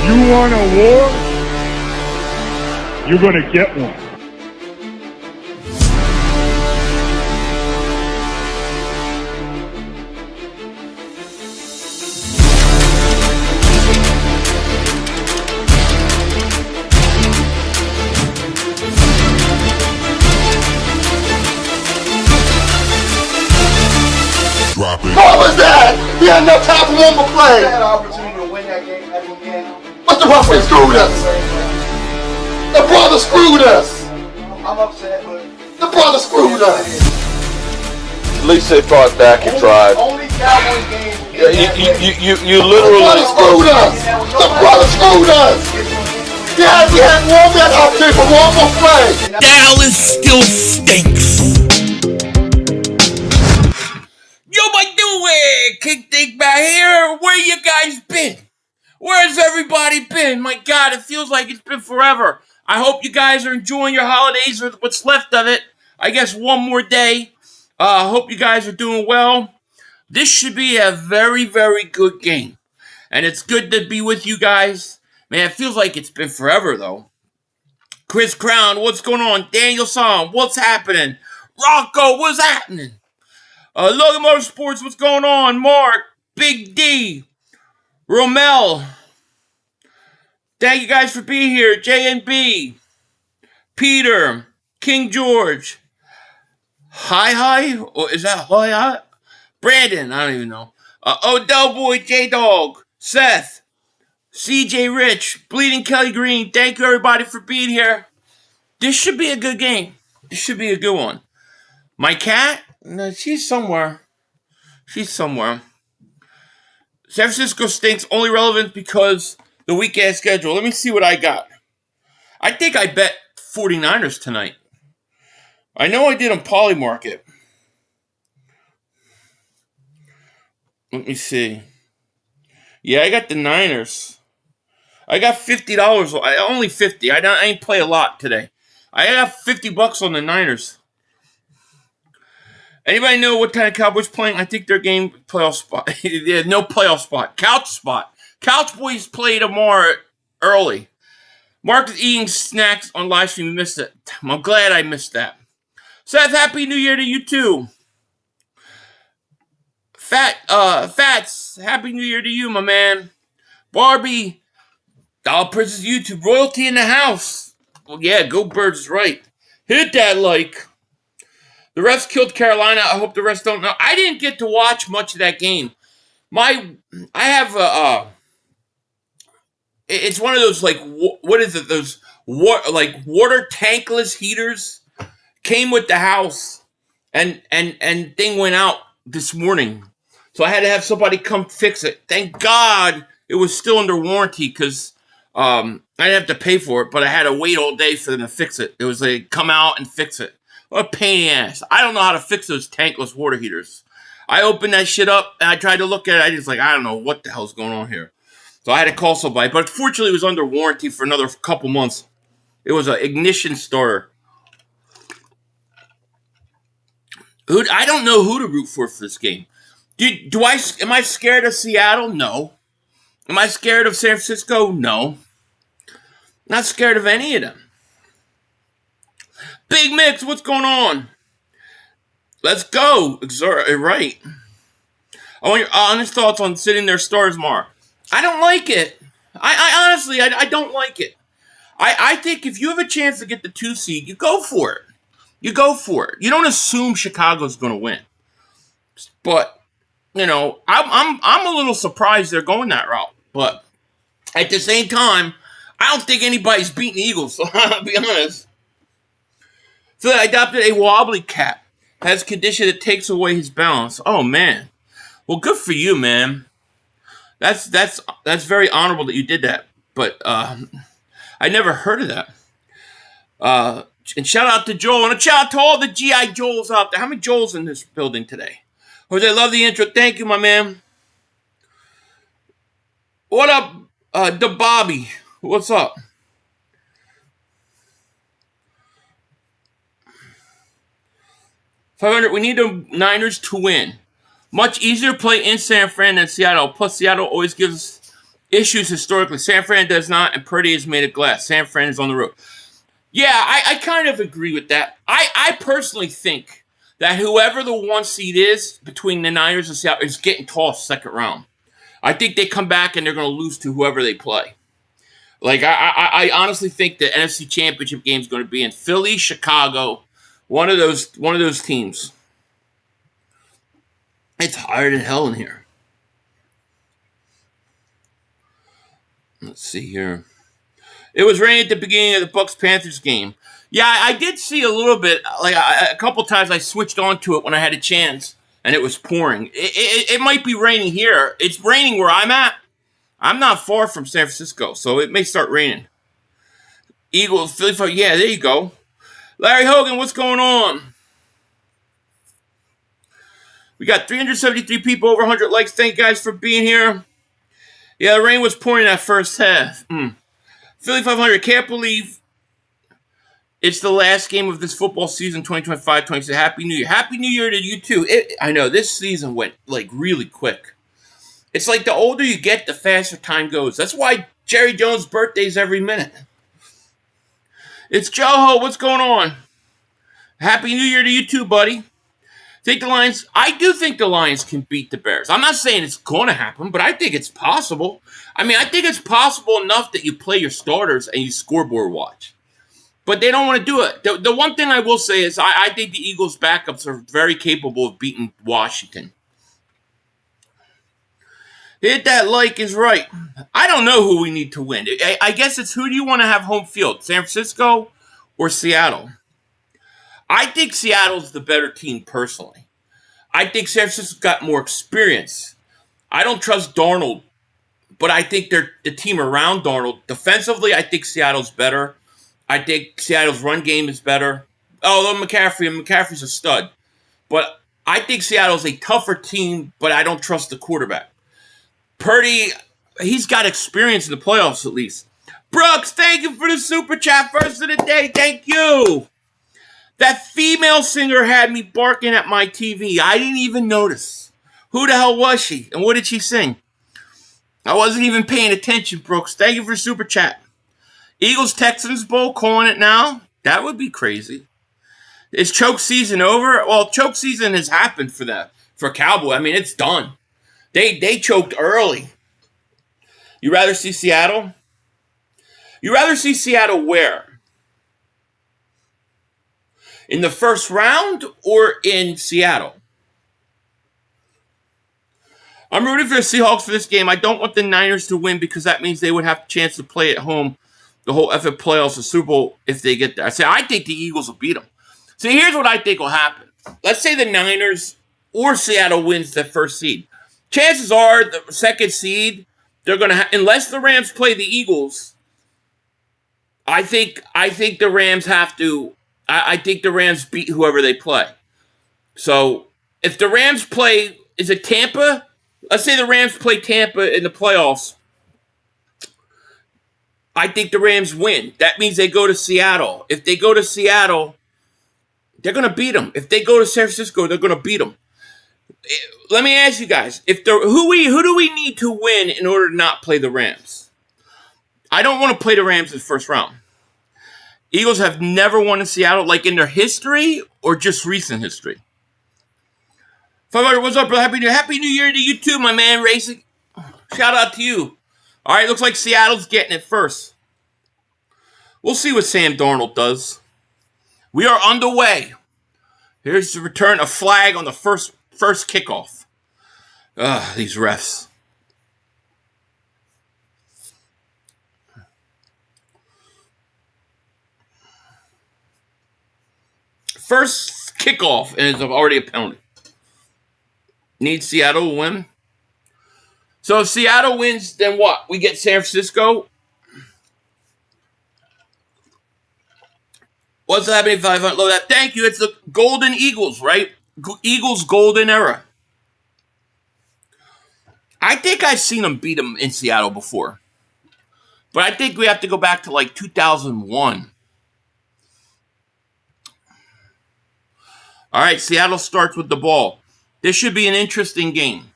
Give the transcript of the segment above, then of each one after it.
You want a war? You're going to get one. What was that? He had no time for one more play. He had an opportunity to win that game at the end. But the referee screwed us. The brother screwed us. I'm upset, but the brother screwed us. At least they fought back and tried. Only Cowboys game. You literally. The brother screwed us. The brother screwed us. We had one man opportunity for one more play. Dallas still stinks. Yo, my doing? King Dick back here. Where you guys been? Where's everybody been? My God, it feels like it's been forever. I hope you guys are enjoying your holidays or what's left of it. I guess one more day. I hope you guys are doing well. This should be a very, very good game. And it's good to be with you guys. Man, it feels like it's been forever, though. Chris Crown, what's going on? Daniel Song, what's happening? Rocco, what's happening? Logan Motorsports, what's going on? Mark, Big D, Romel. Thank you guys for being here. JNB, Peter, King George. Hi. Or is that hi? Brandon, I don't even know. Odell Boy, J-Dog, Seth, CJ Rich, Bleeding Kelly Green. Thank you, everybody, for being here. This should be a good game. This should be a good one. My cat? No, she's somewhere. San Francisco stinks. Only relevant because the weekend schedule. Let me see what I got. I think I bet 49ers tonight. I know I did on Polymarket. Let me see. Yeah, I got the Niners. I got $50. Only 50. I ain't play a lot today. I got $50 on the Niners. Anybody know what kind of Cowboys playing? I think their game playoff spot. Yeah, no playoff spot. Couch spot. Couch Boys play tomorrow early. Mark is eating snacks on live stream. You missed it. I'm glad I missed that. Seth, Happy New Year to you too. Fats, Happy New Year to you, my man. Barbie, Dollar Princess YouTube, royalty in the house. Well, yeah, go Birds is right. Hit that like. The refs killed Carolina. I hope the rest don't know. I didn't get to watch much of that game. It's one of those like what is it? Those water tankless heaters came with the house, and thing went out this morning, so I had to have somebody come fix it. Thank God it was still under warranty because I didn't have to pay for it, but I had to wait all day for them to fix it. It was like come out and fix it. What a pain in the ass. I don't know how to fix those tankless water heaters. I opened that shit up, and I tried to look at it. I just I don't know what the hell's going on here. So I had to call somebody. But fortunately, it was under warranty for another couple months. It was an ignition starter. I don't know who to root for this game. Am I scared of Seattle? No. Am I scared of San Francisco? No. Not scared of any of them. Big Mix, what's going on? Let's go. Right. I want your honest thoughts on sitting there stars, Mark. I don't like it. I honestly, I don't like it. I think if you have a chance to get the 2 seed, you go for it. You don't assume Chicago's going to win. But, I'm a little surprised they're going that route. But at the same time, I don't think anybody's beating the Eagles, so I'll be honest. So I adopted a wobbly cat. Has a condition that takes away his balance. Oh, man. Well, good for you, man. That's very honorable that you did that. But I never heard of that. And shout out to Joel. And a shout out to all the G.I. Joels out there. How many Joels in this building today? Jose, love the intro. Thank you, my man. What up, the Bobby? What's up? $500. We need the Niners to win. Much easier to play in San Fran than Seattle. Plus, Seattle always gives issues historically. San Fran does not, and Purdy is made of glass. San Fran is on the road. Yeah, I kind of agree with that. I personally think that whoever the 1 seed is between the Niners and Seattle is getting tossed second round. I think they come back and they're going to lose to whoever they play. Like, I honestly think the NFC Championship game is going to be in Philly, Chicago, one of those teams. It's hotter than hell in here. Let's see here. It was raining at the beginning of the Bucs-Panthers game. Yeah, I did see a little bit. Like a couple times, I switched onto it when I had a chance, and it was pouring. It might be raining here. It's raining where I'm at. I'm not far from San Francisco, so it may start raining. Eagles, Philly, yeah, there you go. Larry Hogan, what's going on? We got 373 people, over 100 likes. Thank you guys for being here. Yeah, the rain was pouring that first half. Philly 500, can't believe it's the last game of this football season, 2025-26. Happy New Year. Happy New Year to you, too. I know, this season went, like, really quick. It's like the older you get, the faster time goes. That's why Jerry Jones' birthday's every minute. It's Joho. What's going on? Happy New Year to you, too, buddy. Think the Lions? I do think the Lions can beat the Bears. I'm not saying it's going to happen, but I think it's possible. I mean, I think it's possible enough that you play your starters and you scoreboard watch. But they don't want to do it. The one thing I will say is I think the Eagles' backups are very capable of beating Washington. Hit that like is right. I don't know who we need to win. I guess it's who do you want to have home field, San Francisco or Seattle? I think Seattle's the better team personally. I think San Francisco's got more experience. I don't trust Darnold, but I think they're the team around Darnold. Defensively, I think Seattle's better. I think Seattle's run game is better. Although McCaffrey's a stud. But I think Seattle's a tougher team, but I don't trust the quarterback. Purdy, he's got experience in the playoffs at least. Brooks, thank you for the super chat. First of the day, thank you. That female singer had me barking at my TV. I didn't even notice. Who the hell was she? And what did she sing? I wasn't even paying attention, Brooks. Thank you for super chat. Eagles-Texans Bowl, calling it now? That would be crazy. Is choke season over? Well, choke season has happened for Cowboy. I mean, it's done. They choked early. You rather see Seattle? You rather see Seattle where? In the first round or in Seattle? I'm rooting for the Seahawks for this game. I don't want the Niners to win because that means they would have a chance to play at home the whole effort playoffs, the Super Bowl, if they get there. I think the Eagles will beat them. So here's what I think will happen. Let's say the Niners or Seattle wins the first seed. Chances are the second seed, they're going to unless the Rams play the Eagles, I think the Rams have to, I think the Rams beat whoever they play. So if the Rams play, is it Tampa? Let's say the Rams play Tampa in the playoffs. I think the Rams win. That means they go to Seattle. If they go to Seattle, they're going to beat them. If they go to San Francisco, they're going to beat them. Let me ask you guys, who do we need to win in order to not play the Rams? I don't want to play the Rams in the first round. Eagles have never won in Seattle, like in their history or just recent history. 500, what's up, bro? Happy New Year to you too, my man, Racing. Shout out to you. All right, looks like Seattle's getting it first. We'll see what Sam Darnold does. We are underway. Here's the return of flag on the first kickoff. These refs. First kickoff, and it's already a penalty. Need Seattle to win. So if Seattle wins, then what? We get San Francisco. What's happening? 500. Low that. Thank you. It's the Golden Eagles, right? Eagles golden era. I think I've seen them beat them in Seattle before. But I think we have to go back to like 2001. All right, Seattle starts with the ball. This should be an interesting game.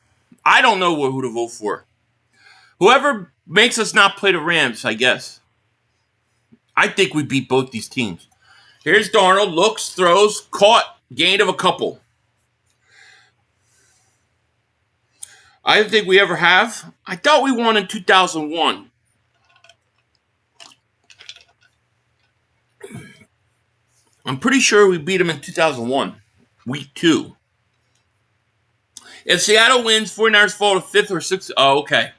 I don't know who to vote for. Whoever makes us not play the Rams, I guess. I think we beat both these teams. Here's Darnold, looks, throws, caught, gain of a couple. I don't think we ever have. I thought we won in 2001. I'm pretty sure we beat them in 2001, week 2. If Seattle wins, 49ers fall to 5th or 6th. Oh, okay.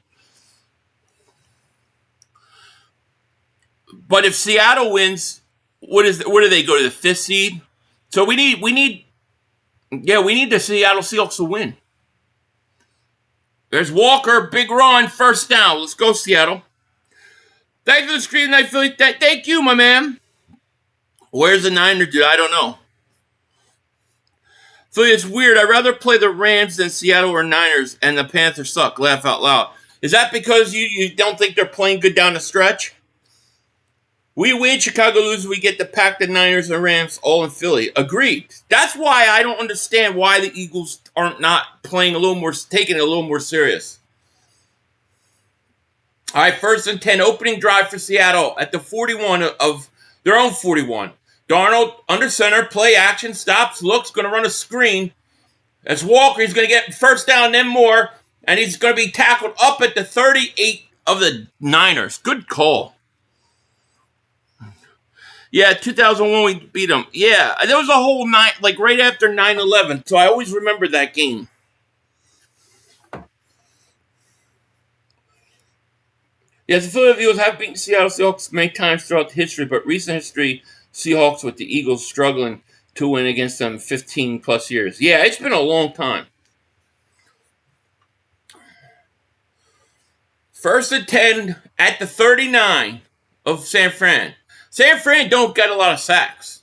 But if Seattle wins, what do they go to the 5th seed? So we need the Seattle Seahawks to win. There's Walker, big run, first down. Let's go, Seattle. Thanks for the screen tonight, Philly. Thank you, my man. Where's the Niners, dude? I don't know. Philly, it's weird. I'd rather play the Rams than Seattle or Niners, and the Panthers suck. Laugh out loud. Is that because you don't think they're playing good down the stretch? We win, Chicago loses, we get to pack the Niners and Rams all in Philly. Agreed. That's why I don't understand why the Eagles aren't not playing taking it a little more serious. All right, 1st and 10, opening drive for Seattle at the 41 of their own 41. Darnold under center, play action, stops, looks, going to run a screen. That's Walker. He's going to get first down, then more, and he's going to be tackled up at the 38 of the Niners. Good call. Yeah, 2001 we beat them. Yeah, there was a whole night, like right after 9/11, so I always remember that game. Yes, the Philadelphia Eagles have beaten Seattle Seahawks many times throughout history, but recent history, Seahawks with the Eagles struggling to win against them 15 plus years. Yeah, it's been a long time. 1st and 10 at the 39 of San Fran. San Fran don't get a lot of sacks.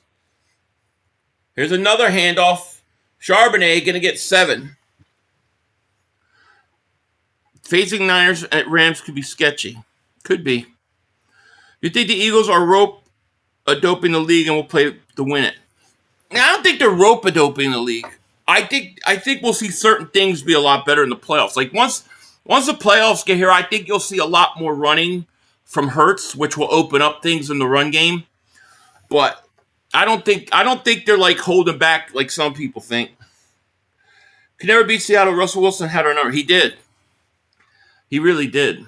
Here's another handoff. Charbonnet going to get 7. Facing Niners at Rams could be sketchy. Could be. You think the Eagles are rope-a-doping the league and will play to win it? Now, I don't think they're rope-a-doping the league. I think we'll see certain things be a lot better in the playoffs. Like once the playoffs get here, I think you'll see a lot more running from Hurts, which will open up things in the run game. But I don't think they're like holding back like some people think. Could never beat Seattle. Russell Wilson had our number. He did. He really did.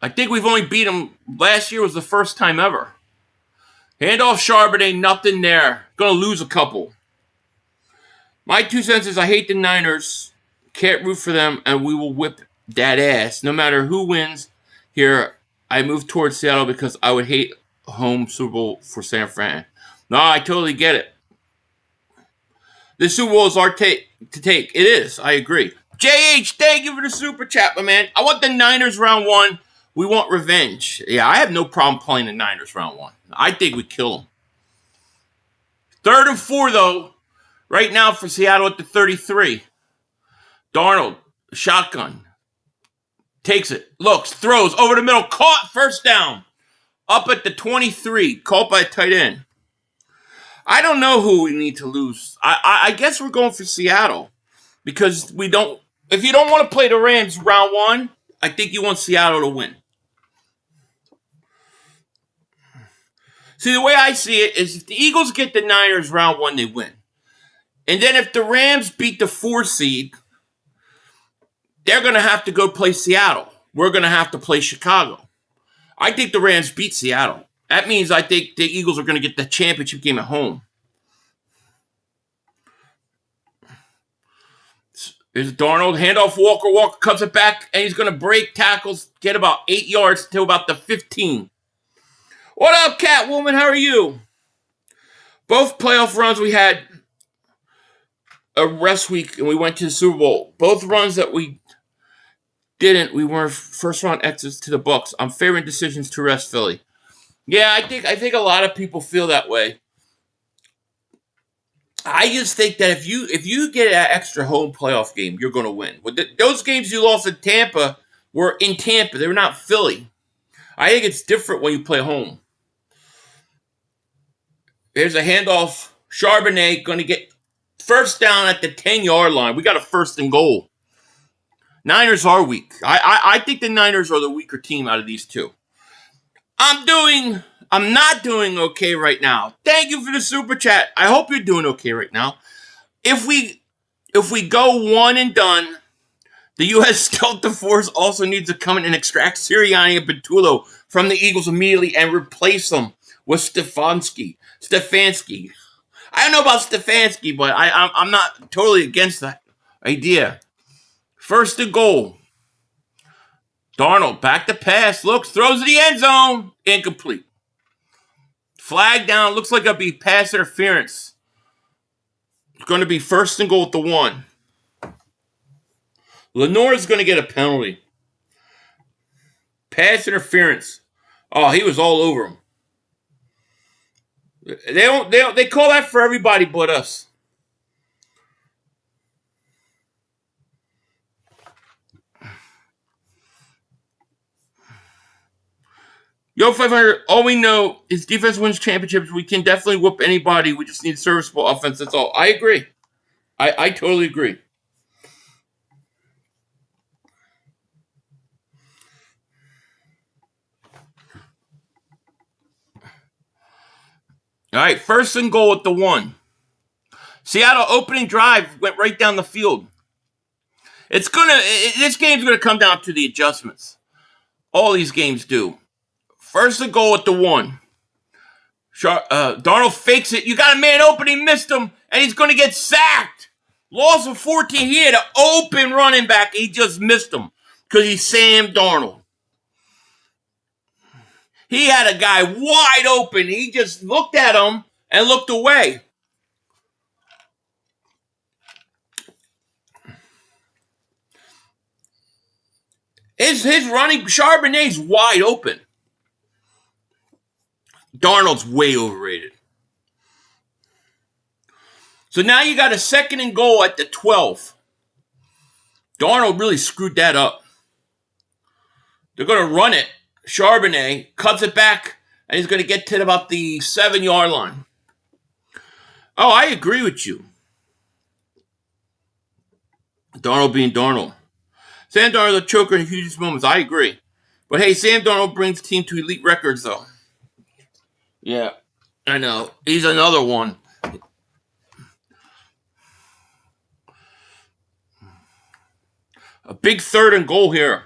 I think we've only beat him. Last year was the first time ever. Handoff Charbonnet, nothing there. Gonna lose a couple. My 2 cents is I hate the Niners. Can't root for them, and we will whip that ass. No matter who wins here, I move towards Seattle because I would hate home Super Bowl for San Fran. No, I totally get it. This Super Bowl is our to take. It is. I agree. JH, thank you for the super chat, my man. I want the Niners round 1. We want revenge. Yeah, I have no problem playing the Niners round 1. I think we kill them. 3rd and 4, though. Right now for Seattle at the 33. Darnold, shotgun. Takes it, looks, throws, over the middle, caught, first down. Up at the 23, caught by a tight end. I don't know who we need to lose. I guess we're going for Seattle. Because if you don't want to play the Rams round 1, I think you want Seattle to win. See, the way I see it is if the Eagles get the Niners round 1, they win. And then if the Rams beat the 4 seed, they're going to have to go play Seattle. We're going to have to play Chicago. I think the Rams beat Seattle. That means I think the Eagles are going to get the championship game at home. There's Darnold, handoff Walker. Walker cuts it back, and he's going to break tackles, get about 8 yards to about the 15. What up, Catwoman? How are you? Both playoff runs we had a rest week, and we went to the Super Bowl. Both runs that we didn't, we were first round exits to the Bucks. I'm favoring decisions to rest Philly. Yeah, I think a lot of people feel that way. I just think that if you get an extra home playoff game, you're going to win. Those games you lost in Tampa were in Tampa. They were not Philly. I think it's different when you play home. There's a handoff. Charbonnet going to get first down at the 10-yard line. We got a 1st and goal. Niners are weak. I think the Niners are the weaker team out of these two. I'm not doing okay right now. Thank you for the super chat. I hope you're doing okay right now. If we go one and done, the U.S. Delta Force also needs to come in and extract Sirianni and Petullo from the Eagles immediately and replace them with Stefanski. I don't know about Stefanski, but I'm not totally against that idea. First and goal. Darnold back to pass. Looks, throws to the end zone. Incomplete. Flag down. Looks like it'll be pass interference. It's going to be first and goal at the 1. Lenore's going to get a penalty. Pass interference. Oh, he was all over him. They call that for everybody but us. Yo, 500, all we know is defense wins championships. We can definitely whoop anybody. We just need serviceable offense. That's all. I agree. I totally agree. All right, first and goal at the 1. Seattle opening drive went right down the field. This game's gonna come down to the adjustments. All these games do. First and goal at the 1. Darnold fakes it. You got a man open. He missed him, and he's gonna get sacked. Loss of 14. He had an open running back. He just missed him because he's Sam Darnold. He had a guy wide open. He just looked at him and looked away. His running, Charbonnet's wide open. Darnold's way overrated. So now you got a second and goal at the 12. Darnold really screwed that up. They're going to run it. Charbonnet cuts it back, and he's going to get to about the 7-yard line. Oh, I agree with you. Darnold being Darnold. Sam Darnold, the choker in the hugest moments. I agree. But hey, Sam Darnold brings the team to elite records, though. Yeah, I know. He's another one. A big third and goal here.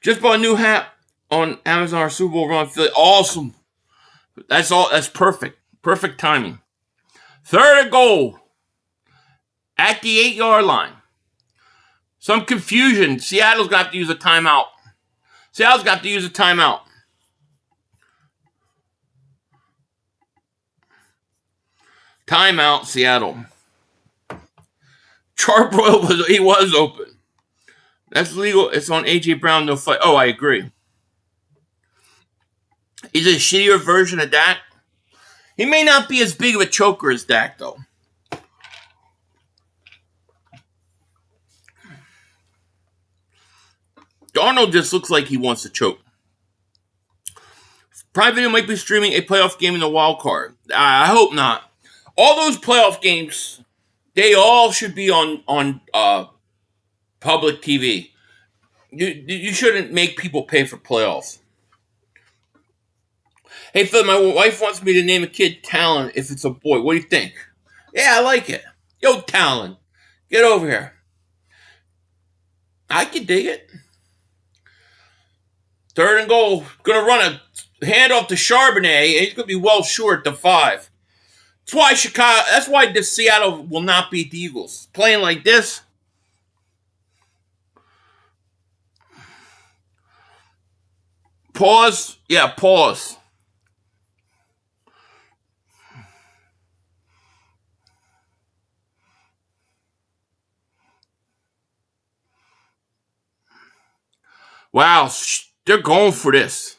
Just bought a new hat on Amazon Super Bowl run. Awesome. That's all. That's perfect. Perfect timing. Third and goal. At the 8-yard line. Some confusion. Seattle's got to use a timeout. Timeout, Seattle. Charbroil was open. That's legal. It's on A.J. Brown, no fight. Oh, I agree. He's a shittier version of Dak. He may not be as big of a choker as Dak, though. Darnold just looks like he wants to choke. Prime Video might be streaming a playoff game in the wild card. I hope not. All those playoff games, they all should be on public TV. You shouldn't make people pay for playoffs. Hey, Phil, my wife wants me to name a kid Talon if it's a boy. What do you think? Yeah, I like it. Yo, Talon, get over here. I can dig it. Third and goal. Going to run a handoff to Charbonnet. He's going to be well short to 5. That's why the Seattle will not beat the Eagles. Playing like this. Pause. Yeah, pause. Wow, they're going for this.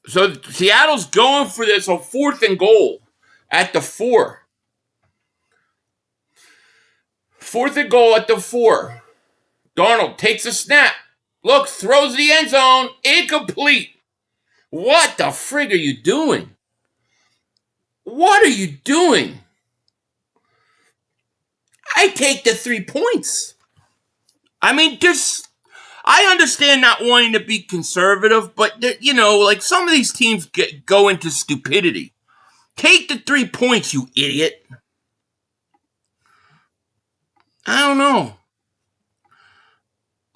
So Seattle's going for this on 4th and goal at the 4. 4th and goal at the 4. Darnold takes a snap. Look, throws the end zone. Incomplete. What the frig are you doing? What are you doing? I take the 3 points. I mean, I understand not wanting to be conservative, but, like some of these teams go into stupidity. Take the 3 points, you idiot. I don't know.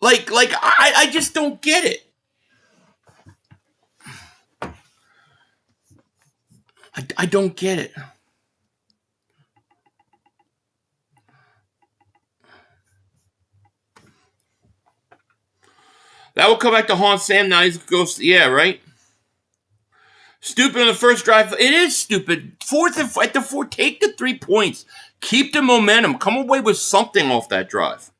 I just don't get it. I don't get it. That will come back to haunt Sam now. He's goes, yeah, right? Stupid on the first drive. It is stupid. At the fourth, take the 3 points. Keep the momentum. Come away with something off that drive.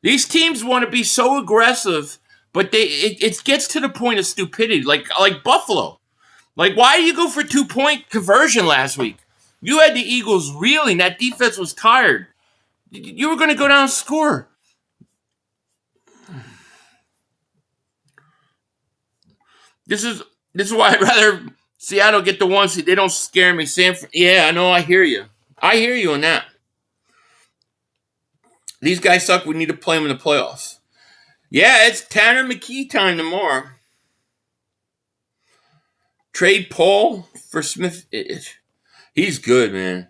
These teams want to be so aggressive, but it gets to the point of stupidity. Like Buffalo. Like, why did you go for 2-point conversion last week? You had the Eagles reeling. That defense was tired. You were going to go down and score. This is why I'd rather Seattle get the 1 seed. They don't scare me. Yeah, I know. I hear you. I hear you on that. These guys suck. We need to play them in the playoffs. Yeah, it's Tanner McKee time tomorrow. Trade Paul for Smith. He's good, man.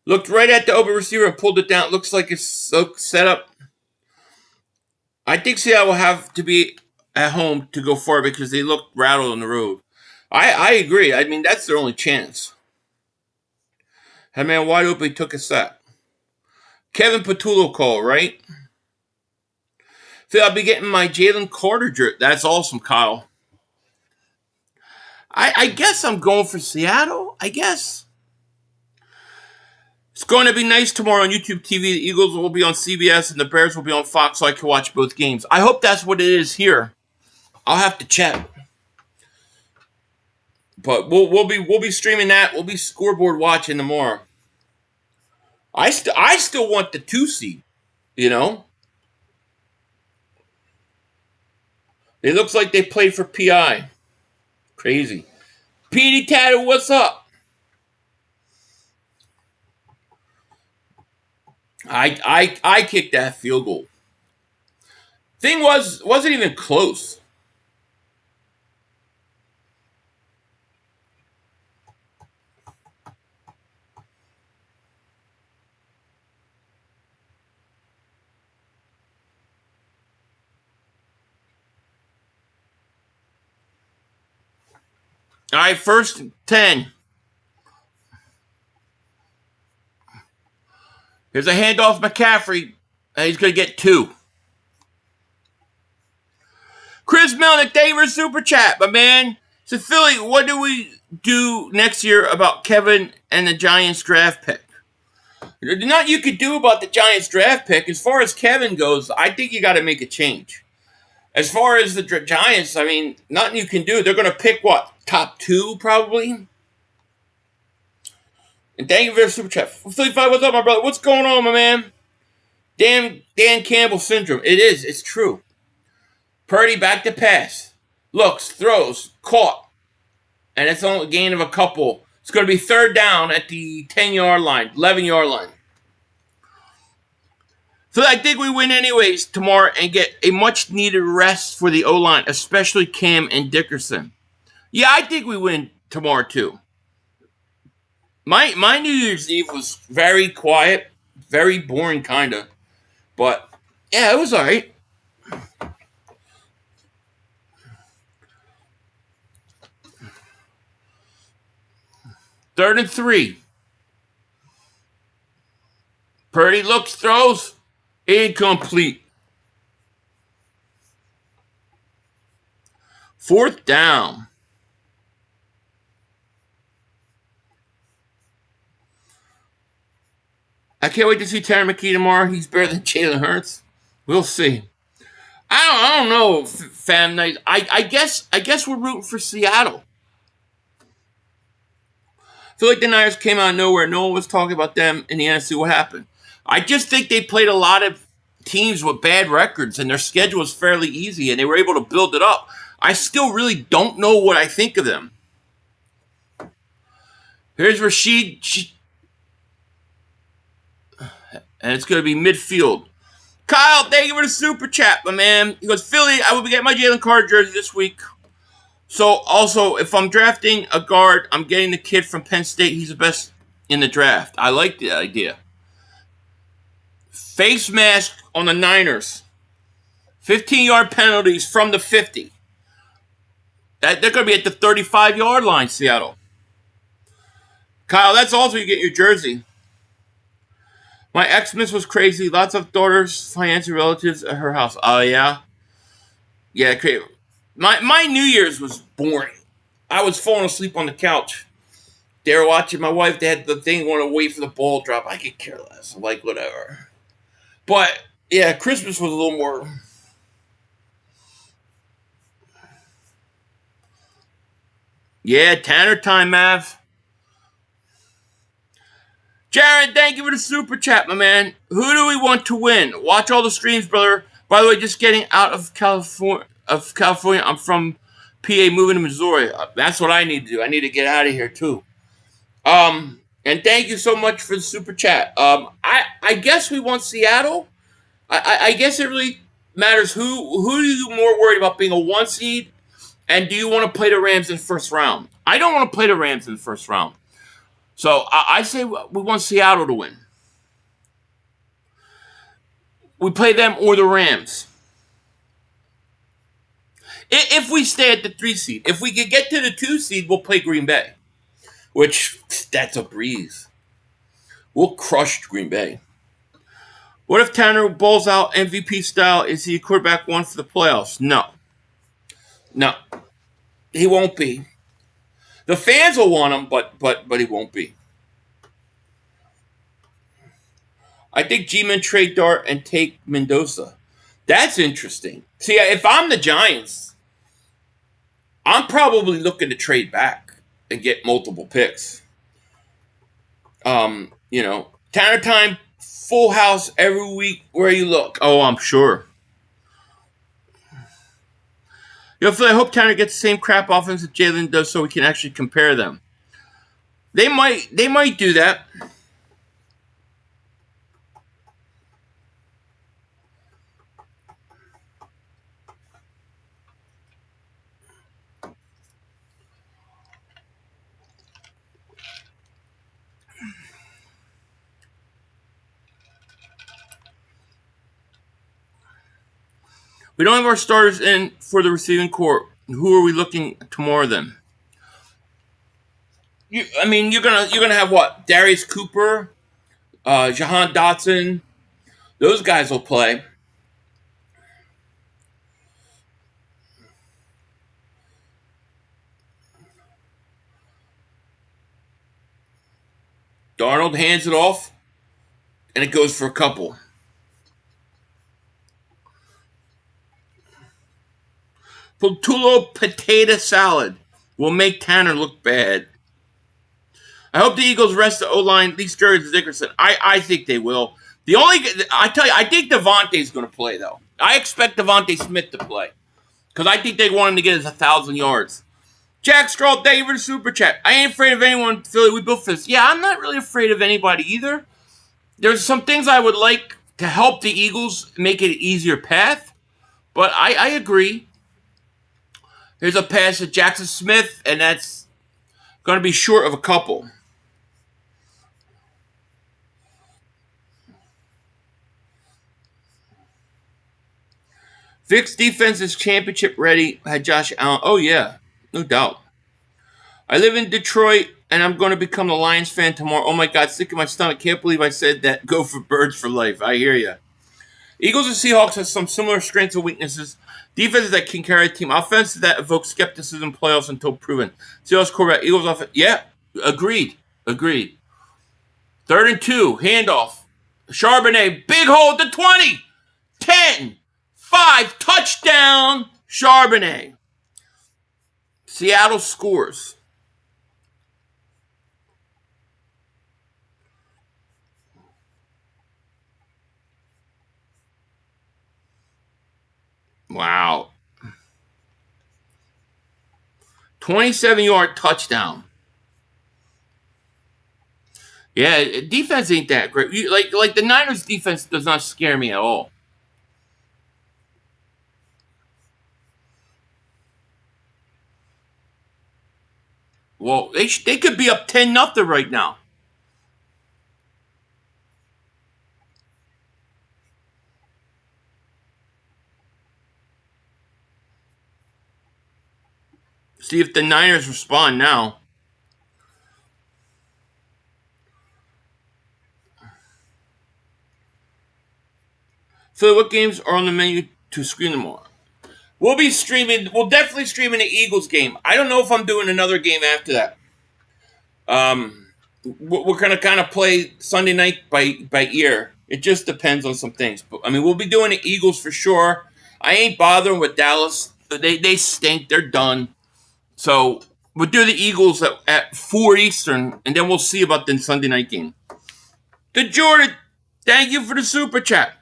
Looked right at the open receiver and pulled it down. Looks like it's set up. I think Seattle will have to be at home to go far because they looked rattled on the road. I agree. I mean, that's their only chance. Had man wide open, he took a sack. Kevin Patullo call, right? Phil, I'll be getting my Jalen Carter jersey. That's awesome, Kyle. I guess I'm going for Seattle. I guess. It's going to be nice tomorrow on YouTube TV. The Eagles will be on CBS and the Bears will be on Fox so I can watch both games. I hope that's what it is here. I'll have to check. But we'll be streaming that. We'll be scoreboard watching tomorrow. I still want the 2 seed, It looks like they played for PI. Crazy. Petey Tattoo, what's up? I kicked that field goal. Thing wasn't even close. All right, 1st and 10. Here's a handoff, McCaffrey. And he's going to get 2. Chris Melnick, thank you for Super Chat, my man. So, Philly, what do we do next year about Kevin and the Giants draft pick? There's nothing you could do about the Giants draft pick. As far as Kevin goes, I think you got to make a change. As far as the Giants, I mean, nothing you can do. They're going to pick, what, top 2 probably? And thank you for the Super Chat. Philly 5, what's up, my brother? What's going on, my man? Dan Campbell syndrome. It is. It's true. Purdy back to pass. Looks, throws, caught. And it's only a gain of a couple. It's going to be 3rd down at the 10-yard line, 11-yard line. So I think we win anyways tomorrow and get a much-needed rest for the O-line, especially Cam and Dickerson. Yeah, I think we win tomorrow too. My New Year's Eve was very quiet, very boring kind of. But, yeah, it was all right. Third and 3. Purdy looks, throws. Incomplete. 4th down. I can't wait to see Tanner McKee tomorrow. He's better than Jalen Hurts. We'll see. I don't know, fam. I guess we're rooting for Seattle. I feel like the Niners came out of nowhere. No one was talking about them in the NFC. What happened? I just think they played a lot of teams with bad records, and their schedule was fairly easy, and they were able to build it up. I still really don't know what I think of them. Here's Rashid. and it's going to be midfield. Kyle, thank you for the super chat, my man. He goes, Philly, I will be getting my Jalen Carter jersey this week. So, also, if I'm drafting a guard, I'm getting the kid from Penn State. He's the best in the draft. I like the idea. Face mask on the Niners. 15-yard penalties from the 50. They're going to be at the 35-yard line, Seattle. Kyle, that's also you get your jersey. My Xmas was crazy. Lots of daughters, financial relatives at her house. Oh, yeah? Yeah, crazy. My New Year's was boring. I was falling asleep on the couch. They were watching my wife. They had the thing want to wait for the ball drop. I could care less. I'm like, whatever. But, yeah, Christmas was a little more... Yeah, Tanner time, Mav. Jared, thank you for the super chat, my man. Who do we want to win? Watch all the streams, brother. By the way, just getting out of California. I'm from PA, moving to Missouri. That's what I need to do. I need to get out of here too. And thank you so much for the super chat. I guess we want Seattle. I guess it really matters who are you more worried about being a 1 seed, and do you want to play the Rams in the first round? I don't want to play the Rams in the first round. So I say we want Seattle to win. We play them or the Rams. If we stay at the 3 seed. If we could get to the 2 seed, we'll play Green Bay. Which, that's a breeze. We'll crush Green Bay. What if Tanner balls out MVP style? Is he a quarterback 1 for the playoffs? No. He won't be. The fans will want him, but he won't be. I think G-Men trade Dart and take Mendoza. That's interesting. See, if I'm the Giants, I'm probably looking to trade back and get multiple picks. Tanner time, full house every week where you look. Oh, I'm sure. Phil, I hope Tanner gets the same crap offense that Jalen does so we can actually compare them. They might do that. We don't have our starters in for the receiving corps. Who are we looking to more than? You're gonna have what? Darius Cooper, Jahan Dotson. Those guys will play. Darnold hands it off, and it goes for a couple. Pultulo potato salad will make Tanner look bad. I hope the Eagles rest the O-line, at least Jared Dickerson. I think they will. I think Devontae's going to play, though. I expect Devontae Smith to play. Because I think they want him to get his 1,000 yards. Jack Stroll, thank you for the super chat. I ain't afraid of anyone, Philly. We built for this. Yeah, I'm not really afraid of anybody either. There's some things I would like to help the Eagles make it an easier path. But I agree. Here's a pass to Jaxon Smith, and that's going to be short of a couple. Vic's defense is championship ready. Had Josh Allen. Oh, yeah. No doubt. I live in Detroit, and I'm going to become a Lions fan tomorrow. Oh, my God. Sick in my stomach. Can't believe I said that. Go for birds for life. I hear you. Eagles and Seahawks have some similar strengths and weaknesses. Defenses that can carry a team. Offense that evokes skepticism in playoffs until proven. Seahawks quarterback. Eagles offense. Yeah. Agreed. 3rd and 2. Handoff. Charbonnet. Big hole to 20. 10. 5. Touchdown. Charbonnet. Seattle scores. Wow. 27-yard touchdown. Yeah, defense ain't that great. Like the Niners defense does not scare me at all. Well, they could be up 10-0 right now. See if the Niners respond now. So what games are on the menu to screen tomorrow? We'll definitely streaming the Eagles game. I don't know if I'm doing another game after that. We're gonna kind of play Sunday night by ear. It just depends on some things. But I mean, we'll be doing the Eagles for sure. I ain't bothering with Dallas. They stink. They're done. So we'll do the Eagles at 4 Eastern, and then we'll see about the Sunday night game. To Jordan, thank you for the super chat.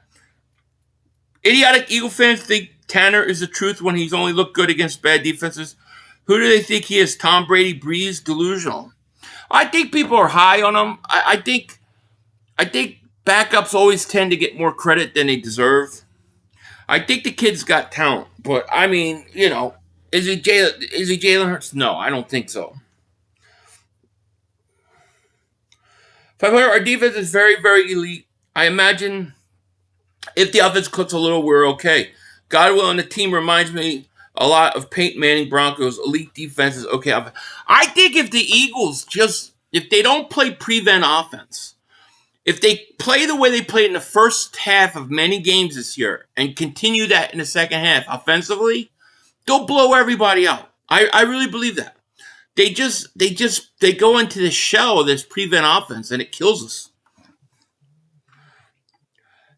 Idiotic Eagle fans think Tanner is the truth when he's only looked good against bad defenses. Who do they think he is? Tom Brady, Breeze, delusional. I think people are high on him. I think backups always tend to get more credit than they deserve. I think the kid's got talent, but I mean, is he Jalen Hurts? No, I don't think so. 500, our defense is very, very elite. I imagine if the offense clicks a little, we're okay. God willing, the team reminds me a lot of Peyton Manning Broncos. Elite defenses, okay. I think if the Eagles if they don't play prevent offense, if they play the way they played in the first half of many games this year and continue that in the second half offensively, they'll blow everybody out. I really believe that. They go into the shell of this prevent offense and it kills us.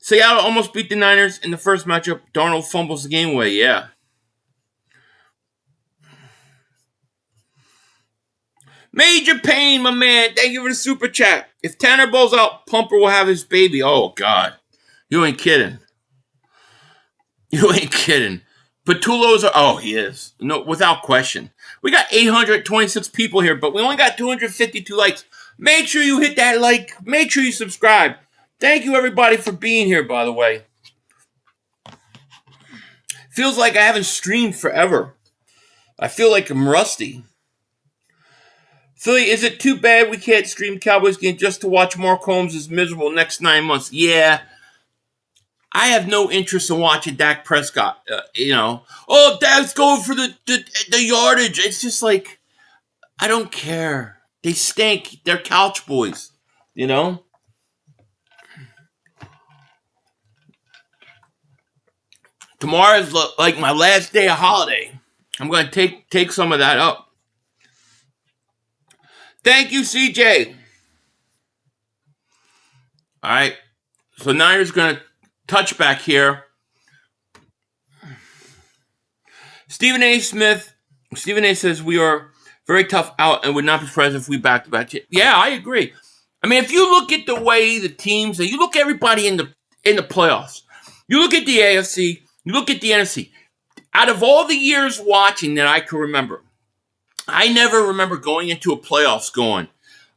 Seattle almost beat the Niners in the first matchup. Darnold fumbles the game away. Yeah. Major Pain, my man. Thank you for the super chat. If Tanner balls out, Pumper will have his baby. Oh, God. You ain't kidding. You ain't kidding. Patulo's he is. No, without question. We got 826 people here, but we only got 252 likes. Make sure you hit that like. Make sure you subscribe. Thank you, everybody, for being here, by the way. Feels like I haven't streamed forever. I feel like I'm rusty. Philly, is it too bad we can't stream Cowboys game just to watch Mark Holmes' miserable next 9 months? Yeah. I have no interest in watching Dak Prescott. Dak's going for the yardage. It's just like, I don't care. They stink. They're couch boys. Tomorrow is like my last day of holiday. I'm going to take some of that up. Thank you, CJ. All right. So Niners going to touch back here. Stephen A. says we are very tough out and would not be surprised if we back-to-back. Yeah, I agree. I mean, if you look at the way the teams, you look at everybody in the playoffs, you look at the AFC, you look at the NFC. Out of all the years watching that I can remember, I never remember going into a playoffs going,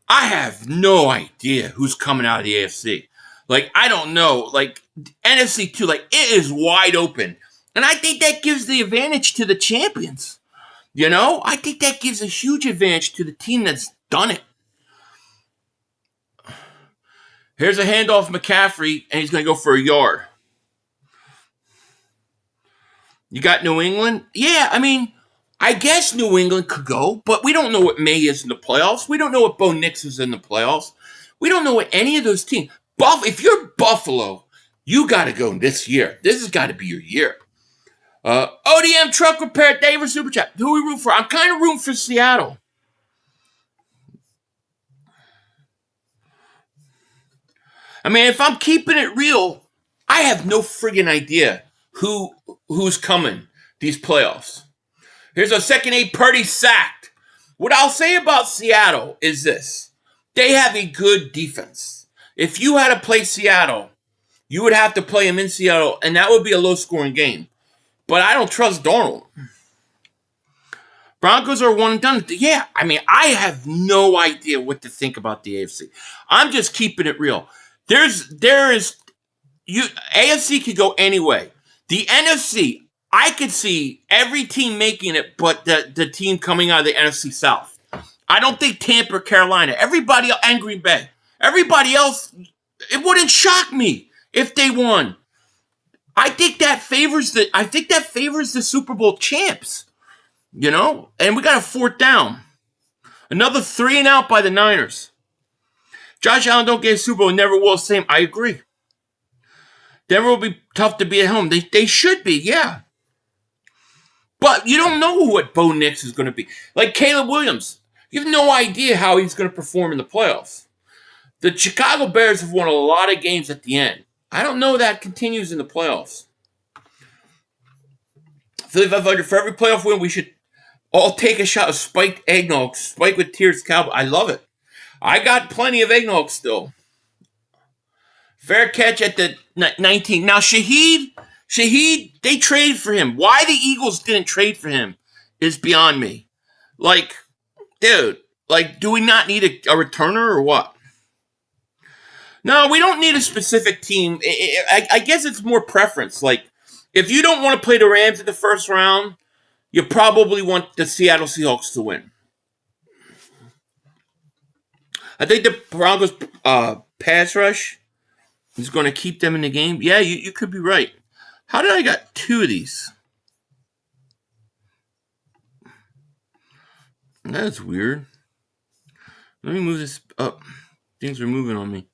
I have no idea who's coming out of the AFC. Like, I don't know. Like, NFC too, like, it is wide open. And I think that gives the advantage to the champions. I think that gives a huge advantage to the team that's done it. Here's a handoff McCaffrey, and he's going to go for a yard. You got New England? Yeah, I mean, I guess New England could go, but we don't know what May is in the playoffs. We don't know what Bo Nix is in the playoffs. We don't know what any of those teams. If you're Buffalo, you got to go this year. This has got to be your year. ODM Truck Repair, thank you for Super Chat. Who we root for? I'm kind of rooting for Seattle. I mean, if I'm keeping it real, I have no friggin' idea who's coming these playoffs. Here's a second A Purdy sacked. What I'll say about Seattle is this. They have a good defense. If you had to play Seattle, you would have to play them in Seattle, and that would be a low-scoring game. But I don't trust Darnold. Broncos are one and done. Yeah, I mean, I have no idea what to think about the AFC. I'm just keeping it real. AFC could go any way. The NFC, I could see every team making it, but the team coming out of the NFC South. I don't think Tampa or Carolina. Everybody else, and Green Bay. Everybody else, it wouldn't shock me if they won. I think that favors the Super Bowl champs. You know? And we got a 4th down. Another 3 and out by the Niners. Josh Allen don't get a Super Bowl, never will. Same. I agree. Denver will be tough to beat at home. They should be, yeah. But you don't know what Bo Nix is going to be. Like Caleb Williams. You have no idea how he's going to perform in the playoffs. The Chicago Bears have won a lot of games at the end. I don't know that continues in the playoffs. 5,500 for every playoff win, we should all take a shot of spiked eggnog. Spiked with tears, Cowboy. I love it. I got plenty of eggnog still. Fair catch at the 19. Now, Shaheed, they traded for him. Why the Eagles didn't trade for him is beyond me. Like, dude, do we not need a returner or what? No, we don't need a specific team. I guess it's more preference. Like, if you don't want to play the Rams in the first round, you probably want the Seattle Seahawks to win. I think the Broncos pass rush is going to keep them in the game. Yeah, you could be right. How did I got 2 of these? That's weird. Let me move this up. Things are moving on me.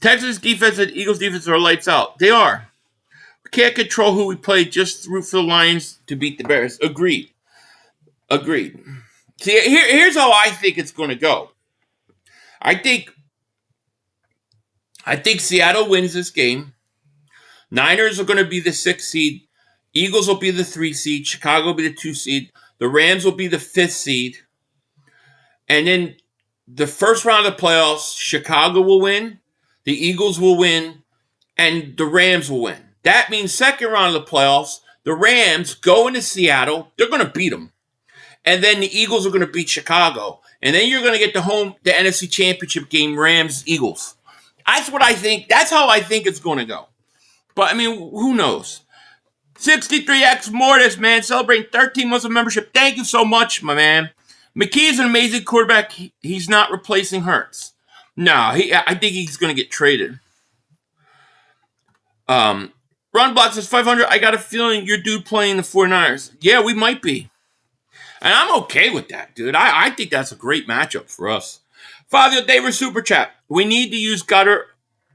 Texas defense and Eagles defense are lights out. They are. We can't control who we play, just root for the Lions to beat the Bears. Agreed. See, here's how I think it's going to go. I think Seattle wins this game. Niners are going to be the 6th seed. Eagles will be the 3 seed. Chicago will be the 2 seed. The Rams will be the 5th seed. And then the first round of the playoffs, Chicago will win. The Eagles will win. And the Rams will win. That means second round of the playoffs, the Rams go into Seattle. They're going to beat them. And then the Eagles are going to beat Chicago. And then you're going to get the NFC Championship game, Rams-Eagles. That's what I think. That's how I think it's going to go. But, I mean, who knows? 63X Mortis, man. Celebrating 13 months of membership. Thank you so much, my man. McKee is an amazing quarterback. He's not replacing Hurts. No, I think he's going to get traded. Ron Block says 500. I got a feeling your dude playing the 49ers. Yeah, we might be. And I'm okay with that, dude. I think that's a great matchup for us. Fabio Davis Super Chat. We need to use gutter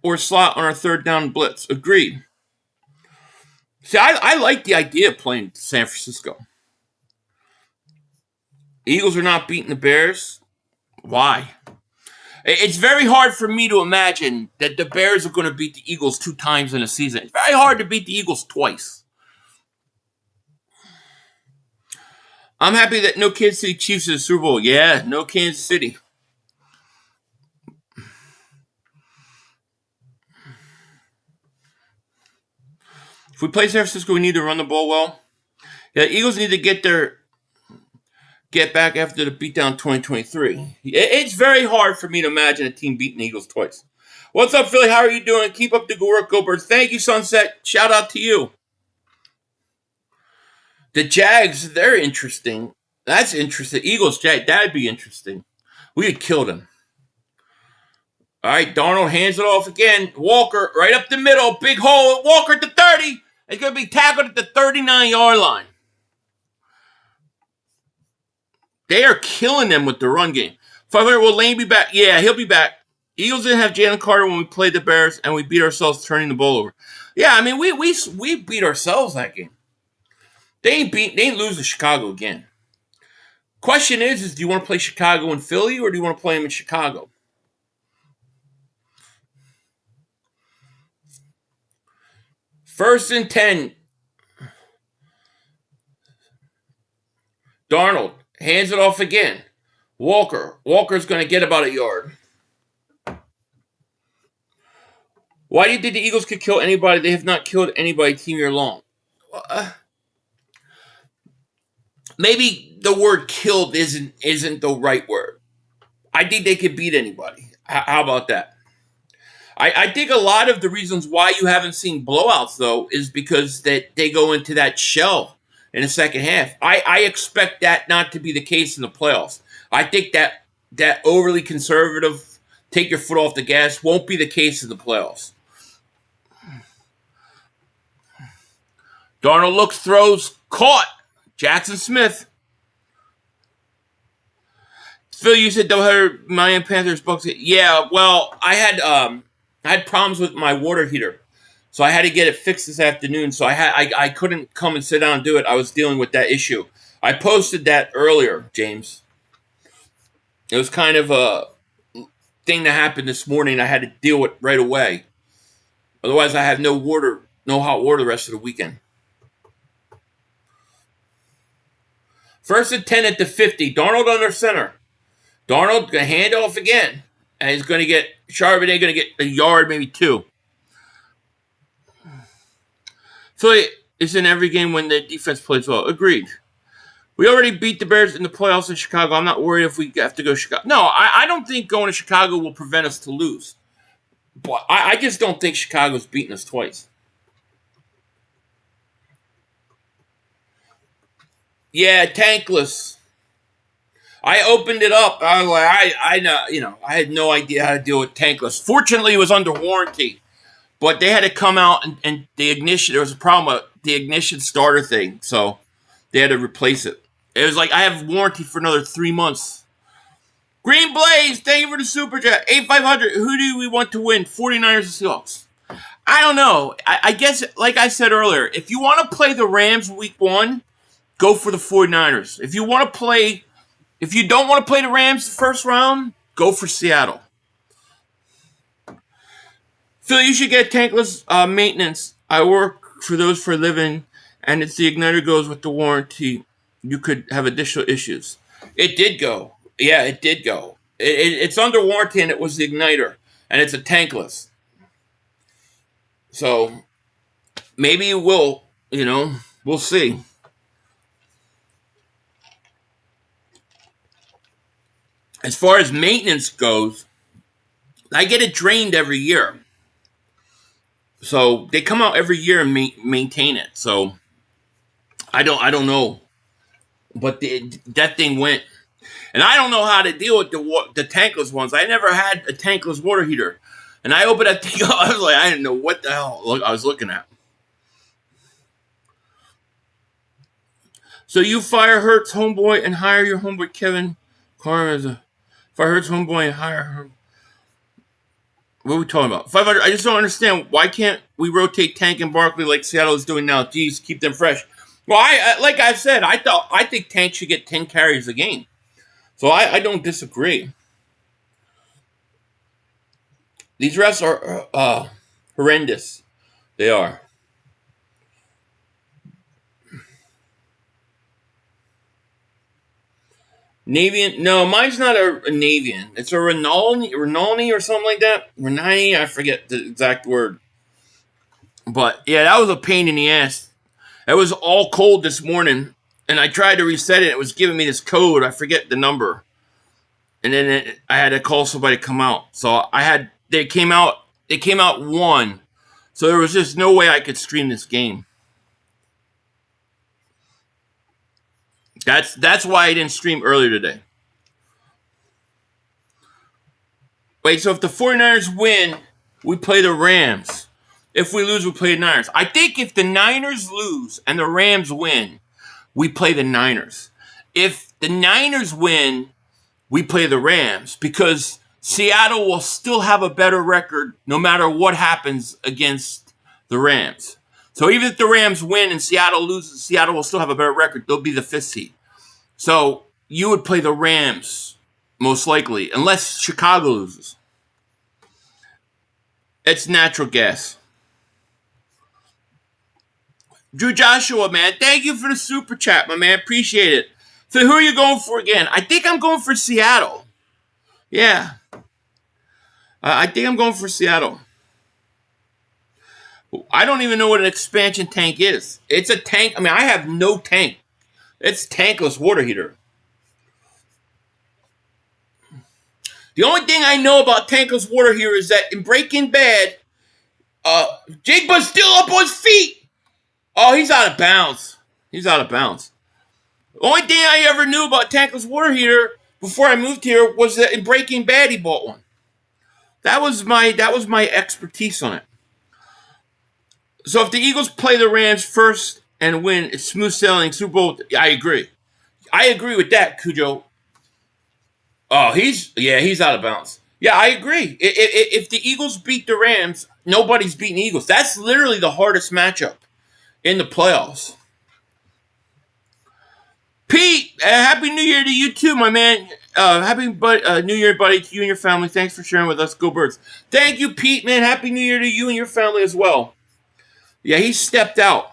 or slot on our third down blitz. Agreed. See, I like the idea of playing San Francisco. Eagles are not beating the Bears. Why? It's very hard for me to imagine that the Bears are going to beat the Eagles 2 times in a season. It's very hard to beat the Eagles twice. I'm happy that no Kansas City Chiefs in the Super Bowl. Yeah, no Kansas City. If we play San Francisco, we need to run the ball well. Yeah, the Eagles need to get back after the beatdown 2023. It's very hard for me to imagine a team beating the Eagles twice. What's up, Philly? How are you doing? Keep up the good work, Go Birds. Thank you, Sunset. Shout out to you. The Jags, they're interesting. That's interesting. Eagles, Jag, that'd be interesting. We would kill them. All right, Darnold hands it off again. Walker, right up the middle. Big hole. Walker at the 30. It's going to be tackled at the 39-yard line. They are killing them with the run game. 500, will Lane be back? Yeah, he'll be back. Eagles didn't have Jalen Carter when we played the Bears, and we beat ourselves turning the ball over. Yeah, I mean, we beat ourselves that game. They ain't lose to Chicago again. Question is do you want to play Chicago in Philly or do you want to play them in Chicago? First and 10. Darnold hands it off again. Walker's going to get about a yard. Why do you think the Eagles could kill anybody? They have not killed anybody team year long. maybe the word killed isn't the right word. I think they could beat anybody. How about that? I think a lot of the reasons why you haven't seen blowouts, though, is because that they go into that shell in the second half. I expect that not to be the case in the playoffs. I think that overly conservative, take your foot off the gas, won't be the case in the playoffs. Darnold looks, throws, caught. Jaxon Smith. Phil, you said doubleheader Miami Panthers Bucks. Yeah, well, I had problems with my water heater, so I had to get it fixed this afternoon. So I couldn't come and sit down and do it. I was dealing with that issue. I posted that earlier, James. It was kind of a thing that happened this morning. I had to deal with right away. Otherwise, I have no hot water the rest of the weekend. First and 10 at the 50. Darnold under center. Darnold going to hand off again. And he's going to get, Charbonnet going to get a yard, maybe two. Philly is in every game when the defense plays well. Agreed. We already beat the Bears in the playoffs in Chicago. I'm not worried if we have to go to Chicago. No, I don't think going to Chicago will prevent us to lose. But I just don't think Chicago's beaten us twice. Yeah, tankless. I opened it up. I was like, I know, I had no idea how to deal with tankless. Fortunately, it was under warranty, but they had to come out and the ignition. There was a problem with the ignition starter thing, so they had to replace it. It was like I have warranty for another 3 months. Green Blaze, thank you for the super chat. 8500. Who do we want to win? 49ers or Seahawks? I don't know. I guess, like I said earlier, if you want to play the Rams week 1. Go for the 49ers. If you don't want to play the Rams the first round, go for Seattle. Phil, you should get tankless maintenance. I work for those for a living, and it's the igniter goes with the warranty. You could have additional issues. It did go. Yeah, it did go. It's under warranty, and it was the igniter, and it's a tankless. So maybe it will, we'll see. As far as maintenance goes, I get it drained every year. So they come out every year and maintain it. So I don't know, but that thing went, and I don't know how to deal with the tankless ones. I never had a tankless water heater, and I opened that thing up. I was like, I didn't know what the hell I was looking at. So you fire Hurts homeboy and hire your homeboy Kevin Carr as a. If I heard homeboy and hire her, what are we talking about? 500. I just don't understand. Why can't we rotate Tank and Barkley like Seattle is doing now? Geez, keep them fresh. Well, like I said, I think Tank should get 10 carries a game. So I don't disagree. These refs are horrendous. They are. Navian? No, mine's not a Navian. It's a Rinaldi or something like that. Rinaldi, I forget the exact word. But, yeah, that was a pain in the ass. It was all cold this morning, and I tried to reset it. It was giving me this code. I forget the number. And then I had to call somebody to come out. So they came out 1. So there was just no way I could stream this game. That's why I didn't stream earlier today. Wait, so if the 49ers win, we play the Rams. If we lose, we play the Niners. I think if the Niners lose and the Rams win, we play the Niners. If the Niners win, we play the Rams because Seattle will still have a better record no matter what happens against the Rams. So even if the Rams win and Seattle loses, Seattle will still have a better record. They'll be the 5th seed. So you would play the Rams, most likely, unless Chicago loses. It's natural gas. Drew Joshua, man, thank you for the super chat, my man. Appreciate it. So who are you going for again? I think I'm going for Seattle. Yeah. I think I'm going for Seattle. I don't even know what an expansion tank is. It's a tank. I mean, I have no tank. It's tankless water heater. The only thing I know about tankless water heater is that in Breaking Bad, Jigba's still up on his feet. Oh, he's out of bounds. He's out of bounds. The only thing I ever knew about tankless water heater before I moved here was that in Breaking Bad he bought one. That was my expertise on it. So if the Eagles play the Rams first and win, it's smooth sailing Super Bowl. I agree. I agree with that, Cujo. Oh, he's out of bounds. Yeah, I agree. If the Eagles beat the Rams, nobody's beating the Eagles. That's literally the hardest matchup in the playoffs. Pete, Happy New Year to you too, my man. Happy New Year, buddy, to you and your family. Thanks for sharing with us. Go Birds. Thank you, Pete, man. Happy New Year to you and your family as well. Yeah, he stepped out.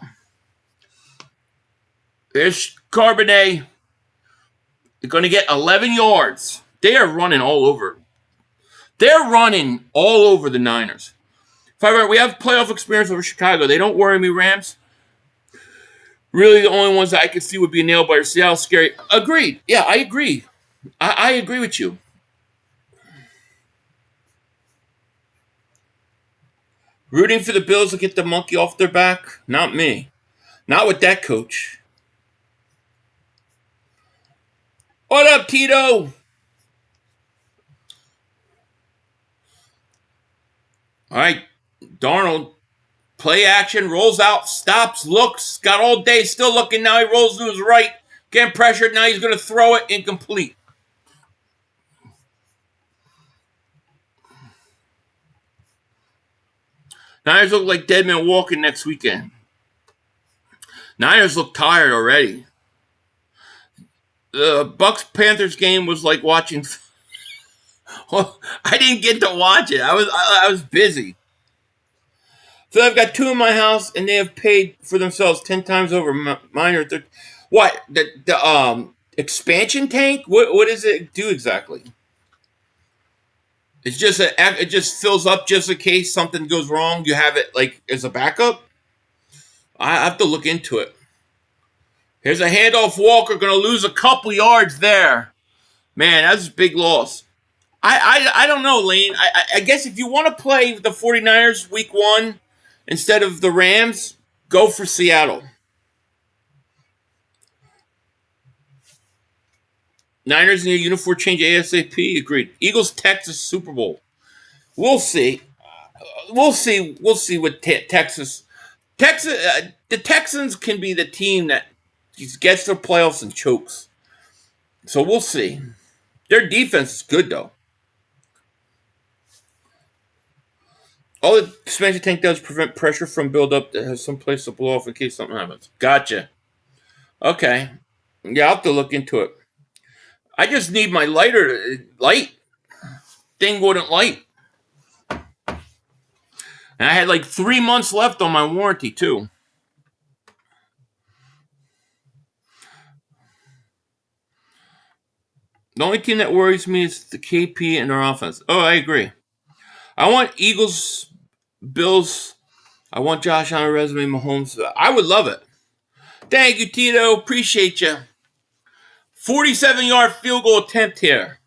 There's Carbonet. They're going to get 11 yards. They are running all over. They're running all over the Niners. We have playoff experience over Chicago. They don't worry me, Rams. Really, the only ones that I could see would be nailed biter. Seattle scary. Agreed. Yeah, I agree. I agree with you. Rooting for the Bills to get the monkey off their back? Not me. Not with that coach. What up, Tito? All right, Darnold, play action, rolls out, stops, looks, got all day, still looking. Now he rolls to his right, getting pressured. Now he's going to throw it incomplete. Niners look like dead men walking next weekend. Niners look tired already. The Bucks-Panthers game was like watching... Well, I didn't get to watch it. I was busy. So I've got two in my house, and they have paid for themselves 10 times over. Mine are what? The expansion tank? What does it do exactly? It's just it just fills up just in case something goes wrong. You have it like as a backup. I have to look into it. Here's a handoff. Walker going to lose a couple yards there. Man, that's a big loss. I don't know, Lane. I guess if you want to play the 49ers week 1 instead of the Rams, go for Seattle. Niners need a uniform change ASAP. Agreed. Eagles, Texas, Super Bowl. We'll see. We'll see what Texas. The Texans can be the team that gets to the playoffs and chokes. So we'll see. Their defense is good, though. All the expansion tank does prevent pressure from buildup that has some place to blow off in case something happens. Gotcha. Okay. Yeah, I'll have to look into it. I just need my light. Thing wouldn't light. And I had like 3 months left on my warranty, too. The only team that worries me is the KP and their offense. Oh, I agree. I want Eagles, Bills. I want Josh on a resume, Mahomes. I would love it. Thank you, Tito. Appreciate you. 47-yard field goal attempt here.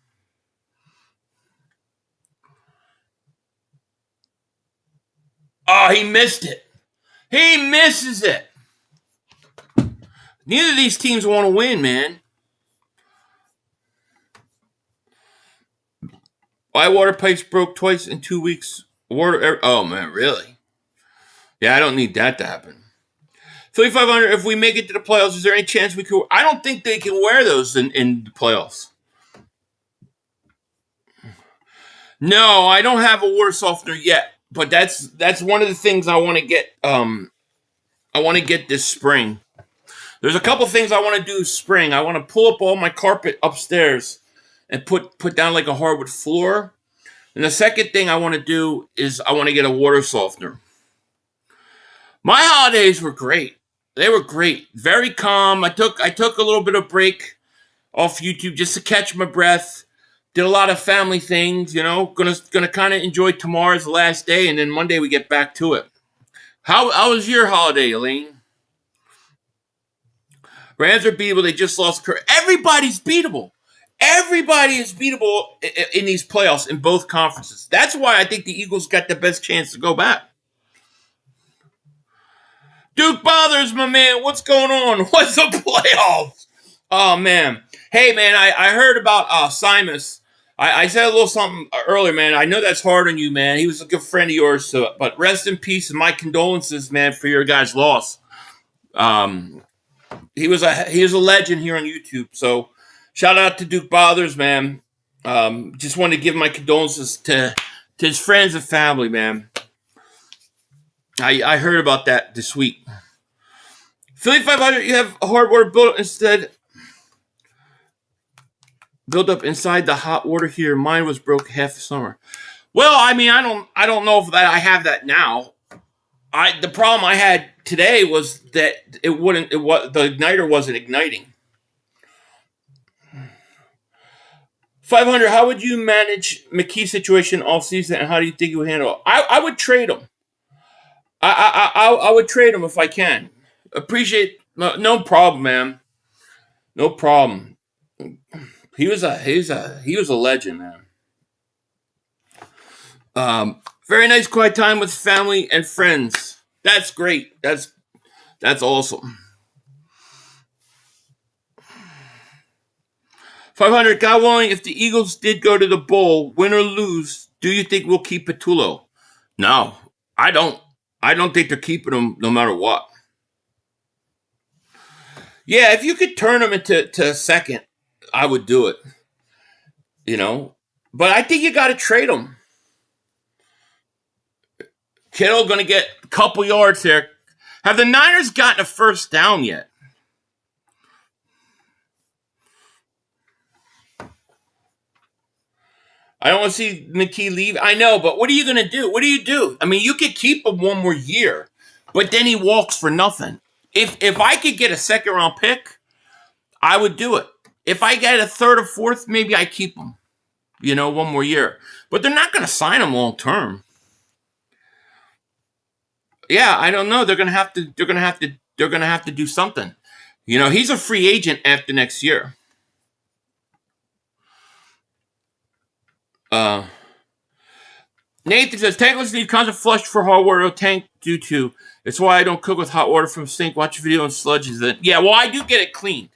Oh, he missed it. He misses it. Neither of these teams want to win, man. My water pipes broke twice in 2 weeks. Oh, man, really? Yeah, I don't need that to happen. 3,500, if we make it to the playoffs, is there any chance we could... I don't think they can wear those in the playoffs. No, I don't have a water softener yet. But that's one of the things I want to get. I want to get this spring. There's a couple things I want to do spring. I want to pull up all my carpet upstairs and put down like a hardwood floor. And the second thing I want to do is I want to get a water softener. My holidays were great. They were great. Very calm. I took a little bit of break off YouTube just to catch my breath. Did a lot of family things, you know. Gonna kind of enjoy tomorrow as the last day, and then Monday we get back to it. How was your holiday, Elaine? Rams are beatable. They just lost. Everybody's beatable. Everybody is beatable in these playoffs in both conferences. That's why I think the Eagles got the best chance to go back. Duke Bothers, my man. What's going on? What's the playoffs? Oh, man. Hey, man, I heard about Simus. I said a little something earlier, man. I know that's hard on you, man. He was a good friend of yours, but rest in peace and my condolences, man, for your guys' loss. He was a legend here on YouTube, so shout out to Duke Bothers, man. Just wanted to give my condolences to his friends and family, man. I heard about that this week. Philly 500, you have hard water built up inside the hot water here. Mine was broke half the summer. Well, I mean, I don't know if that I have that now. The problem I had today was that the igniter wasn't igniting. 500, how would you manage McKee's situation all season, and how do you think you would handle it? I would trade him. I would trade him if I can. Appreciate, no problem, man. No problem. He was a legend, man. Very nice quiet time with family and friends. That's great. That's awesome. 500, God willing, if the Eagles did go to the bowl, win or lose, do you think we'll keep Petulo? No, I don't. I don't think they're keeping him no matter what. Yeah, if you could turn him into second, I would do it. You know? But I think you got to trade him. Kittle going to get a couple yards here. Have the Niners gotten a first down yet? I don't want to see McKee leave. I know, but what are you going to do? What do you do? I mean, you could keep him one more year, but then he walks for nothing. If I could get a second-round pick, I would do it. If I get a third or fourth, maybe I keep him. You know, one more year. But they're not going to sign him long-term. Yeah, I don't know. They're going to have to do something. You know, he's a free agent after next year. Nathan says, tankless need constant flush for hot water tank due to. It's why I don't cook with hot water from sink. Watch a video on sludges. Then yeah, well, I do get it cleaned.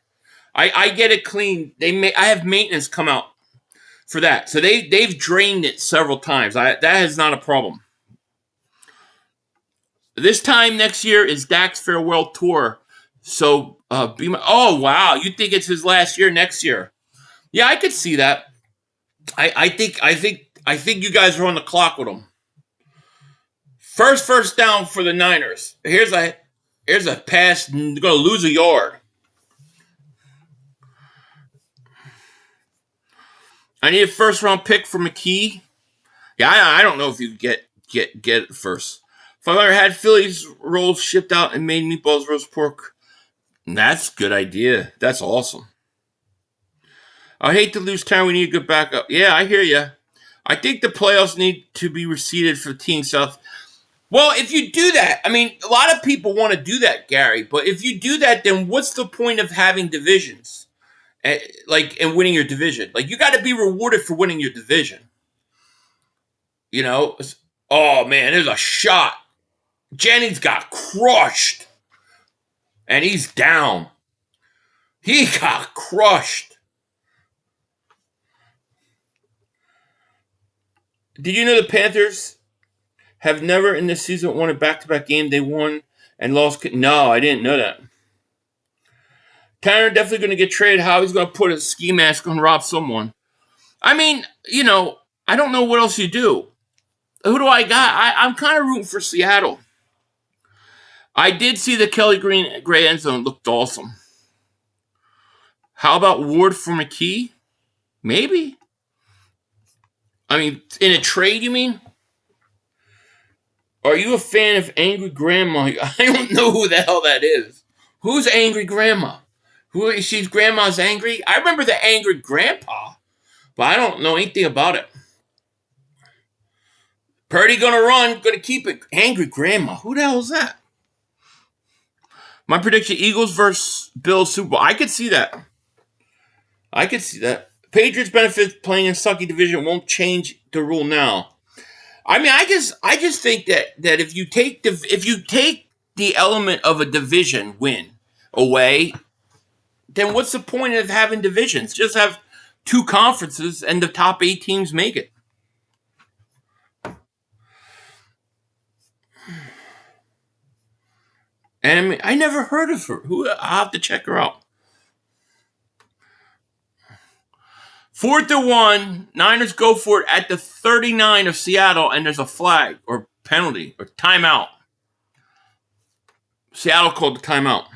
I get it cleaned. I have maintenance come out for that. So they've drained it several times. That is not a problem. This time next year is Dak's farewell tour. So oh wow, you think it's his last year next year? Yeah, I could see that. I think you guys are on the clock with him. First down for the Niners. Here's a pass. They're going to lose a yard. I need a first-round pick for McKee. Yeah, I don't know if you get it first. If I ever had Phillies rolls shipped out and made meatballs, roast pork, that's a good idea. That's awesome. I hate to lose time. We need a good backup. Yeah, I hear you. I think the playoffs need to be reseeded for Team South. Well, if you do that, I mean, a lot of people want to do that, Gary. But if you do that, then what's the point of having divisions? And winning your division? Like, you got to be rewarded for winning your division. You know? Oh, man, there's a shot. Jennings got crushed. And he's down. He got crushed. Did you know the Panthers have never in this season won a back-to-back game? They won and lost. No, I didn't know that. Tanner definitely going to get traded. How he's going to put a ski mask on Rob someone. I mean, you know, I don't know what else you do. Who do I got? I'm kind of rooting for Seattle. I did see the Kelly Gray end zone. Looked awesome. How about Ward for McKee? Maybe. I mean, in a trade, you mean? Are you a fan of Angry Grandma? I don't know who the hell that is. Who's Angry Grandma? Who is she? Grandma's angry? I remember the Angry Grandpa, but I don't know anything about it. Purdy gonna run, gonna keep it. Angry Grandma. Who the hell is that? My prediction, Eagles versus Bills Super Bowl. I could see that. Patriots benefit playing in sucky division won't change the rule now. I mean, I just think that if you take the element of a division win away, then what's the point of having divisions? Just have 2 conferences and the top 8 teams make it. And I never heard of her. I'll have to check her out. 4th and 1, Niners go for it at the 39 of Seattle, and there's a flag or penalty or timeout. Seattle called the timeout.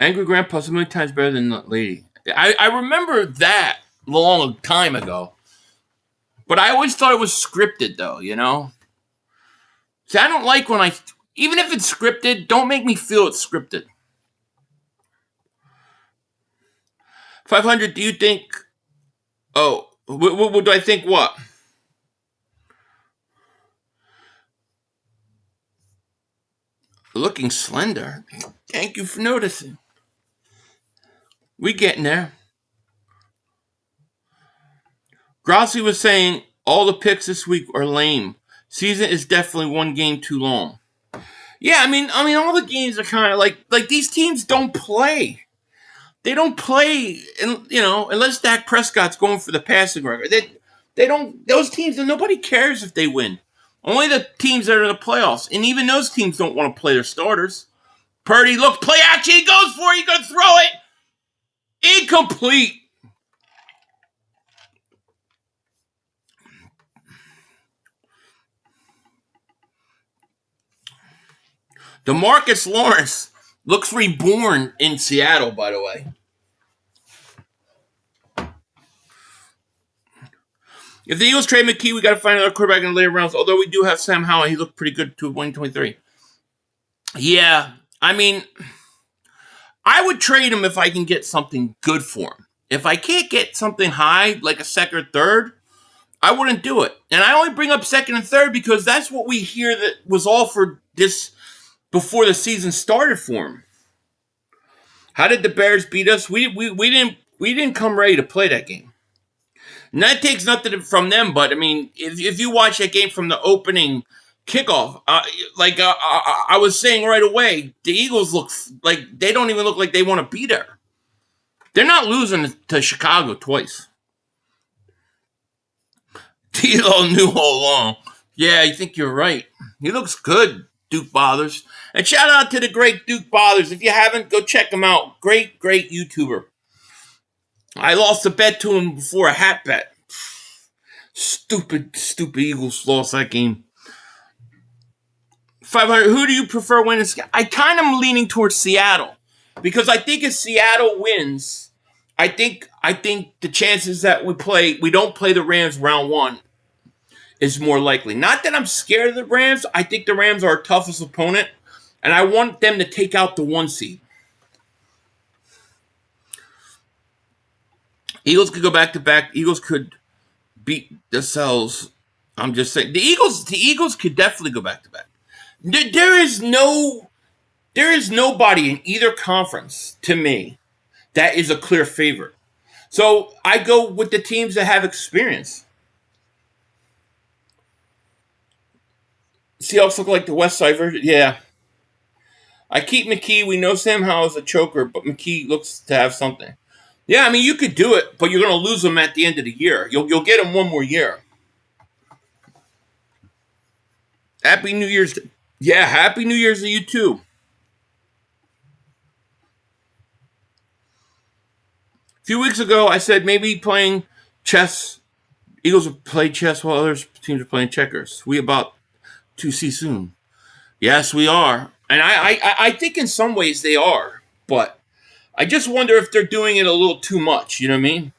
Angry Grandpa's a million times better than the lady. I remember that long time ago. But I always thought it was scripted, though, you know? See, I don't like when even if it's scripted, don't make me feel it's scripted. 500, do you think... Oh, what do I think what? Looking slender. Thank you for noticing. We getting there. Grossi was saying all the picks this week are lame. Season is definitely one game too long. Yeah, I mean, all the games are kind of like these teams don't play. They don't play, unless Dak Prescott's going for the passing record. They don't. Those teams, nobody cares if they win. Only the teams that are in the playoffs, and even those teams don't want to play their starters. Purdy, look, play action. He goes for it. He's gonna throw it. Incomplete. DeMarcus Lawrence looks reborn in Seattle, by the way. If the Eagles trade McKee, we got to find another quarterback in the later rounds. Although we do have Sam Howell, he looked pretty good to 2023. Yeah, I mean, I would trade him if I can get something good for him. If I can't get something high, like a second or third, I wouldn't do it. And I only bring up second and third because that's what we hear that was offered this before the season started for him. How did the Bears beat us? We didn't come ready to play that game. And that takes nothing from them, but I mean, if you watch that game from the opening kickoff, I was saying right away, the Eagles look like they don't even look like they want to be there. They're not losing to Chicago twice. T-Lo knew all along. Yeah, I think you're right. He looks good, Duke Bothers. And shout out to the great Duke Bothers. If you haven't, go check him out. Great YouTuber. I lost a bet to him before a hat bet. Stupid Eagles lost that game. 500. Who do you prefer winning? I kind of am leaning towards Seattle because I think if Seattle wins, I think the chances that we don't play the Rams round 1 is more likely. Not that I'm scared of the Rams. I think the Rams are our toughest opponent, and I want them to take out the 1 seed. Eagles could go back-to-back. Eagles could beat themselves. I'm just saying. The Eagles could definitely go back-to-back. There is nobody in either conference, to me, that is a clear favorite. So I go with the teams that have experience. Seahawks look like the West Side version. Yeah. I keep McKee. We know Sam Howell is a choker, but McKee looks to have something. Yeah, I mean, you could do it, but you're going to lose him at the end of the year. You'll get him one more year. Happy New Year's. Yeah, Happy New Year's to you, too. A few weeks ago, I said maybe playing chess. Eagles will play chess while other teams are playing checkers. We about to see soon. Yes, we are. And I think in some ways they are, but I just wonder if they're doing it a little too much. You know what I mean?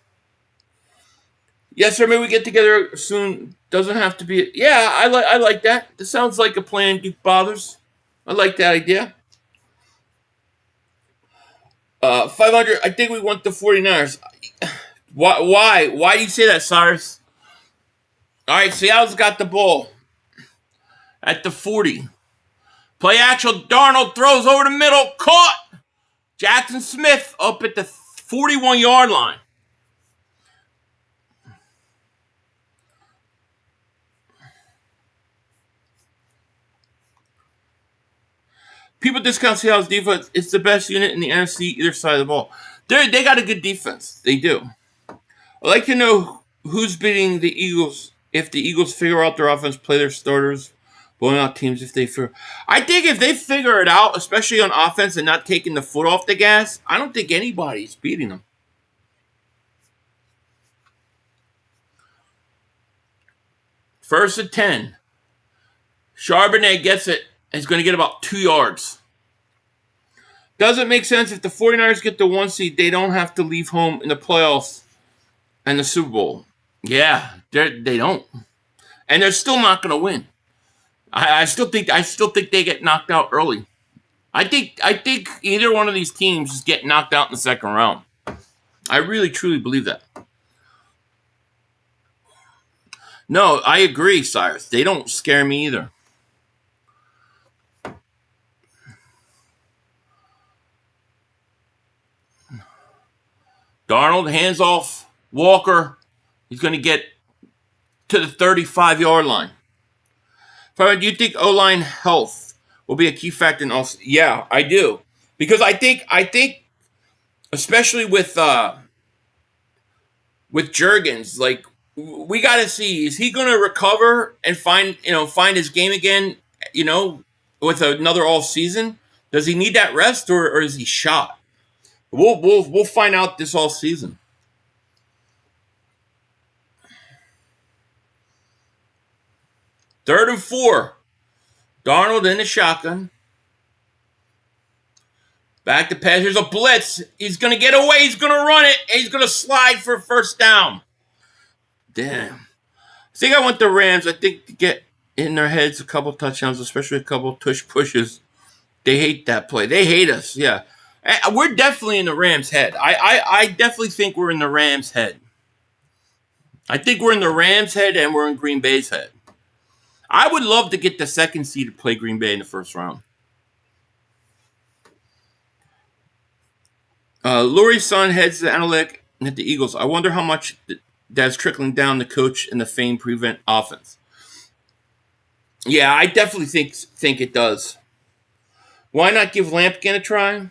Yes, sir. Maybe we get together soon. Doesn't have to be. Yeah, I like that. This sounds like a plan, Duke Bothers. I like that idea. 500. I think we want the 49ers. Why? Why do you say that, Cyrus? All right, Seattle's got the ball at the 40. Play action. Darnold throws over the middle. Caught. Jaxon Smith up at the 41-yard line. People discount Seattle's defense. It's the best unit in the NFC, either side of the ball. They got a good defense. They do. I'd like to know who's beating the Eagles if the Eagles figure out their offense, play their starters, blowing out teams if they figure. I think if they figure it out, especially on offense and not taking the foot off the gas, I don't think anybody's beating them. First and 10. Charbonnet gets it. He's going to get about 2 yards. Doesn't make sense if the 49ers get the 1 seed, they don't have to leave home in the playoffs and the Super Bowl. Yeah, they don't. And they're still not going to win. I still think they get knocked out early. I think either one of these teams is getting knocked out in the second round. I really truly believe that. No, I agree, Cyrus. They don't scare me either. Darnold hands off Walker. He's going to get to the 35-yard line. Do you think O-line health will be a key factor in all? Yeah, I do. Because I think especially with Juergens, like, we got to see, is he going to recover and find his game again, with another all season? Does he need that rest or is he shot? We'll find out this all season. Third and 4. Darnold in the shotgun. Back to pass. Here's a blitz. He's going to get away. He's going to run it. And he's going to slide for a first down. Damn. I think I want the Rams. I think to get in their heads a couple touchdowns, especially a couple tush pushes. They hate that play. They hate us. Yeah. We're definitely in the Rams' head. I definitely think we're in the Rams' head. I think we're in the Rams' head and we're in Green Bay's head. I would love to get the second seed to play Green Bay in the first round. Lurie's son heads the analytic at the Eagles. I wonder how much that's trickling down the coach and the fame prevent offense. Yeah, I definitely think it does. Why not give Lampkin a try?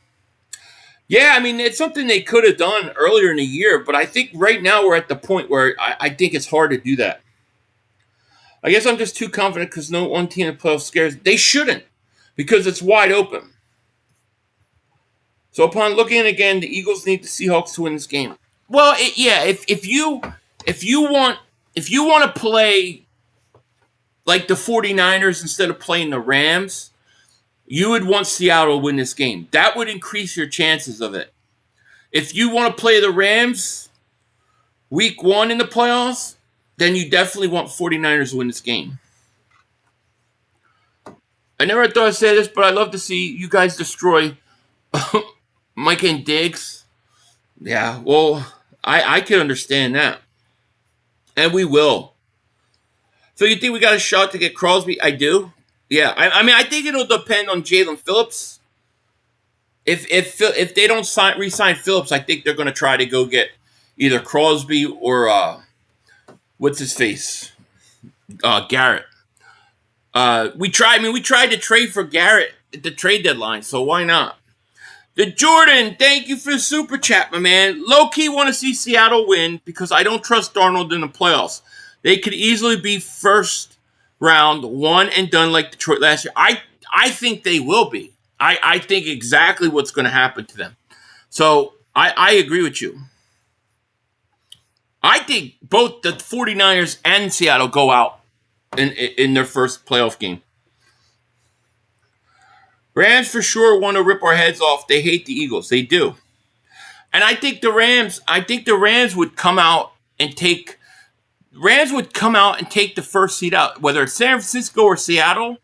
Yeah, I mean, it's something they could have done earlier in the year, but I think right now we're at the point where I think it's hard to do that. I guess I'm just too confident because no one team in the playoffs scares. They shouldn't, because it's wide open. So upon looking again, the Eagles need the Seahawks to win this game. Well, if you want to play like the 49ers instead of playing the Rams, you would want Seattle to win this game. That would increase your chances of it. If you want to play the Rams week 1 in the playoffs, then you definitely want 49ers to win this game. I never thought I'd say this, but I'd love to see you guys destroy Mike and Diggs. Yeah, well, I can understand that. And we will. So you think we got a shot to get Crosby? I do. Yeah, I mean, I think it'll depend on Jalen Phillips. If they don't re-sign Phillips, I think they're going to try to go get either Crosby or what's his face, Garrett. We tried to trade for Garrett at the trade deadline, so why not? The Jordan, thank you for the super chat, my man. Low key want to see Seattle win because I don't trust Darnold in the playoffs. They could easily be first round, one and done like Detroit last year. I think they will be. I think exactly what's going to happen to them. So I agree with you. I think both the 49ers and Seattle go out in their first playoff game. Rams for sure want to rip our heads off. They hate the Eagles. They do. And I think the Rams would come out and take the first seed out. Whether it's San Francisco or Seattle,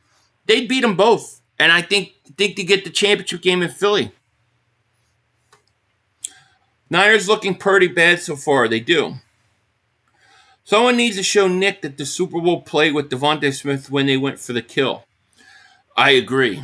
they'd beat them both. And I think to get the championship game in Philly. Niners looking pretty bad so far. They do. Someone needs to show Nick that the Super Bowl play with Devontae Smith when they went for the kill. I agree.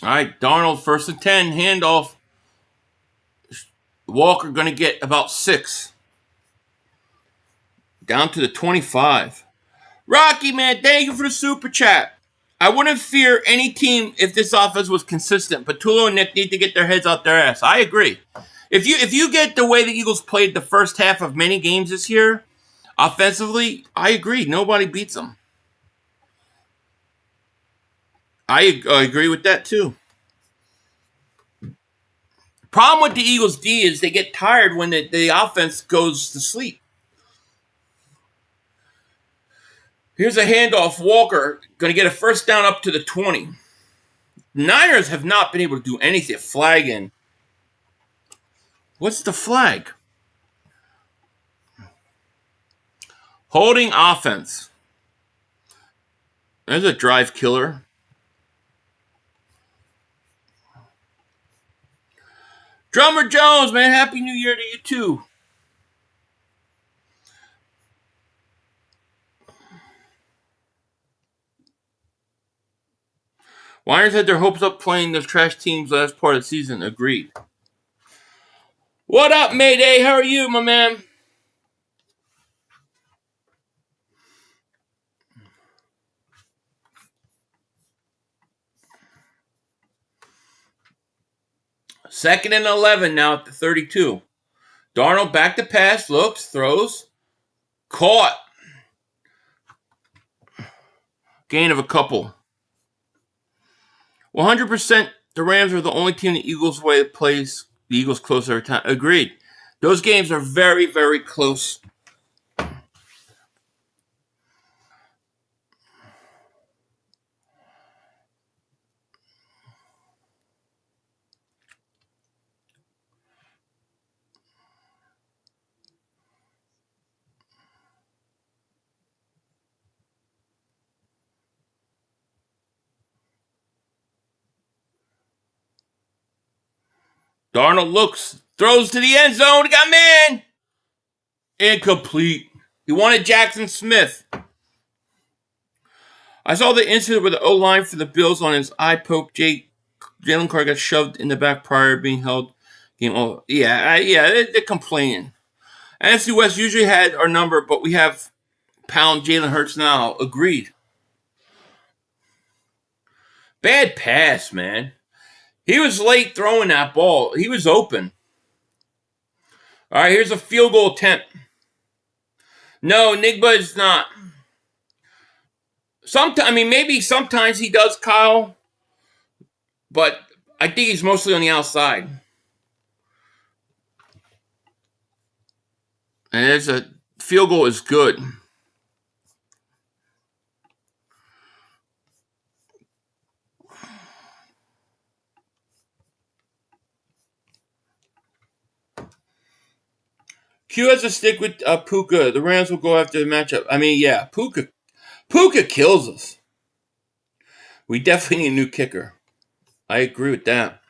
All right, Darnold, 1st and 10, handoff. Walker going to get about 6. Down to the 25. Rocky, man, thank you for the super chat. I wouldn't fear any team if this offense was consistent, but Tulo and Nick need to get their heads out their ass. I agree. If you get the way the Eagles played the first half of many games this year, offensively, I agree. Nobody beats them. I agree with that, too. Problem with the Eagles' D is they get tired when the offense goes to sleep. Here's a handoff. Walker going to get a first down up to the 20. Niners have not been able to do anything. Flag in. What's the flag? Holding offense. There's a drive killer. Drummer Jones, man, Happy New Year to you too. Niners had their hopes up playing those trash teams last part of the season. Agreed. What up, Mayday? How are you, my man? Second and 11 now at the 32. Darnold back to pass, looks, throws, caught. Gain of a couple. 100% the Rams are the only team the Eagles way that plays the Eagles close every time. Agreed. Those games are very, very close. Darnold looks, throws to the end zone. He got man. Incomplete. He wanted Jaxon Smith. I saw the incident where the O-line for the Bills on his eye poke. Jalen Carter got shoved in the back prior to being held. Game over. Yeah, they're complaining. NFC West usually had our number, but we have pound Jalen Hurts now. Agreed. Bad pass, man. He was late throwing that ball. He was open. All right, here's a field goal attempt. No, Njigba is not. Maybe sometimes he does, Kyle. But I think he's mostly on the outside. And there's a field goal is good. Q has to stick with Puka. The Rams will go after the matchup. Puka kills us. We definitely need a new kicker. I agree with that.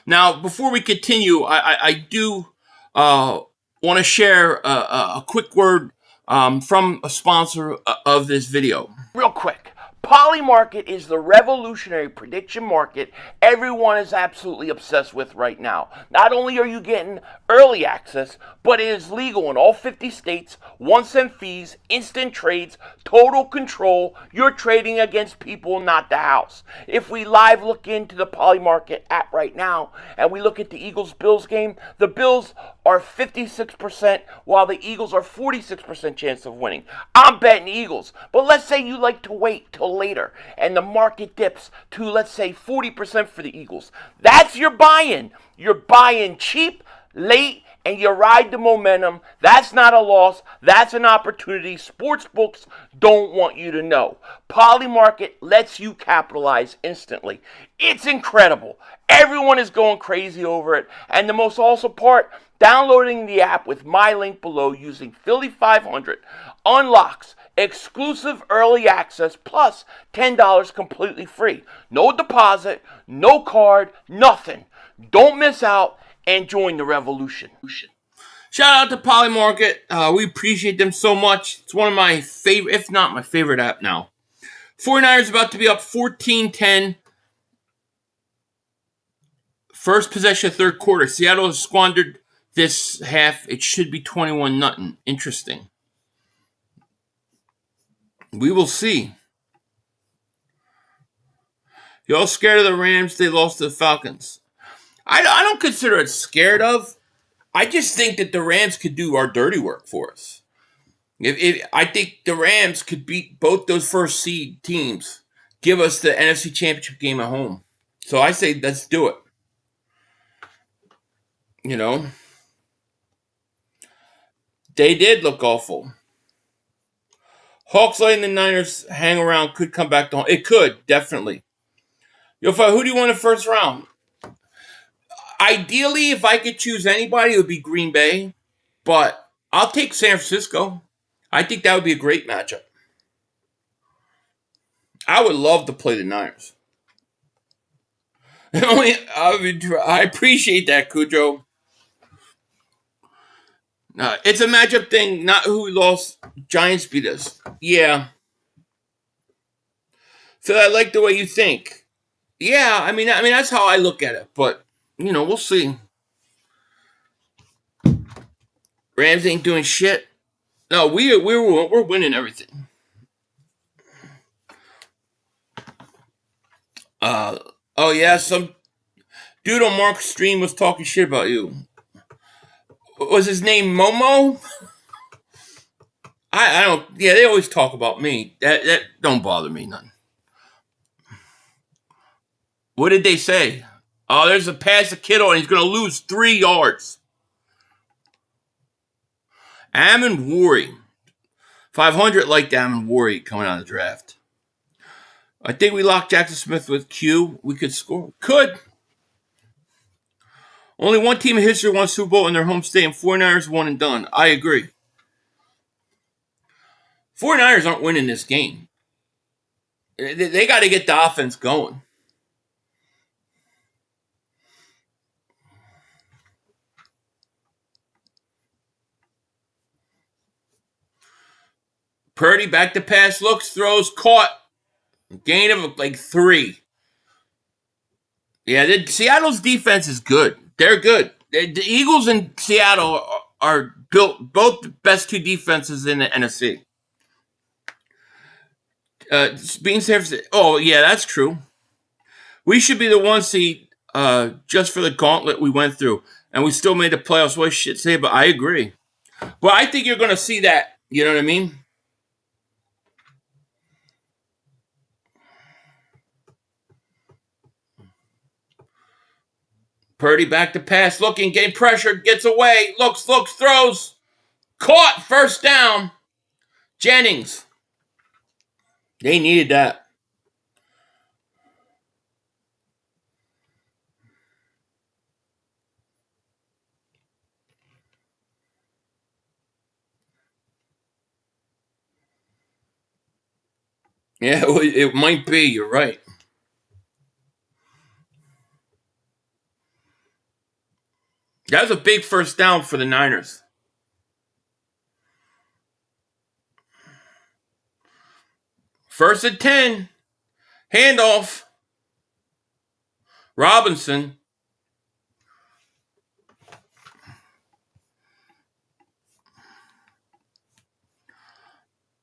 Now, before we continue, I do want to share a quick word from a sponsor of this video. Real quick. Polymarket is the revolutionary prediction market everyone is absolutely obsessed with right now. Not only are you getting early access, but it is legal in all 50 states, 1-cent fees, instant trades, total control. You're trading against people, not the house. If we live look into the Polymarket app right now, and we look at the Eagles-Bills game, the Bills are 56%, while the Eagles are 46% chance of winning. I'm betting Eagles, but let's say you like to wait till later, and the market dips to, let's say, 40% for the Eagles. That's your buy-in. You're buying cheap, late, and you ride the momentum. That's not a loss. That's an opportunity. Sportsbooks don't want you to know. Polymarket lets you capitalize instantly. It's incredible. Everyone is going crazy over it. And the most awesome part, downloading the app with my link below using Philly 500 unlocks exclusive early access plus $10 completely free. No deposit, no card, nothing. Don't miss out and join the revolution. Shout out to Polymarket. We appreciate them so much. It's one of my favorite, if not my favorite app now. 49ers about to be up 14-10. First possession of third quarter. Seattle has squandered this half. It should be 21-0. Interesting. We will see. You all scared of the Rams? They lost to the Falcons. I don't consider it scared of. I just think that the Rams could do our dirty work for us. I think the Rams could beat both those first seed teams, give us the NFC Championship game at home. So I say let's do it. You know, they did look awful. Hawks letting the Niners hang around could come back to home. It could, definitely. Yo, who do you want in the first round? Ideally, if I could choose anybody, it would be Green Bay. But I'll take San Francisco. I think that would be a great matchup. I would love to play the Niners. I appreciate that, Cujo. It's a matchup thing, not who lost. Giants beat us. Yeah. Phil, I like the way you think. Yeah, I mean that's how I look at it. But we'll see. Rams ain't doing shit. No, we're winning everything. Oh yeah, some dude on Mark's stream was talking shit about you. Was his name Momo? I don't. Yeah, they always talk about me. That don't bother me none. What did they say? Oh, there's a pass to Kittle and he's going to lose 3 yards. Amon Worry. 500 liked Amon Worry coming out of the draft. I think we locked Jaxon Smith with Q. We could score. Could. Only one team in history won Super Bowl in their home state, and 49ers one and done. I agree. 49ers aren't winning this game. They got to get the offense going. Purdy back to pass, looks, throws, caught. Gain of like 3. Yeah, Seattle's defense is good. They're good. The Eagles and Seattle are built both the best 2 defenses in the NFC. Being San Francisco. Oh, yeah, that's true. We should be the 1 seed just for the gauntlet we went through. And we still made the playoffs. What shit say, but I agree. But I think you're going to see that. You know what I mean? Purdy back to pass, looking, getting pressured, gets away, looks, throws. Caught, first down. Jennings. They needed that. Yeah, it might be. You're right. That was a big first down for the Niners. First and 10. Handoff. Robinson.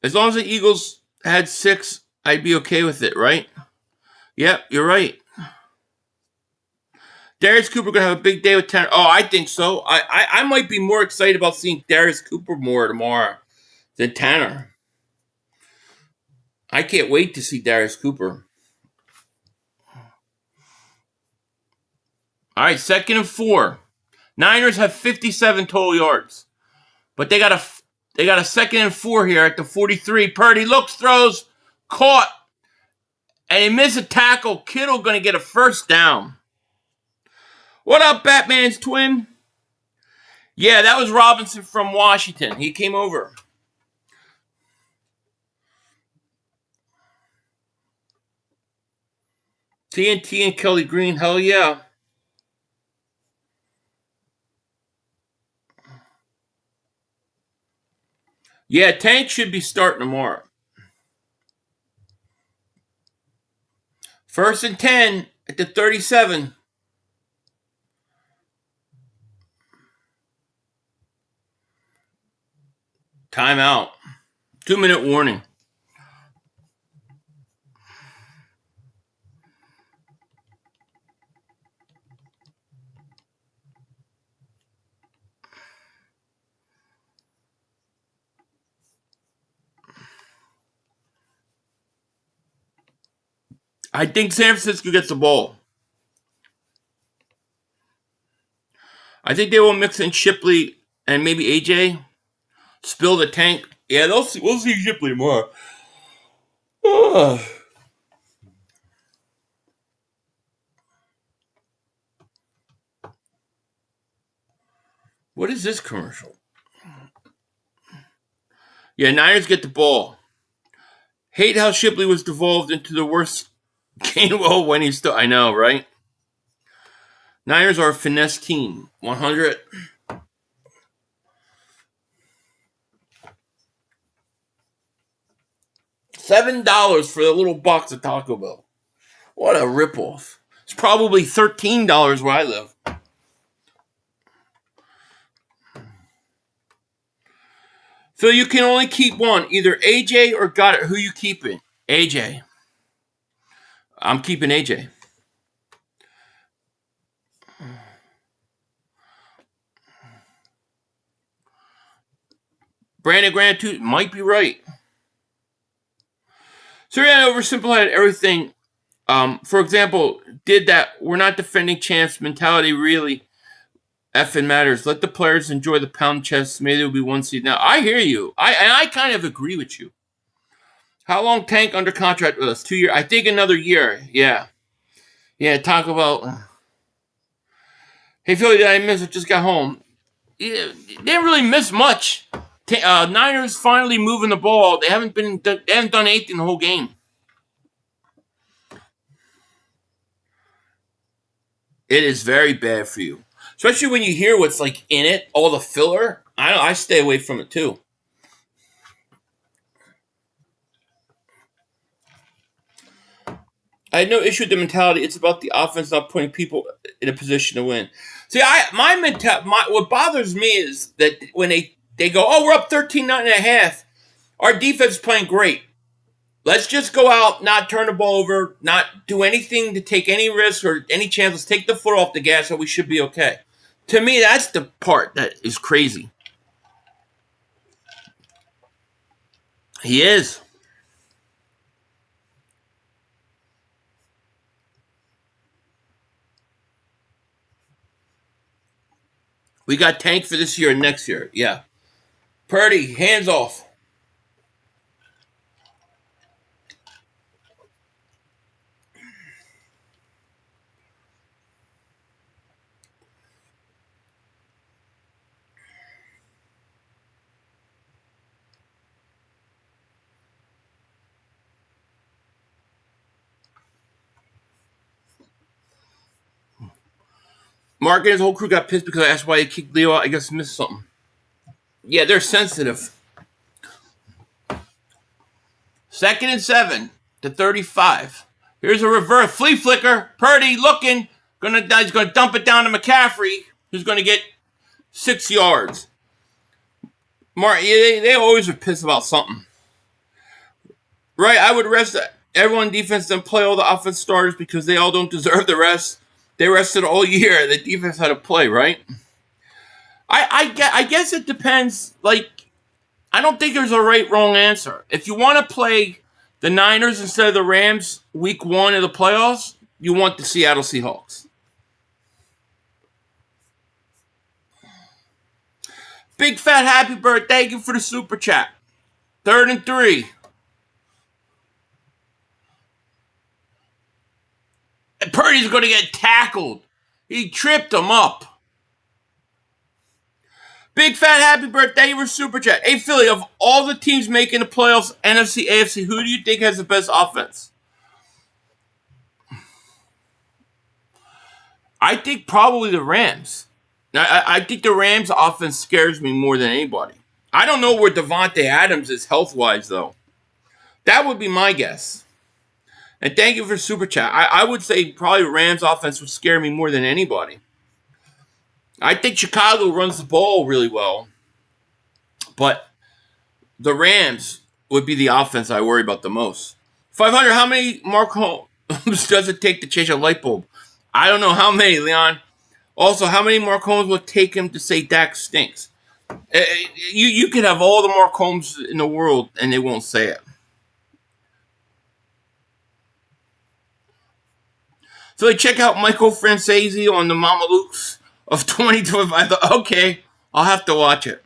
As long as the Eagles had 6, I'd be okay with it, right? Yep, you're right. Darius Cooper going to have a big day with Tanner. Oh, I think so. I might be more excited about seeing Darius Cooper more tomorrow than Tanner. I can't wait to see Darius Cooper. All right, 2nd and 4. Niners have 57 total yards. But they got a 2nd and 4 here at the 43. Purdy looks, throws, caught, and he missed a tackle. Kittle going to get a first down. What up, Batman's twin? Yeah, that was Robinson from Washington. He came over. TNT and Kelly Green, hell yeah. Yeah, Tank should be starting tomorrow. 1st and 10 at the 37. Timeout. 2-minute warning. I think San Francisco gets the ball. I think they will mix in Shipley and maybe AJ. Spill the Tank. Yeah, we'll see Shipley tomorrow. What is this commercial? Yeah, Niners get the ball. Hate how Shipley was devolved into the worst Gainwell when he's still. I know, right? Niners are a finesse team. 100. $7 for a little box of Taco Bell. What a ripoff. It's probably $13 where I live. Phil, you can only keep one. Either AJ or Goddard. Who you keeping? AJ. I'm keeping AJ. Brandon Grant too might be right. So yeah, oversimplified everything. For example, did that we're not defending champs mentality really effing matters. Let the players enjoy the pound chest. Maybe there'll be one seed. Now I hear you. I kind of agree with you. How long Tank under contract with us? 2 years. I think another year. Yeah. Talk about. Hey Philly, did I miss it? Just got home. Yeah, they didn't really miss much. Niners finally moving the ball. They haven't done anything the whole game. It is very bad for you, especially when you hear what's like in it, all the filler. I stay away from it too. I had no issue with the mentality. It's about the offense not putting people in a position to win. See, what bothers me is that when they go, oh, we're up 13-9.5. Our defense is playing great. Let's just go out, not turn the ball over, not do anything to take any risk or any chance. Let's take the foot off the gas, so we should be okay. To me, that's the part that is crazy. He is. We got Tank for this year and next year. Yeah. Purdy, hands off. Mark and his whole crew got pissed because I asked why he kicked Leo out. I guess missed something. Yeah, they're sensitive. 2nd and 7 to 35. Here's a reverse flea flicker. Purdy looking. He's gonna dump it down to McCaffrey, who's gonna get 6 yards. Mark, they always are pissed about something. Right, I would rest everyone defense and play all the offense starters because they all don't deserve the rest. They rested all year. The defense had to play, right? I guess it depends. Like, I don't think there's a right, wrong answer. If you want to play the Niners instead of the Rams week 1 of the playoffs, you want the Seattle Seahawks. Big fat happy birthday. Thank you for the super chat. 3rd and 3. And Purdy's going to get tackled. He tripped him up. Big fat happy birthday. Thank you for super chat. Hey, Philly, of all the teams making the playoffs, NFC, AFC, who do you think has the best offense? I think probably the Rams. I think the Rams' offense scares me more than anybody. I don't know where Devontae Adams is health-wise, though. That would be my guess. And thank you for super chat. I would say probably Rams' offense would scare me more than anybody. I think Chicago runs the ball really well. But the Rams would be the offense I worry about the most. 500, how many Mark Holmes does it take to change a light bulb? I don't know how many, Leon. Also, how many Mark Holmes will it take him to say Dak stinks? You could have all the Mark Holmes in the world, and they won't say it. So check out Michael Francese on the Mamalukes of 2025. Okay, I'll have to watch it.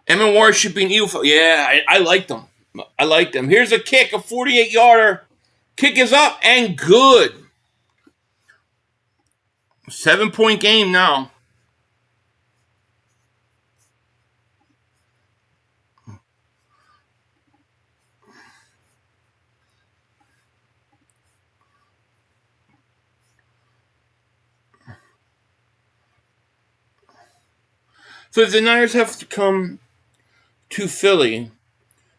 Emmett Ward should be an Eagle. Yeah, I liked them. I liked them. Here's a kick, a 48-yarder. Kick is up and good. 7-point game now. So if the Niners have to come to Philly,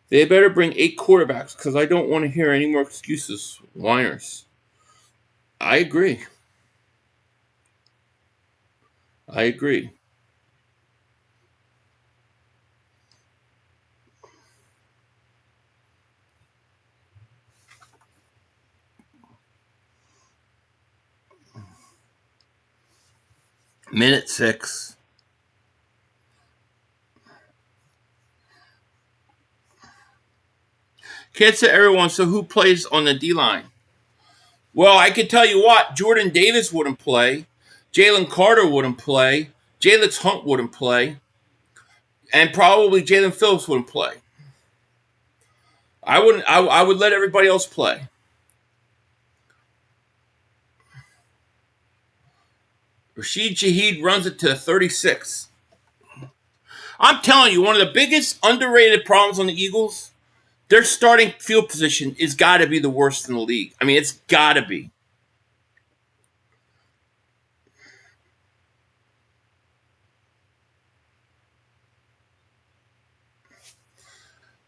they better bring 8 quarterbacks because I don't want to hear any more excuses. Whiners. I agree. Minute 6. Can't say everyone, so who plays on the D-line? Well, I can tell you what, Jordan Davis wouldn't play. Jalen Carter wouldn't play. Jalen Hunt wouldn't play. And probably Jalen Phillips wouldn't play. I would let everybody else play. Rashid Shaheed runs it to 36. I'm telling you, one of the biggest underrated problems on the Eagles, their starting field position is got to be the worst in the league. I mean, it's got to be.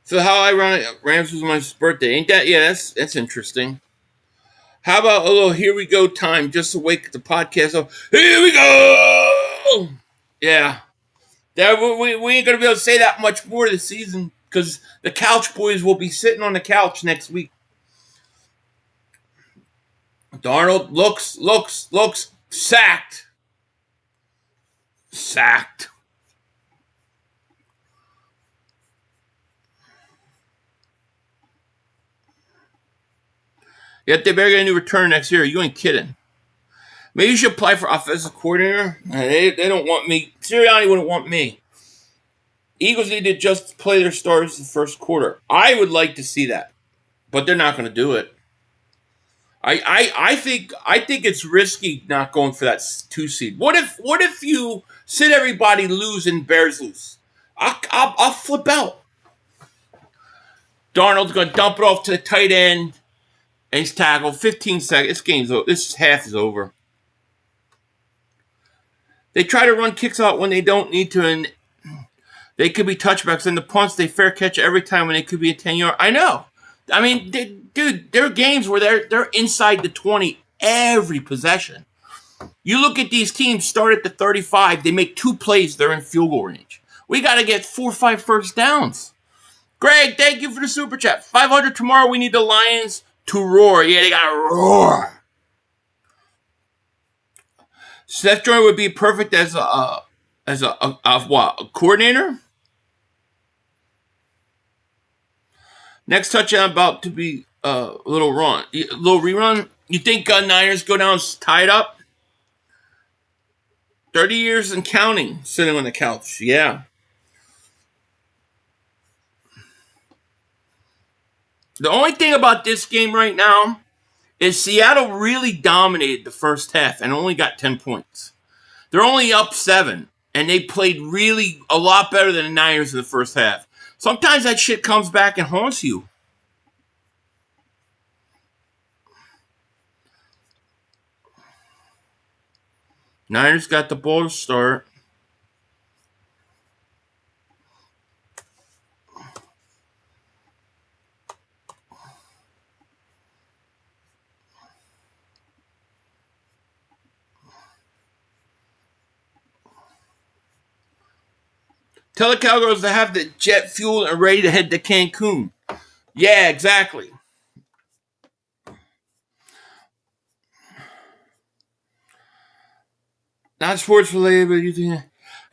So how ironic, Rams was my birthday. Ain't that? Yeah, that's interesting. How about a little here we go time just to wake the podcast up? Here we go! Yeah. We ain't going to be able to say that much more this season because the Couch Boys will be sitting on the couch next week. Darnold looks sacked. Sacked. Yet they better get a new return next year. You ain't kidding. Maybe you should apply for offensive coordinator. They don't want me. Sirianni wouldn't want me. Eagles need to just play their starters the first quarter. I would like to see that, but they're not going to do it. I think it's risky not going for that 2 seed. What if you sit everybody lose and Bears lose? I'll flip out. Darnold's going to dump it off to the tight end. And he's tackled. 15 seconds. This game's over. This half is over. They try to run kicks out when they don't need to, and they could be touchbacks. And the punts, they fair catch every time when they could be a 10-yard. I know. I mean, dude, there are games where they're inside the 20 every possession. You look at these teams start at the 35. They make 2 plays. They're in field goal range. We got to get 4 or 5 first downs. Greg, thank you for the super chat. 500 tomorrow. We need the Lions to roar. Yeah, they gotta roar. Seth Joyner would be perfect as a coordinator. Next touchdown about to be a little rerun. You think Niners go down tied up? 30 years and counting, sitting on the couch. Yeah. The only thing about this game right now is Seattle really dominated the first half and only got 10 points. They're only up 7, and they played really a lot better than the Niners in the first half. Sometimes that shit comes back and haunts you. Niners got the ball to start. Tell the Cowgirls to have the jet fuel and ready to head to Cancun. Yeah, exactly. Not sports related, but you think.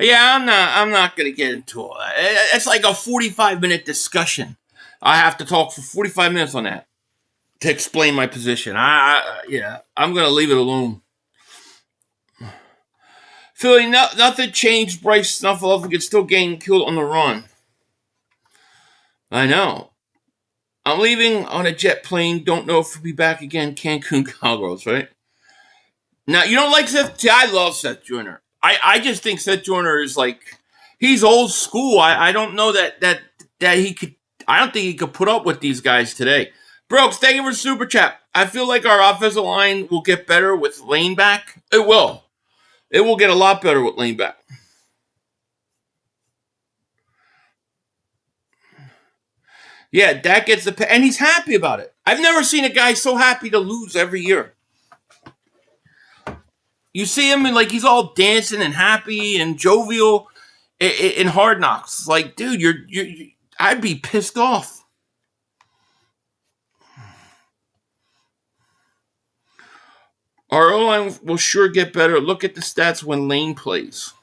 Yeah, I'm not gonna get into all that. It's like a 45-minute discussion. I have to talk for 45 minutes on that to explain my position. I'm gonna leave it alone. Philly, nothing changed. Bryce Snuffleupagus can still getting killed on the run. I know. I'm leaving on a jet plane. Don't know if we'll be back again. Cancun Cowgirls, right? Now, you don't like Seth? See, I love Seth Joyner. I just think Seth Joyner is like, he's old school. I don't know that he could, I don't think he could put up with these guys today. Brooks, thank you for the super chat. I feel like our offensive line will get better with Lane back. It will. It will get a lot better with Lane back. Yeah, Dak gets the and he's happy about it. I've never seen a guy so happy to lose every year. You see him and like he's all dancing and happy and jovial in Hard Knocks. Like, dude, you're I'd be pissed off. Our O-line will sure get better. Look at the stats when Lane plays.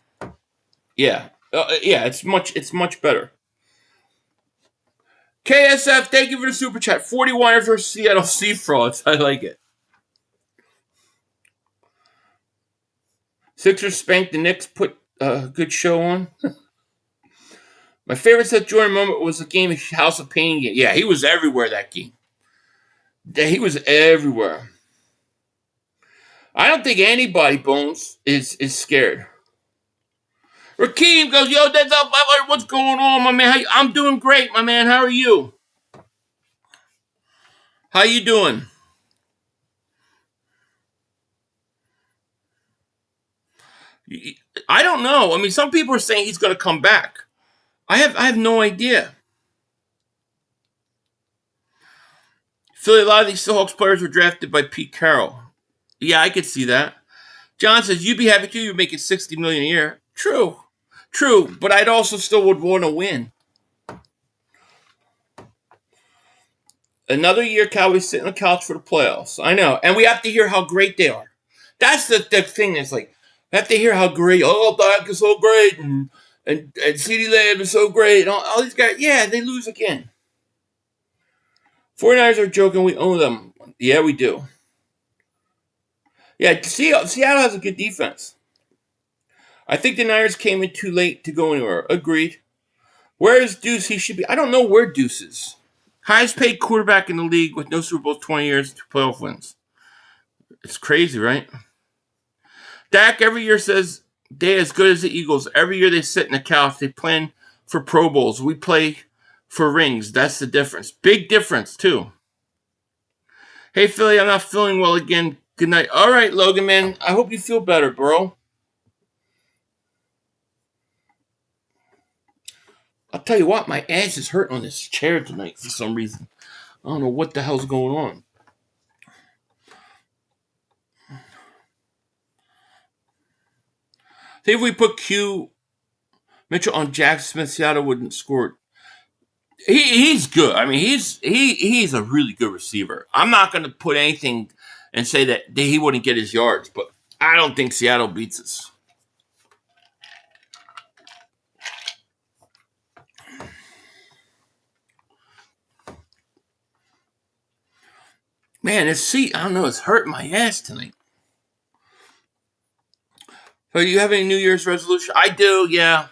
Yeah, it's much better. KSF, thank you for the super chat. 41 for Seattle Sea Frauds. I like it. Sixers spanked the Knicks, put a good show on. My favorite Seth Jordan moment was the game House of Pain game. Yeah, he was everywhere that game. He was everywhere. I don't think anybody, Bones, is scared. Rakeem goes, yo, that's up. What's going on, my man? I'm doing great, my man. How are you? How you doing? I don't know. I mean, some people are saying he's going to come back. I have no idea. Philly, a lot of these Seahawks players were drafted by Pete Carroll. Yeah, I could see that. John says, you'd be happy too. You're making $60 million a year. True. But I'd also still would want to win. Another year, Cowboys sit on the couch for the playoffs. I know. And we have to hear how great they are. That's the thing that's like, we have to hear how great, Dak is so great, and CeeDee Lamb is so great, and all these guys, yeah, they lose again. 49ers are joking, we own them. Yeah, we do. Yeah, Seattle has a good defense. I think the Niners came in too late to go anywhere. Agreed. Where is Deuce? He should be. I don't know where Deuce is. Highest paid quarterback in the league with no Super Bowl 20 years, 2 playoff wins. It's crazy, right? Dak every year says they're as good as the Eagles. Every year they sit in the couch. They plan for Pro Bowls. We play for rings. That's the difference. Big difference, too. Hey, Philly, I'm not feeling well again. Good night. All right, Logan, man. I hope you feel better, bro. I'll tell you what, my ass is hurting on this chair tonight for some reason. I don't know what the hell's going on. See if we put Q Mitchell on Jaxon Smith, Seattle wouldn't score. He's good. I mean, he's a really good receiver. I'm not going to put anything and say that he wouldn't get his yards, but I don't think Seattle beats us. Man, this seat, I don't know, it's hurting my ass tonight. So do you have any New Year's resolution? I do, yeah.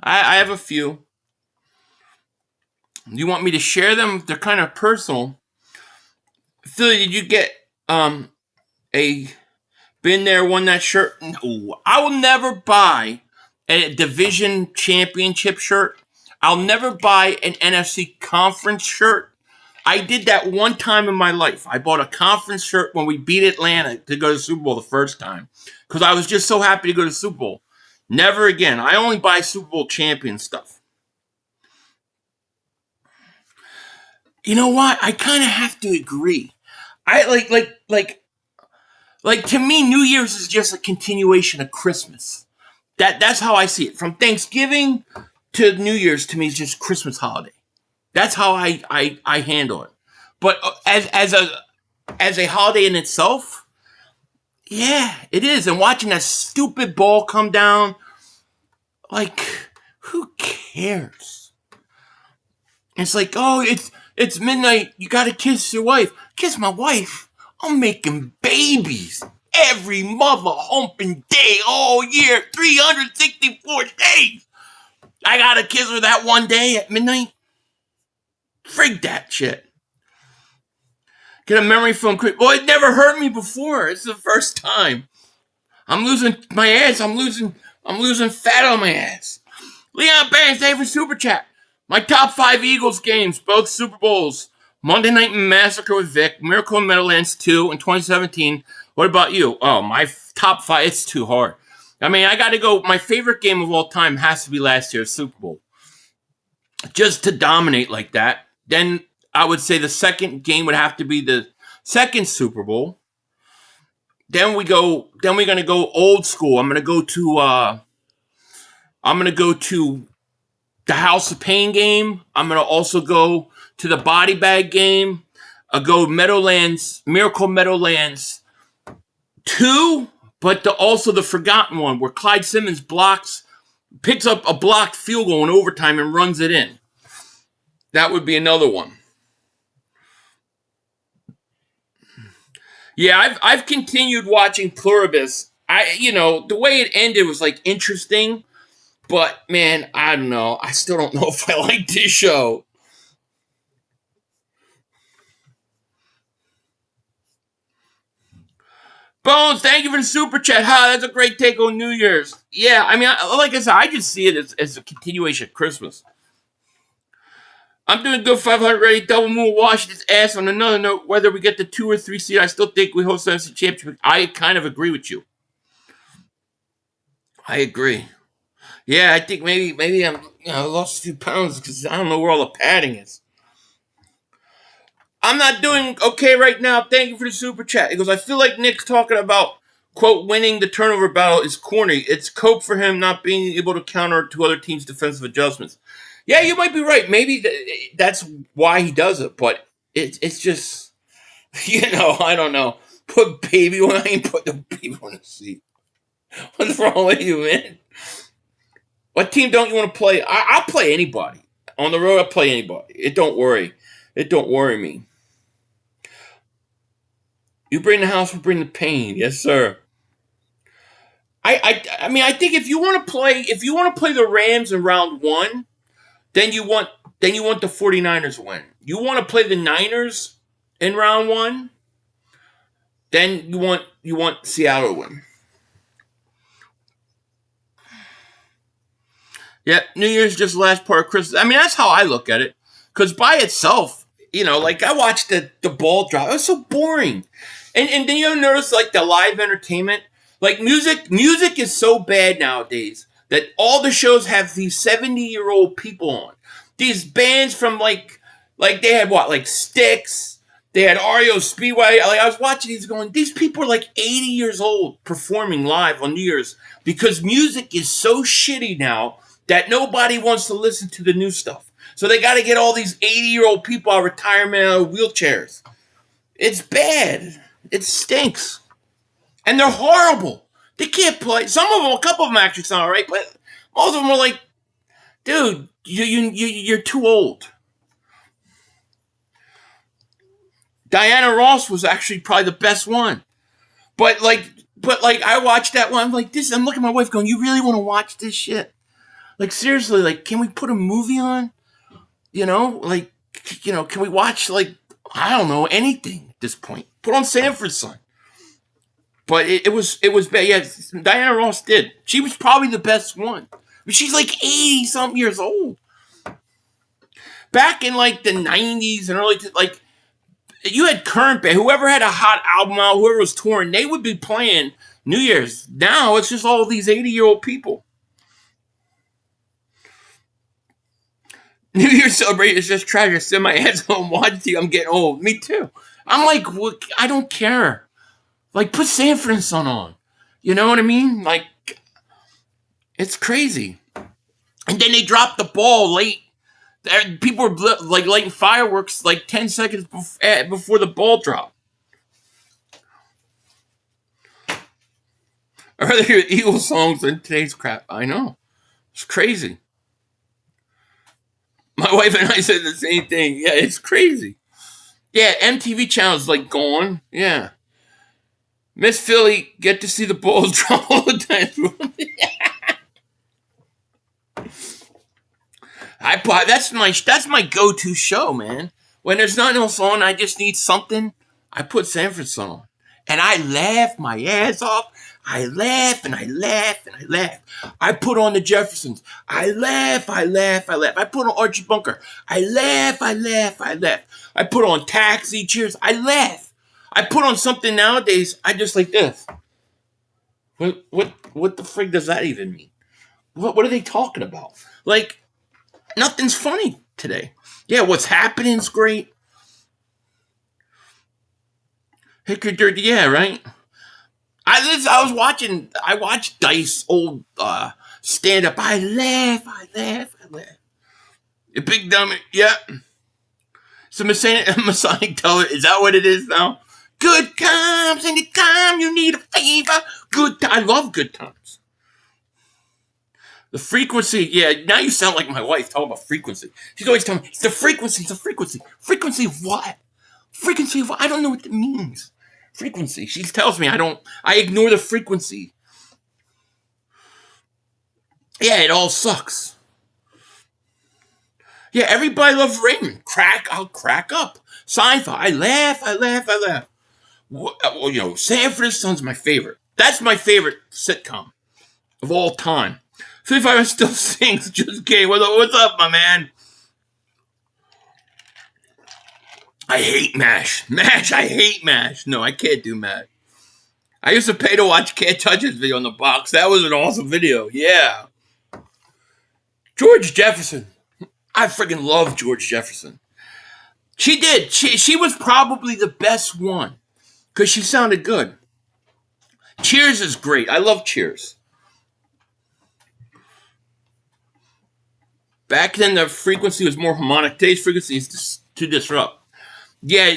I have a few. Do you want me to share them? They're kind of personal. Philly, did you get a been there, won that shirt? No. I will never buy a division championship shirt. I'll never buy an NFC conference shirt. I did that one time in my life. I bought a conference shirt when we beat Atlanta to go to the Super Bowl the first time because I was just so happy to go to the Super Bowl. Never again. I only buy Super Bowl champion stuff. You know what? I kind of have to agree. I like to me, New Year's is just a continuation of Christmas. That's how I see it. From Thanksgiving to New Year's, to me, is just Christmas holiday. That's how I handle it. But as a holiday in itself, yeah, it is. And watching that stupid ball come down, like, who cares? It's like, oh, it's midnight. You gotta kiss your wife. Kiss my wife. I'm making babies every mother humping day all year, 364 days. I gotta kiss her that one day at midnight. Frig that shit. Get a memory foam quick. Well, it never hurt me before. It's the first time. I'm losing my ass. I'm losing fat on my ass. Leon Banks, thank you for Super Chat. My top 5 Eagles games, both Super Bowls. Monday Night Massacre with Vic, Miracle in Meadowlands 2 in 2017. What about you? Oh, my top 5, it's too hard. I mean, I got to go. My favorite game of all time has to be last year's Super Bowl. Just to dominate like that. Then I would say the second game would have to be the second Super Bowl. Then we're gonna go old school. I'm gonna go to the House of Pain game. I'm gonna also go to the Body Bag game. I'll go Meadowlands, Miracle Meadowlands 2, but also the forgotten one where Clyde Simmons picks up a blocked field goal in overtime and runs it in. That would be another one. Yeah, I've continued watching Pluribus. The way it ended was like interesting, but man, I don't know. I still don't know if I like this show. Bones, thank you for the super chat. That's a great take on New Year's. Yeah, I mean, like I said, I just see it as a continuation of Christmas. I'm doing good 500 ready. Double Moon Washington's ass. On another note, whether we get the 2 or 3 seed, I still think we host the NFC Championship. I kind of agree with you. I agree. Yeah, I think maybe I lost a few pounds because I don't know where all the padding is. I'm not doing okay right now. Thank you for the super chat. He goes, I feel like Nick's talking about, quote, winning the turnover battle is corny. It's cope for him not being able to counter to other teams' defensive adjustments. Yeah, you might be right. Maybe that's why he does it, but it's just, I don't know. Put baby when I ain't put the baby on the seat. What's wrong with you, man? What team don't you want to play? I'll play anybody. On the road, I'll play anybody. It don't worry me. You bring the house, we bring the pain. Yes, sir. I mean, I think if you want to play the Rams in round 1, then you want the 49ers win. You want to play the Niners in round 1, then you want Seattle to win. Yeah, New Year's just the last part of Christmas. I mean, that's how I look at it. Because by itself, like I watched the ball drop. It was so boring. And then you notice like the live entertainment, like music is so bad nowadays that all the shows have these 70-year-old people on. These bands from like they had like Styx, they had REO Speedway. Like I was watching these going, these people are like 80 years old performing live on New Year's because music is so shitty now that nobody wants to listen to the new stuff. So they got to get all these 80-year-old people out of retirement out of wheelchairs. It's bad. It stinks. And they're horrible. They can't play. Some of them, a couple of them actually sound all right, but most of them are like, dude, you're too old. Diana Ross was actually probably the best one. But I watched that one. I'm like, this. I'm looking at my wife, going, "You really want to watch this shit? Like, seriously? Like, can we put a movie on? Can we watch I don't know anything at this point? Put on Sanford's Son." But it was bad. Yeah, Diana Ross did. She was probably the best one. But she's like 80-something years old. Back in the 90s and early, you had current band, whoever had a hot album out, whoever was touring, they would be playing New Year's. Now it's just all these 80-year-old people. New Year's celebration is just trash. I sit my ass home watching. I'm getting old. Me too. I'm like, well, I don't care. Put Sanford and Son on. You know what I mean? It's crazy. And then they dropped the ball late. People were lighting fireworks 10 seconds before the ball dropped. I'd rather hear Eagles songs than today's crap. I know. It's crazy. My wife and I said the same thing. Yeah, it's crazy. Yeah, MTV channel's gone. Yeah. Miss Philly, get to see the balls drop all the time. That's my go-to show, man. When there's nothing else on, I just need something. I put Sanford Son on. And I laugh my ass off. I laugh and I laugh and I laugh. I put on the Jeffersons. I laugh, I laugh, I laugh. I put on Archie Bunker. I laugh, I laugh, I laugh. I put on Taxi, Cheers. I laugh. I put on something nowadays, I just like this. What the frig does that even mean? What are they talking about? Nothing's funny today. Yeah, what's happening's great. Hickory Dirty, yeah, right? I watched Dice old stand-up. I laugh. The big dumb, yeah. So Masonic Teller, is that what it is now? Good times, anytime you need a favor. I love good times. The frequency, yeah, now you sound like my wife talking about frequency. She's always telling me, it's the frequency. Frequency of what? Frequency of what? I don't know what it means. Frequency. She tells me I ignore the frequency. Yeah, it all sucks. Yeah, everybody loves Raymond. I'll crack up. Seinfeld, I laugh. Well, Sanford and Son's my favorite. That's my favorite sitcom of all time. 55 still sings. Just kidding. What's up, my man? I hate MASH. I hate MASH. No, I can't do MASH. I used to pay to watch Can't Touch His video on the box. That was an awesome video. Yeah. George Jefferson. I freaking love George Jefferson. She did. She was probably the best one because she sounded good. Cheers is great. I love Cheers. Back then, the frequency was more harmonic. Today's frequency is to disrupt. Yeah,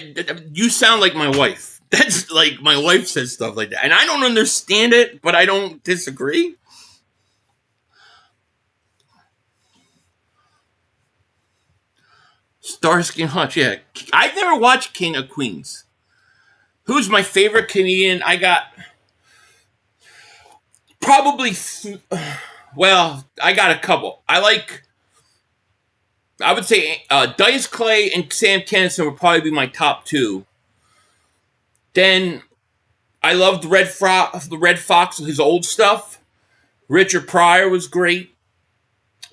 you sound like my wife. That's my wife says stuff like that. And I don't understand it, but I don't disagree. Starsky and Hutch, yeah. I've never watched King of Queens. Who's my favorite comedian? I got probably, I got a couple. I would say Dice Clay and Sam Kinison would probably be my top two. Then I loved the Red Fox with his old stuff. Richard Pryor was great.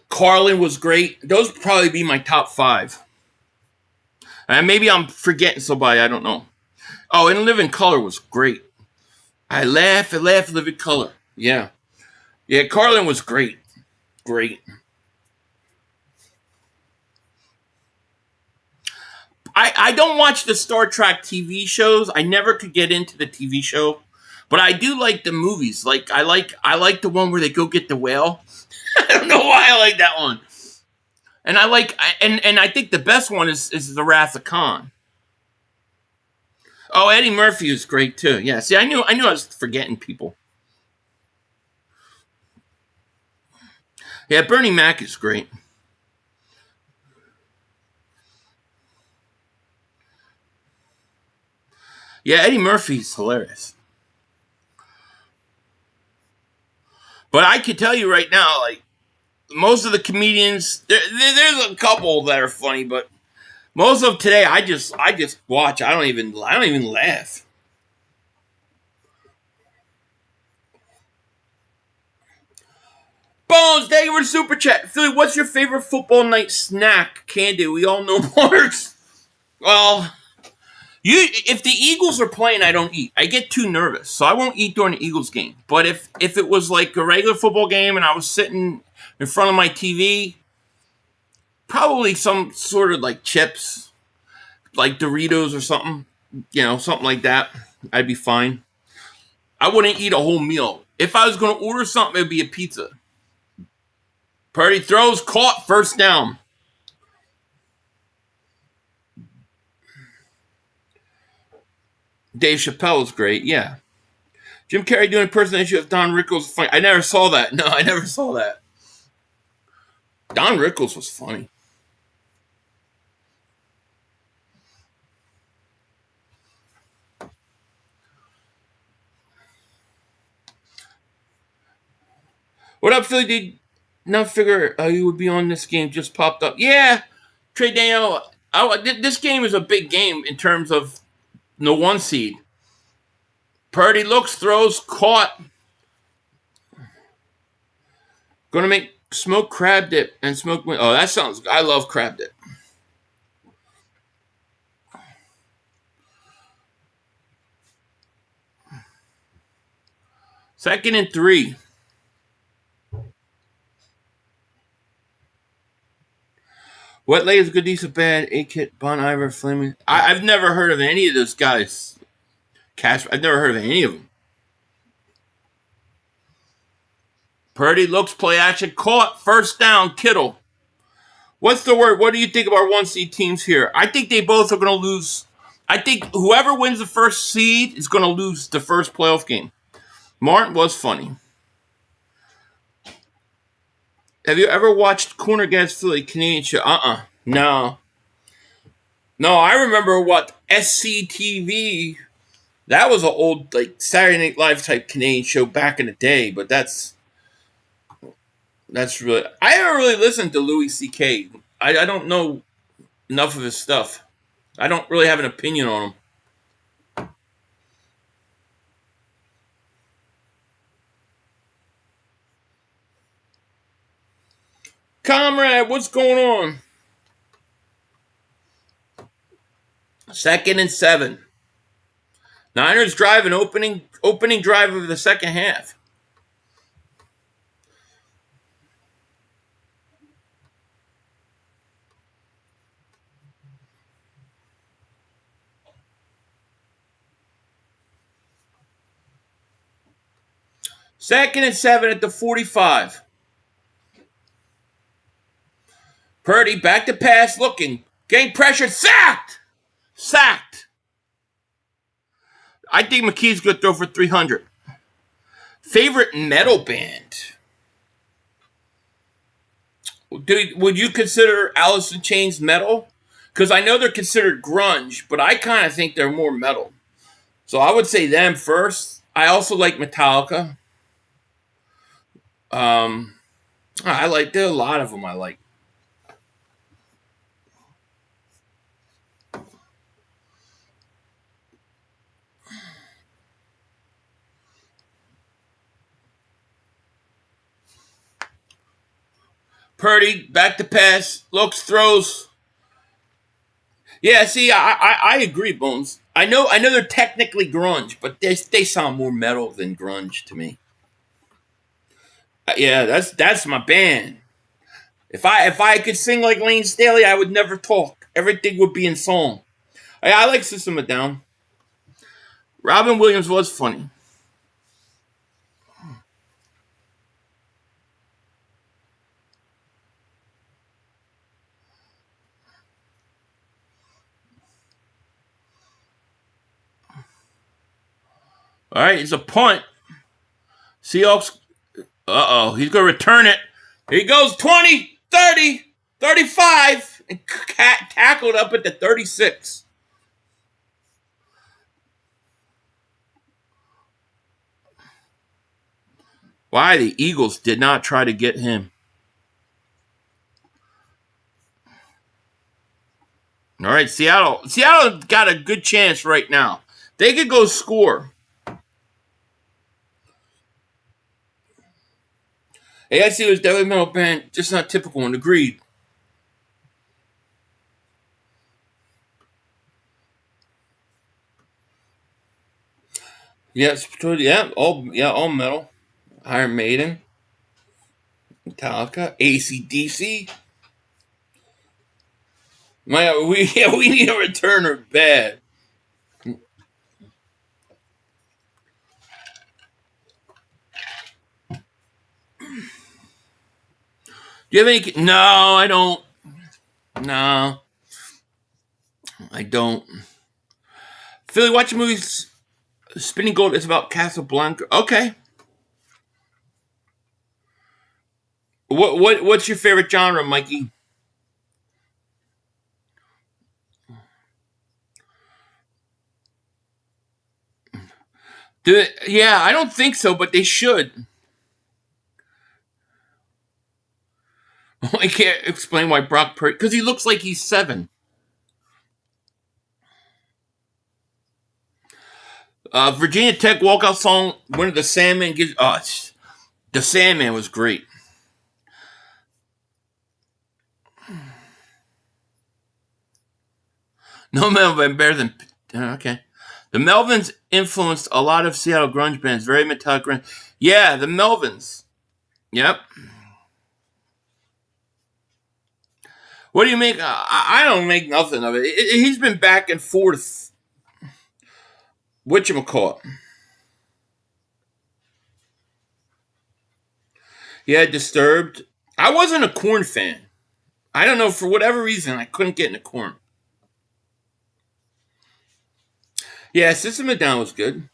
Carlin was great. Those would probably be my top five. And maybe I'm forgetting somebody. I don't know. Oh, and Living Color was great. I laugh, Living Color. Yeah. Yeah, Carlin was great. Great. I don't watch the Star Trek TV shows. I never could get into the TV show. But I do like the movies. I like the one where they go get the whale. I don't know why I like that one. And I think the best one is The Wrath of Khan. Oh, Eddie Murphy is great too. Yeah, see, I knew I was forgetting people. Yeah, Bernie Mac is great. Yeah, Eddie Murphy's hilarious. But I can tell you right now, like, most of the comedians, there's a couple that are funny, but most of today, I just watch. I don't even laugh. Bones, thank you for the super chat. Philly, what's your favorite football night snack? Candy, we all know Marks. Well, if the Eagles are playing, I don't eat. I get too nervous, so I won't eat during the Eagles game. But if it was like a regular football game and I was sitting in front of my TV, probably some sort of like chips, like Doritos or something, something like that. I'd be fine. I wouldn't eat a whole meal. If I was going to order something, it would be a pizza. Purdy throws, caught, first down. Dave Chappelle was great, yeah. Jim Carrey doing impersonation of Don Rickles was funny. I never saw that. No, I never saw that. Don Rickles was funny. What up, Philly? Did not figure you would be on this game. Just popped up. Yeah, Trey Daniel. This game is a big game in terms of the 1 seed. Purdy looks, throws, caught. Gonna make smoked crab dip and smoked. Oh, that sounds. I love crab dip. Second and 3. What layers good, decent, bad? A-Kit, Bon Iver, Flaming. I've never heard of any of those guys. Cash. I've never heard of any of them. Purdy looks, play action, caught, first down, Kittle. What's the word? What do you think of our 1 seed teams here? I think they both are going to lose. I think whoever wins the first seed is going to lose the first playoff game. Martin was funny. Have you ever watched Corner Against Philly Canadian show? No. No, I remember what SCTV. That was an old like Saturday Night Live type Canadian show back in the day, but that's really. I haven't really listened to Louis C.K. I don't know enough of his stuff. I don't really have an opinion on him. Comrade, what's going on? Second and 7. Niners drive an opening drive of the second half. Second and 7 at the 45. Purdy back to pass, looking, getting pressure, sacked. I think McKee's going to throw for 300. Favorite metal band? Would you consider Alice in Chains metal? Because I know they're considered grunge, but I kind of think they're more metal. So I would say them first. I also like Metallica. There are a lot of them I like. Purdy, back to pass, looks, throws. Yeah, see, I agree, Bones. I know they're technically grunge, but they sound more metal than grunge to me. Yeah, that's my band. If I could sing like Lane Staley, I would never talk. Everything would be in song. I like System of a Down. Robin Williams was funny. All right, it's a punt. Seahawks. He's going to return it. Here he goes, 20, 30, 35, and tackled up at the 36. Why the Eagles did not try to get him. All right, Seattle. Seattle got a good chance right now. They could go score. AIC was definitely middle band, just not typical one. Agreed. Yes, all metal. Iron Maiden, Metallica, AC/DC. We need a returner bad. Do you have any? No, I don't. No, I don't. Philly, watching movies. Spinning Gold is about Casablanca. Okay. What's your favorite genre, Mikey? Yeah, I don't think so, but they should. I can't explain why Brock Purdy, because he looks like he's 7. Virginia Tech walkout song, one of the Sandman gives. The Sandman was great. No Melvin better than. Okay. The Melvins influenced a lot of Seattle grunge bands. Very metallic grunge. Yeah, the Melvins. Yep. What do you make? I don't make nothing of it. He's been back and forth. Whatchamacallit? Yeah, Disturbed. I wasn't a Korn fan. I don't know, for whatever reason, I couldn't get into Korn. Yeah, System of a Down was good.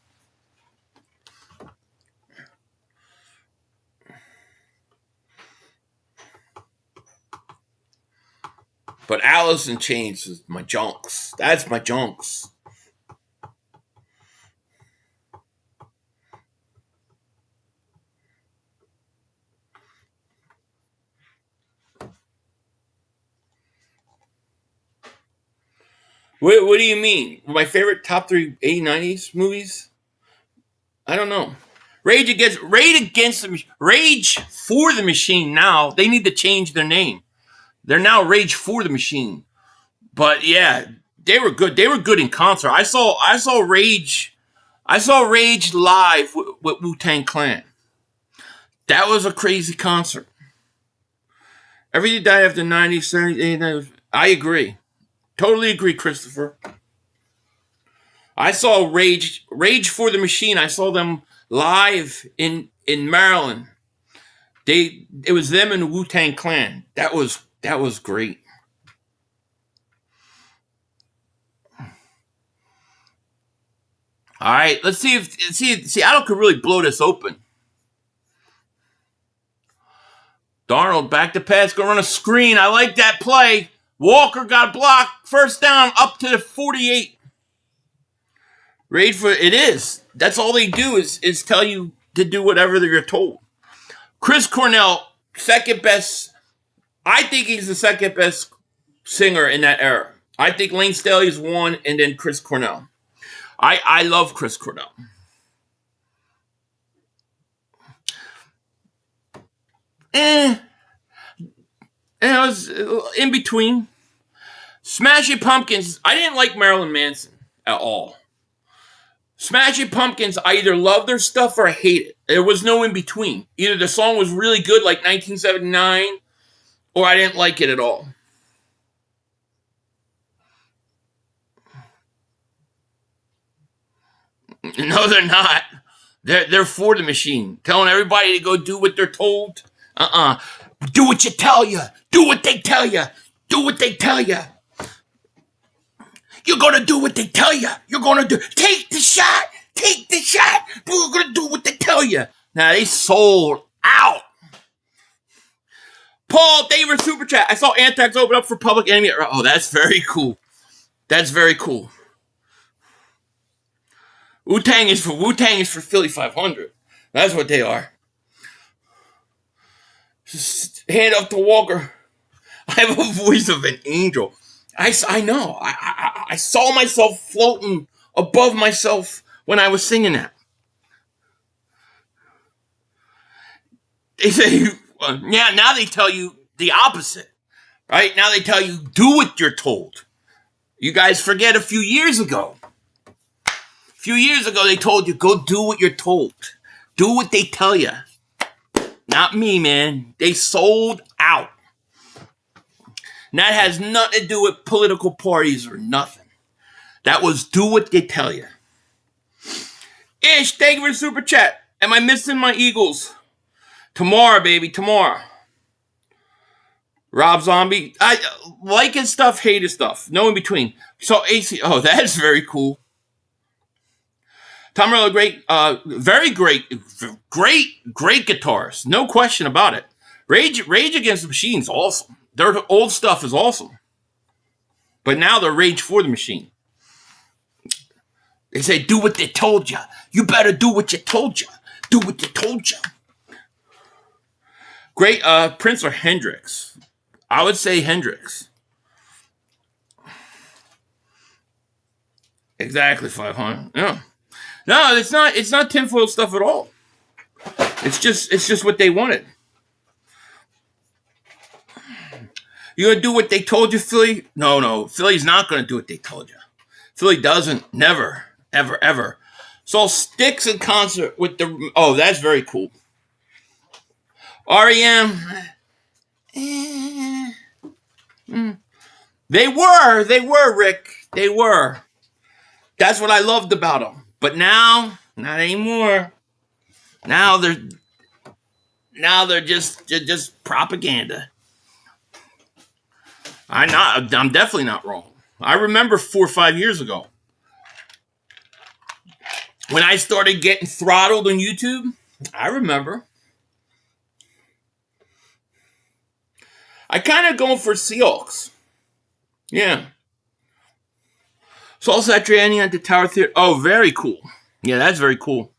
But Alice in Chains is my junks. That's my junks. What do you mean? My favorite top 3 80s, 90s movies? I don't know. Rage for the Machine now. They need to change their name. They're now Rage for the Machine. But yeah, they were good. They were good in concert. I saw Rage live with Wu-Tang Clan. That was a crazy concert. Everything died after 90s, 70s, 80s. I agree. Totally agree, Christopher. I saw Rage for the Machine. I saw them live in Maryland. It was them and the Wu-Tang Clan. That was great. All right, let's see if Seattle could really blow this open. Darnold back to pass, gonna run a screen. I like that play. Walker got blocked. First down up to the 48. Ready for it is. That's all they do is tell you to do whatever you're told. Chris Cornell, second best. I think he's the second best singer in that era. I think Lane Staley's one, and then Chris Cornell. I love Chris Cornell. It was in between. Smashing Pumpkins, I didn't like Marilyn Manson at all. Smashing Pumpkins, I either love their stuff or I hate it. There was no in between. Either the song was really good, like 1979, or I didn't like it at all. No, they're not. They're for the machine, telling everybody to go do what they're told. Do what you tell you. Do what they tell you. Do what they tell you. You're gonna do what they tell you. You're gonna do. Take the shot. Take the shot. You're gonna do what they tell you. Now they sold out. Paul Davis Super Chat. I saw Anthrax open up for Public Enemy. Oh, that's very cool. That's very cool. Wu-Tang is for Philly 500. That's what they are. Hand up to Walker. I have a voice of an angel. I know. I saw myself floating above myself when I was singing that. They say, now they tell you the opposite, right? Now they tell you, do what you're told. You guys forget a few years ago. They told you, go do what you're told. Do what they tell you. Not me, man. They sold out. And that has nothing to do with political parties or nothing. That was do what they tell you. Ish, thank you for the super chat. Am I missing my Eagles? Tomorrow, baby, tomorrow. Rob Zombie. I like his stuff, hate his stuff. No in between. So AC. Oh, that's very cool. Tom Morello, great, very great guitarist. No question about it. Rage Against the Machine's awesome. Their old stuff is awesome. But now they're Rage for the Machine. They say, do what they told you. You better do what you told you. Do what they told you. Great, Prince or Hendrix? I would say Hendrix. Exactly, 500. Yeah. No, it's not tinfoil stuff at all. It's just what they wanted. You gonna do what they told you, Philly? No. Philly's not gonna do what they told you. Philly doesn't. Never. Ever, ever. So Styx in concert with the... Oh, that's very cool. REM. They were, Rick. They were. That's what I loved about them. But now, not anymore. Now they're just propaganda. I'm definitely not wrong. I remember 4 or 5 years ago when I started getting throttled on YouTube. I remember. I kind of going for Seahawks. Yeah. Saul Satriani at the Tower Theater. Oh, very cool. Yeah, that's very cool.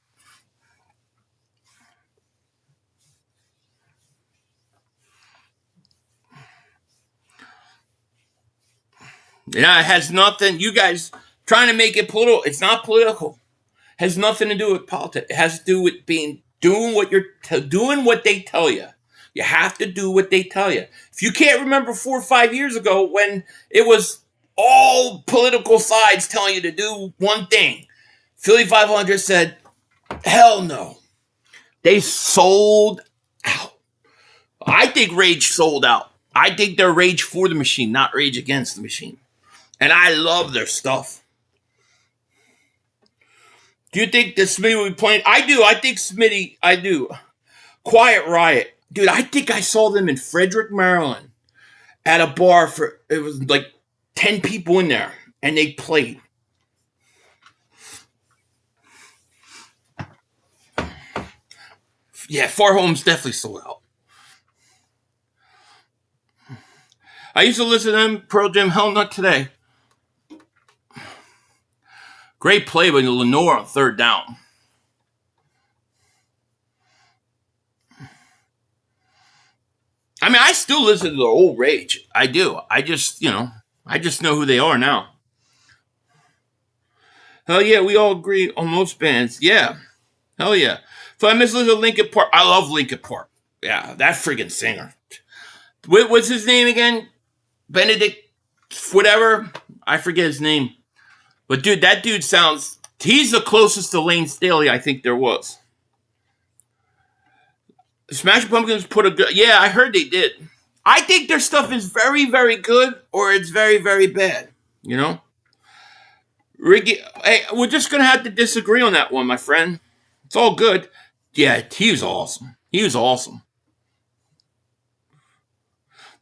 Yeah, it has nothing. You guys trying to make it political. It's not political. It has nothing to do with politics. It has to do with doing what they tell you. You have to do what they tell you. If you can't remember 4 or 5 years ago when it was all political sides telling you to do one thing, Philly 500 said, hell no. They sold out. I think Rage sold out. I think they're Rage for the Machine, not Rage Against the Machine. And I love their stuff. Do you think that Smitty will be playing? I do. I think Smitty, I do. Quiet Riot. Dude, I think I saw them in Frederick, Maryland at a bar it was like 10 people in there, and they played. Yeah, Far Home's definitely sold out. I used to listen to them, Pearl Jam, hell not today. Great play by Lenore on third down. I mean, I still listen to the old Rage. I do. I just know who they are now. Hell yeah, we all agree on most bands. Yeah. Hell yeah. So I miss listening to Linkin Park. I love Linkin Park. Yeah, that friggin' singer. What's his name again? Benedict whatever. I forget his name. But dude, that dude he's the closest to Lane Staley I think there was. Smashing Pumpkins put a good... Yeah, I heard they did. I think their stuff is very, very good, or it's very, very bad. You know? Ricky, hey, we're just going to have to disagree on that one, my friend. It's all good. Yeah, he was awesome. He was awesome.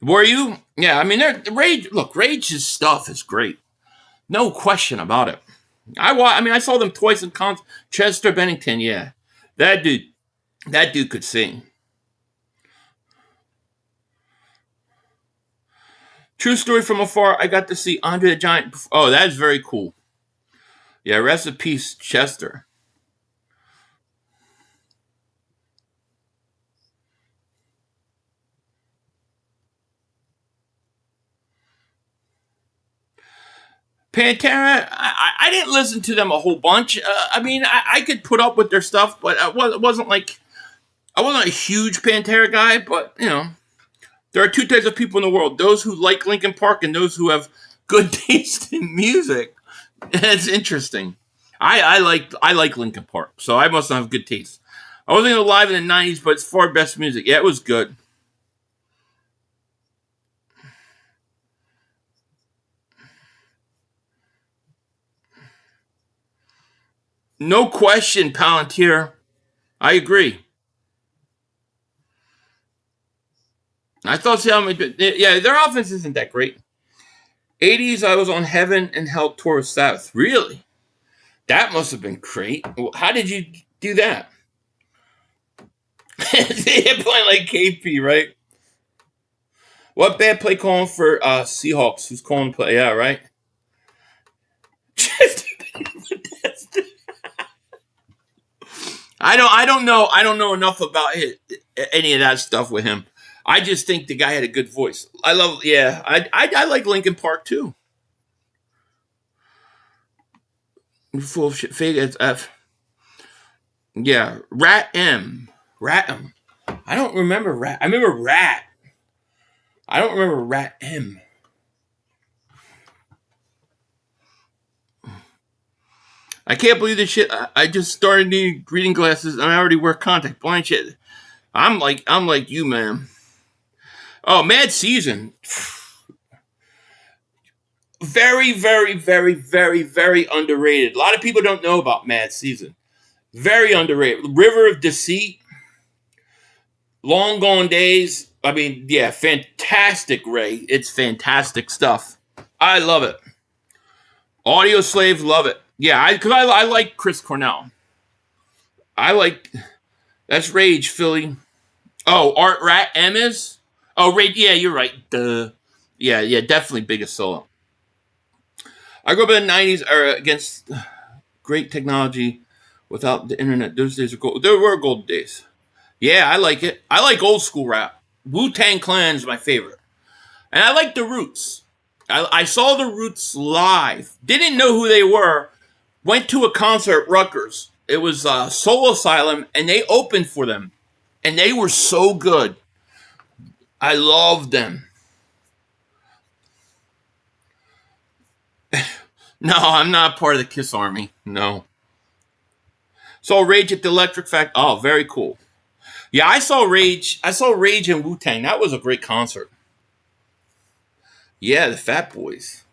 Were you? Yeah, I mean, Rage's stuff is great. No question about it. I saw them twice in concert. Chester Bennington, yeah. That dude could sing. True story from afar, I got to see Andre the Giant. Oh, that is very cool. Yeah, rest in peace, Chester. Pantera, I didn't listen to them a whole bunch. I mean, I could put up with their stuff, but it wasn't like I wasn't a huge Pantera guy. But there are two types of people in the world: those who like Linkin Park and those who have good taste in music. It's interesting. I like Linkin Park, so I must not have good taste. I wasn't alive in the '90s, but it's far best music. Yeah, it was good. No question, Palantir. I agree. I thought Seattle, yeah, their offense isn't that great. '80s, I was on Heaven and Hell tour with Sabbath. Really? That must have been great. How did you do that? They playing like KP, right? What bad play calling for Seahawks? Who's calling play? Yeah, right. I don't know enough about any of that stuff with him. I just think the guy had a good voice. I like Linkin Park too. Full of shit. Fake F. Yeah, Rat M. I don't remember Rat. I remember Rat. I don't remember Rat M. I can't believe this shit. I just started needing reading glasses and I already wear contact blind shit. I'm like you, man. Oh, Mad Season. Very, very, very, very, very underrated. A lot of people don't know about Mad Season. Very underrated. River of Deceit. Long Gone Days. I mean, yeah, fantastic, Ray. It's fantastic stuff. I love it. Audio Slave, love it. Yeah, because I like Chris Cornell. That's Rage, Philly. Oh, Art Rat M is? Oh, Rage, yeah, you're right. Duh. Yeah, definitely biggest solo. I grew up in the 90s era against great technology without the internet. Those days are gold. There were golden days. Yeah, I like it. I like old school rap. Wu-Tang Clan is my favorite. And I like the Roots. I saw the Roots live. Didn't know who they were. Went to a concert at Rutgers. It was Soul Asylum, and they opened for them. And they were so good. I loved them. No, I'm not part of the Kiss Army. No. Saw Rage at the Electric Factory. Oh, very cool. Yeah, I saw Rage and Wu-Tang. That was a great concert. Yeah, the Fat Boys.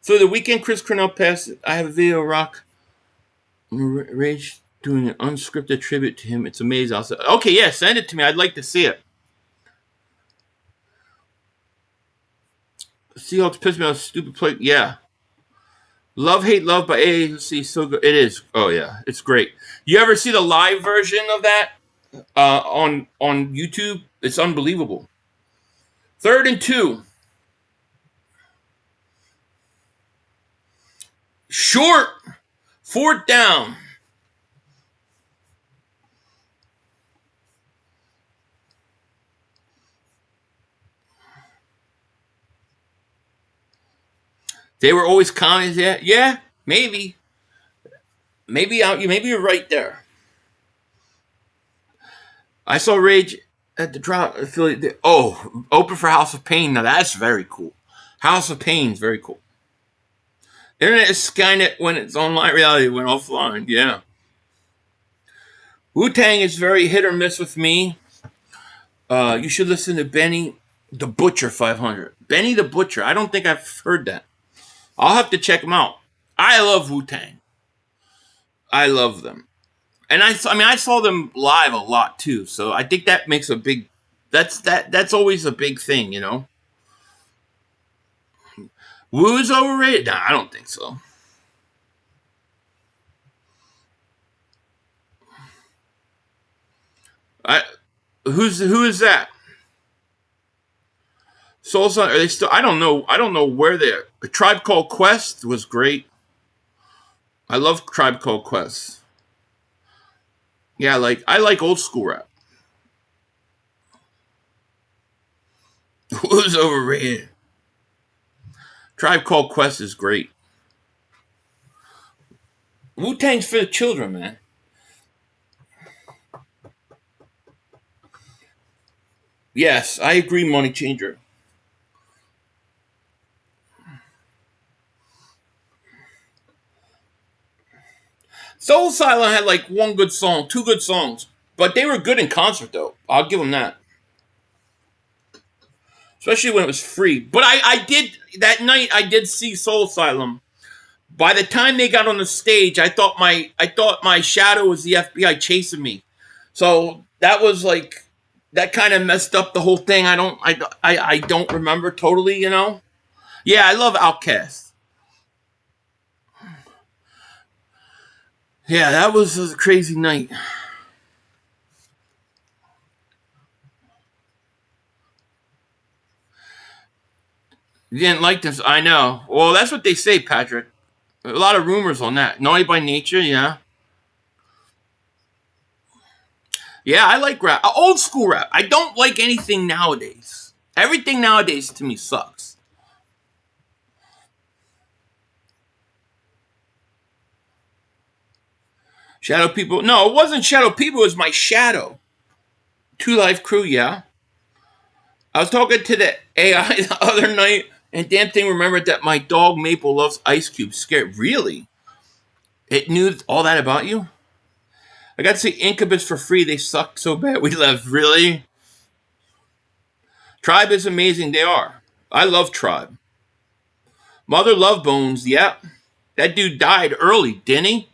So the weekend Chris Cornell passed, I have a video of Rock Rage doing an unscripted tribute to him. It's amazing. I'll say, okay, yeah, send it to me. I'd like to see it. Seahawks pissed me off. Stupid play. Yeah. Love, Hate, Love by AAC. So good. It is. Oh, yeah. It's great. You ever see the live version of that on YouTube? It's unbelievable. 3rd and 2. Short. 4th down. They were always commies. Yeah, maybe. Maybe you're right there. I saw Rage at the drop. Open for House of Pain. Now that's very cool. House of Pain is very cool. Internet is Skynet when it's online. Reality went offline. Yeah. Wu-Tang is very hit or miss with me. You should listen to Benny the Butcher 500. Benny the Butcher. I don't think I've heard that. I'll have to check them out. I love Wu-Tang. I love them. And I saw them live a lot too. So I think that makes a big that's always a big thing, you know. Wu's overrated? Nah, I don't think so. Who is that? Soul Son, are they still? I don't know where they're. A Tribe Called Quest was great. I love Tribe Called Quest. Yeah, I like old school rap. Who's overrated? Tribe Called Quest is great. Wu-Tang's for the children, man. Yes, I agree, Money Changer. Soul Asylum had like one good song, two good songs, but they were good in concert, though. I'll give them that. Especially when it was free. But I did, that night, I did see Soul Asylum. By the time they got on the stage, I thought my shadow was the FBI chasing me. So that was like, that kind of messed up the whole thing. I don't remember totally, you know? Yeah, I love Outkast. Yeah, that was a crazy night. You didn't like this, I know. Well, that's what they say, Patrick. A lot of rumors on that. Naughty by Nature, yeah. Yeah, I like rap. Old school rap. I don't like anything nowadays. Everything nowadays to me sucks. Shadow People. No, it wasn't Shadow People. It was my shadow. Two Life Crew, yeah. I was talking to the AI the other night, and damn thing remembered that my dog Maple loves Ice Cube. Scared. Really? It knew all that about you? I got to see Incubus for free. They suck so bad we left. Really? Tribe is amazing. They are. I love Tribe. Mother Love Bones. Yeah. That dude died early, didn't he?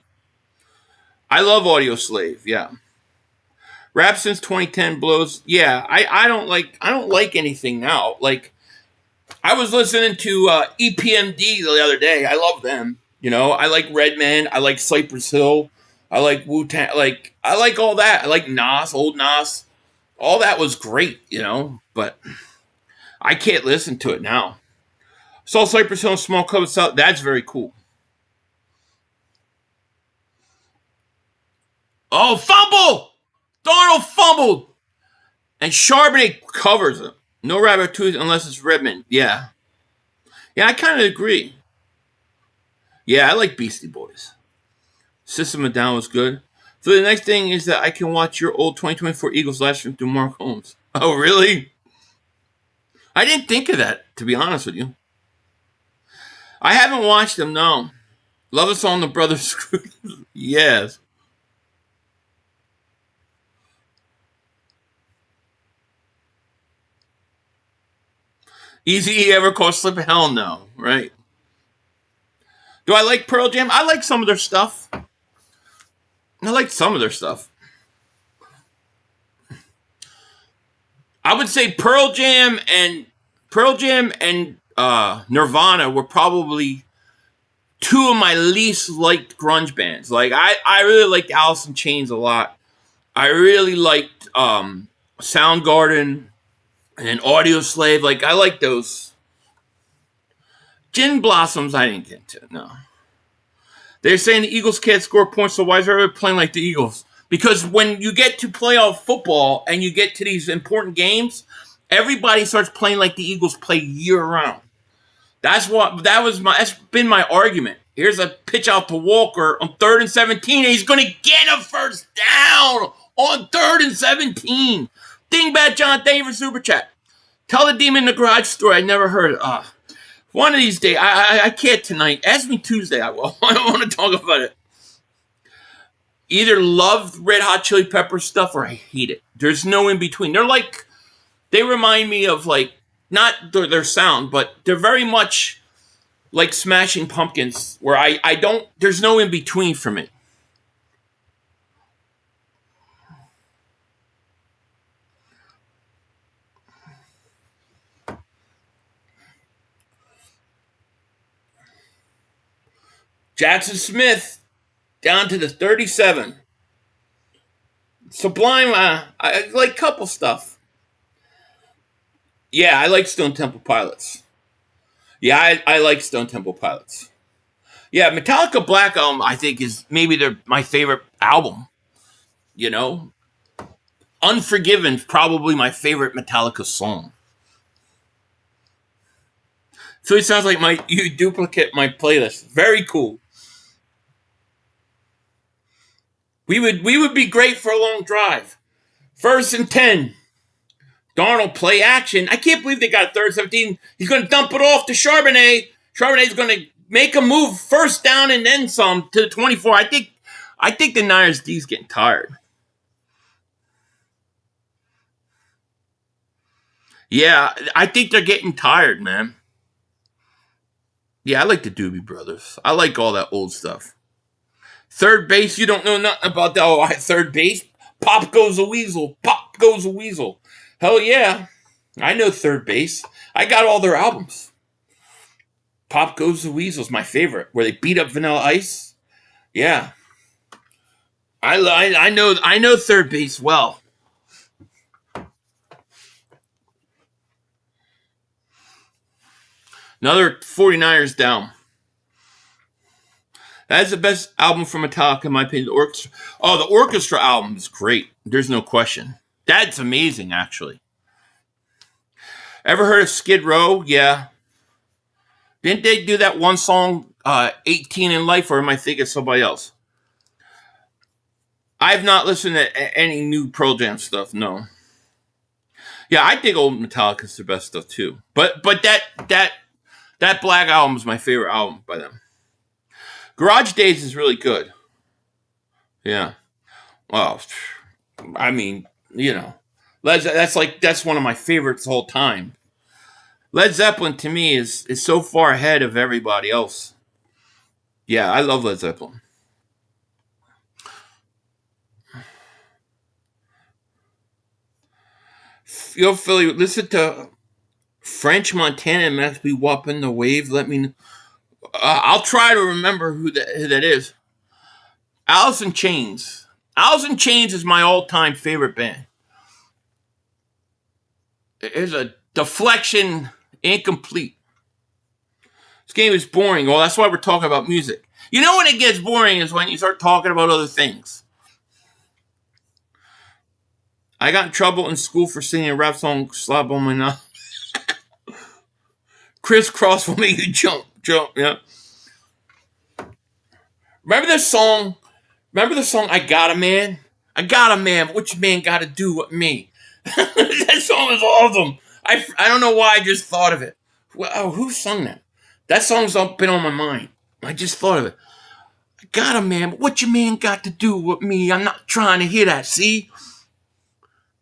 I love Audio Slave. Yeah. Rap since 2010 blows. Yeah. I don't like anything now. Like, I was listening to EPMD the other day. I love them. You know, I like Redman. I like Cypress Hill. I like Wu-Tang. Like, I like all that. I like Nas, old Nas. All that was great, you know, but I can't listen to it now. Saw Cypress Hill and Small Club South. That's very cool. Oh, fumble! Darnold fumbled! And Charbonnet covers him. No rabbit tooth unless it's Redman. Yeah. Yeah, I kind of agree. Yeah, I like Beastie Boys. System of Down was good. So the next thing is that I can watch your old 2024 Eagles live stream through Mark Holmes. Oh, really? I didn't think of that, to be honest with you. I haven't watched them, no. Love us on the Brothers Scrooge. Yes. Easy E ever called Slip? Hell no, right? Do I like Pearl Jam? I like some of their stuff. I like some of their stuff. I would say Pearl Jam and Nirvana were probably two of my least liked grunge bands. Like I really liked Alice in Chains a lot. I really liked Soundgarden and Audio Slave. Like I like those. Gin Blossoms I didn't get into, no. They're saying the Eagles can't score points, so why is everybody playing like the Eagles? Because when you get to playoff football and you get to these important games, everybody starts playing like the Eagles play year-round. That's been my argument. Here's a pitch out to Walker on 3rd and 17, and he's going to get a first down on 3rd and 17. Dingbat John, thank you for Super Chat. Tell the demon in the garage story I never heard it. One of these days, I can't tonight. Ask me Tuesday, I will. I don't want to talk about it. Either love Red Hot Chili Pepper stuff or I hate it. There's no in between. They remind me of like, not their sound, but they're very much like Smashing Pumpkins, where there's no in between for me. Jaxon Smith, down to the 37. Sublime, I like couple stuff. Yeah, I like Stone Temple Pilots. Yeah, I like Stone Temple Pilots. Yeah, Metallica Black Album, I think, is maybe my favorite album. You know? Unforgiven's probably my favorite Metallica song. So it sounds like you duplicate my playlist. Very cool. We would be great for a long drive. 1st and 10. Darnold play action. I can't believe they got 3rd and 17. He's going to dump it off to Charbonnet. Charbonnet's going to make a move 1st down and then some to the 24. I think the Niners D's getting tired. Yeah, I think they're getting tired, man. Yeah, I like the Doobie Brothers. I like all that old stuff. Third base, you don't know nothing about that. Oh, third base? Pop goes a weasel. Pop goes a weasel. Hell yeah. I know third base. I got all their albums. Pop Goes the Weasel's my favorite, where they beat up Vanilla Ice. Yeah. I know third base well. Another 49ers down. That's the best album from Metallica, in my opinion. The orchestra album is great. There's no question. That's amazing, actually. Ever heard of Skid Row? Yeah. Didn't they do that one song, 18 in Life, or am I thinking of somebody else? I've not listened to any new Pearl Jam stuff, no. Yeah, I think old Metallica's the best stuff, too. But that Black Album is my favorite album by them. Garage Days is really good. Yeah. Well, I mean, you know, that's one of my favorites the whole time. Led Zeppelin to me is so far ahead of everybody else. Yeah, I love Led Zeppelin. Yo, Philly, listen to French Montana and Max B. Whopping the Wave. Let me know. I'll try to remember who that is. Alice in Chains. Alice in Chains is my all-time favorite band. There's a deflection, incomplete. This game is boring. Well, that's why we're talking about music. You know when it gets boring is when you start talking about other things. I got in trouble in school for singing a rap song, Slob on My Knob. Crisscross will make you jump, yeah. Remember the song, I Got a Man? I got a man, but what your man got to do with me? That song is awesome. I don't know why I just thought of it. Well, who sung that? That song's been on my mind. I just thought of it. I got a man, but what your man got to do with me? I'm not trying to hear that, see?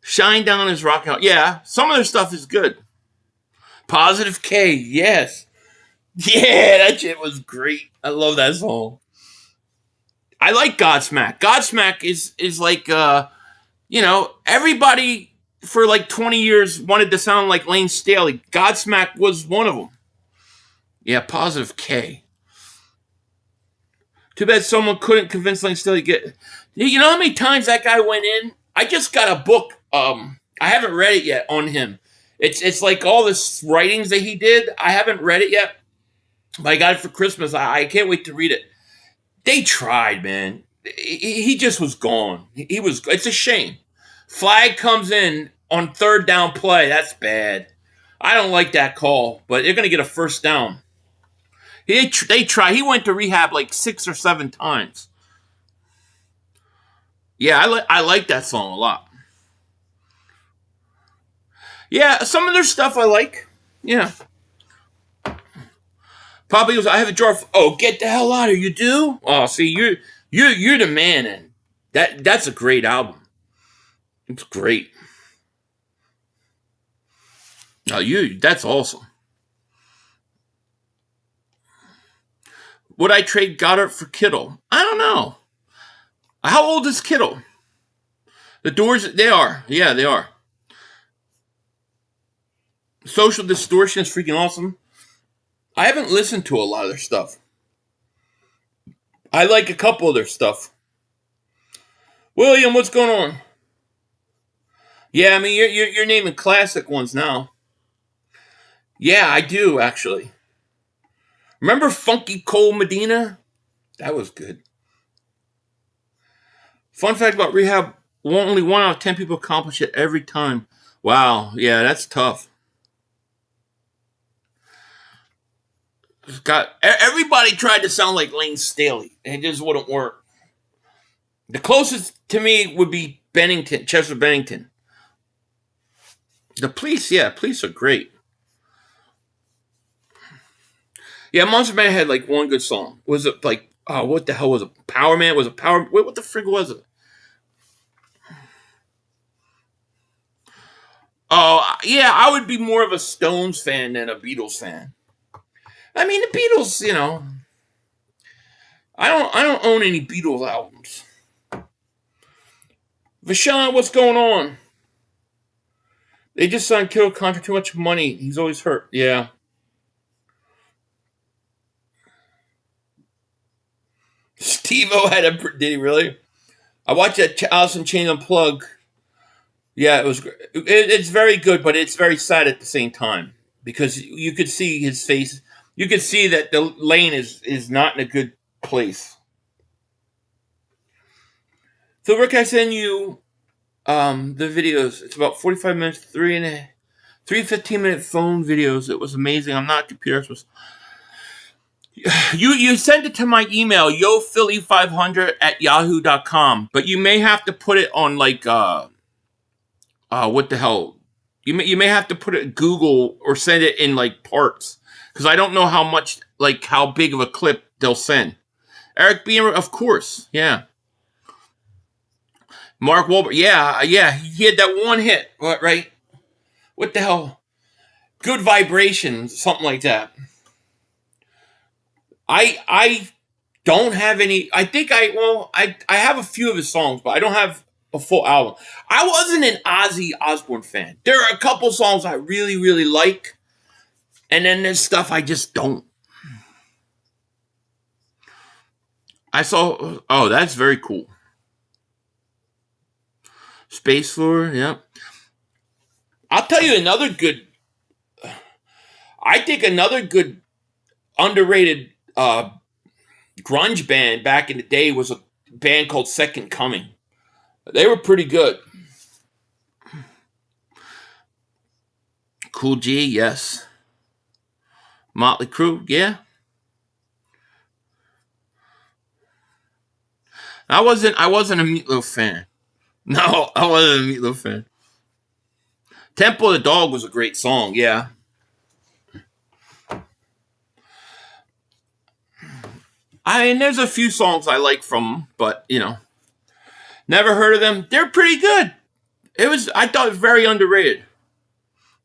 Shine Down is rocking out. Yeah, some of their stuff is good. Positive K, yes. Yeah, that shit was great. I love that song. I like Godsmack. Godsmack is like, everybody for like 20 years wanted to sound like Lane Staley. Godsmack was one of them. Yeah, Positive K. Too bad someone couldn't convince Lane Staley to get... You know how many times that guy went in? I just got a book. I haven't read it yet on him. It's like all this writings that he did. I haven't read it yet. But I got it for Christmas. I can't wait to read it. They tried, man. He just was gone. It's a shame. Flag comes in on 3rd down play. That's bad. I don't like that call, but they're going to get a 1st down. They tried. He went to rehab like 6 or 7 times. Yeah, I like that song a lot. Yeah, some of their stuff I like. Yeah. Papa goes, I have a jar of... Oh, get the hell out of here, you do? Oh, see, you're the man, and that's a great album. It's great. Oh, that's awesome. Would I trade Goddard for Kittle? I don't know. How old is Kittle? The Doors, they are. Yeah, they are. Social Distortion is freaking awesome. I haven't listened to a lot of their stuff. I like a couple of their stuff. William, what's going on? Yeah, I mean, you're naming classic ones now. Yeah, I do, actually. Remember Funky Cole Medina? That was good. Fun fact about rehab, only 1 out of 10 people accomplish it every time. Wow, yeah, that's tough. Everybody tried to sound like Lane Staley. It just wouldn't work. The closest to me would be Chester Bennington. The Police, Police are great. Yeah, Monster Man had like one good song. Was it like, what the hell was it? Power Man? Was it Power? What the frig was it? Oh, yeah, I would be more of a Stones fan than a Beatles fan. I mean, the Beatles, I don't own any Beatles albums. Vashon, what's going on? They just signed Kittle contract, too much money. He's always hurt. Yeah. Steve-O had did he really? I watched that Alice in Chains Unplugged. Yeah, it was. It's very good, but it's very sad at the same time because you could see his face. You could see that the lane is not in a good place. So, Rick, I send you the videos. It's about 45 minutes, three 15-minute phone videos. It was amazing. I'm not computer. You send it to my email, yophilly500@yahoo.com, but you may have to put it on like what the hell? You may have to put it in Google or send it in like parts because I don't know how big of a clip they'll send. Eric Beamer, of course, yeah. Mark Wahlberg, yeah, he had that one hit, right? What the hell? Good Vibrations, something like that. I don't have any. I think I have a few of his songs, but I don't have a full album. I wasn't an Ozzy Osbourne fan. There are a couple songs I really, really like, and then there's stuff I just don't. I saw. Oh, that's very cool. Space Floor, yeah. I'll tell you another good. I think another good underrated grunge band back in the day was a band called Second Coming. They were pretty good. Cool G, yes. Motley Crue, yeah. I wasn't a Meatloaf fan. No, I wasn't a Meatloaf fan. Temple of the Dog was a great song, yeah. I mean, there's a few songs I like from them, but, never heard of them. They're pretty good. I thought it was very underrated.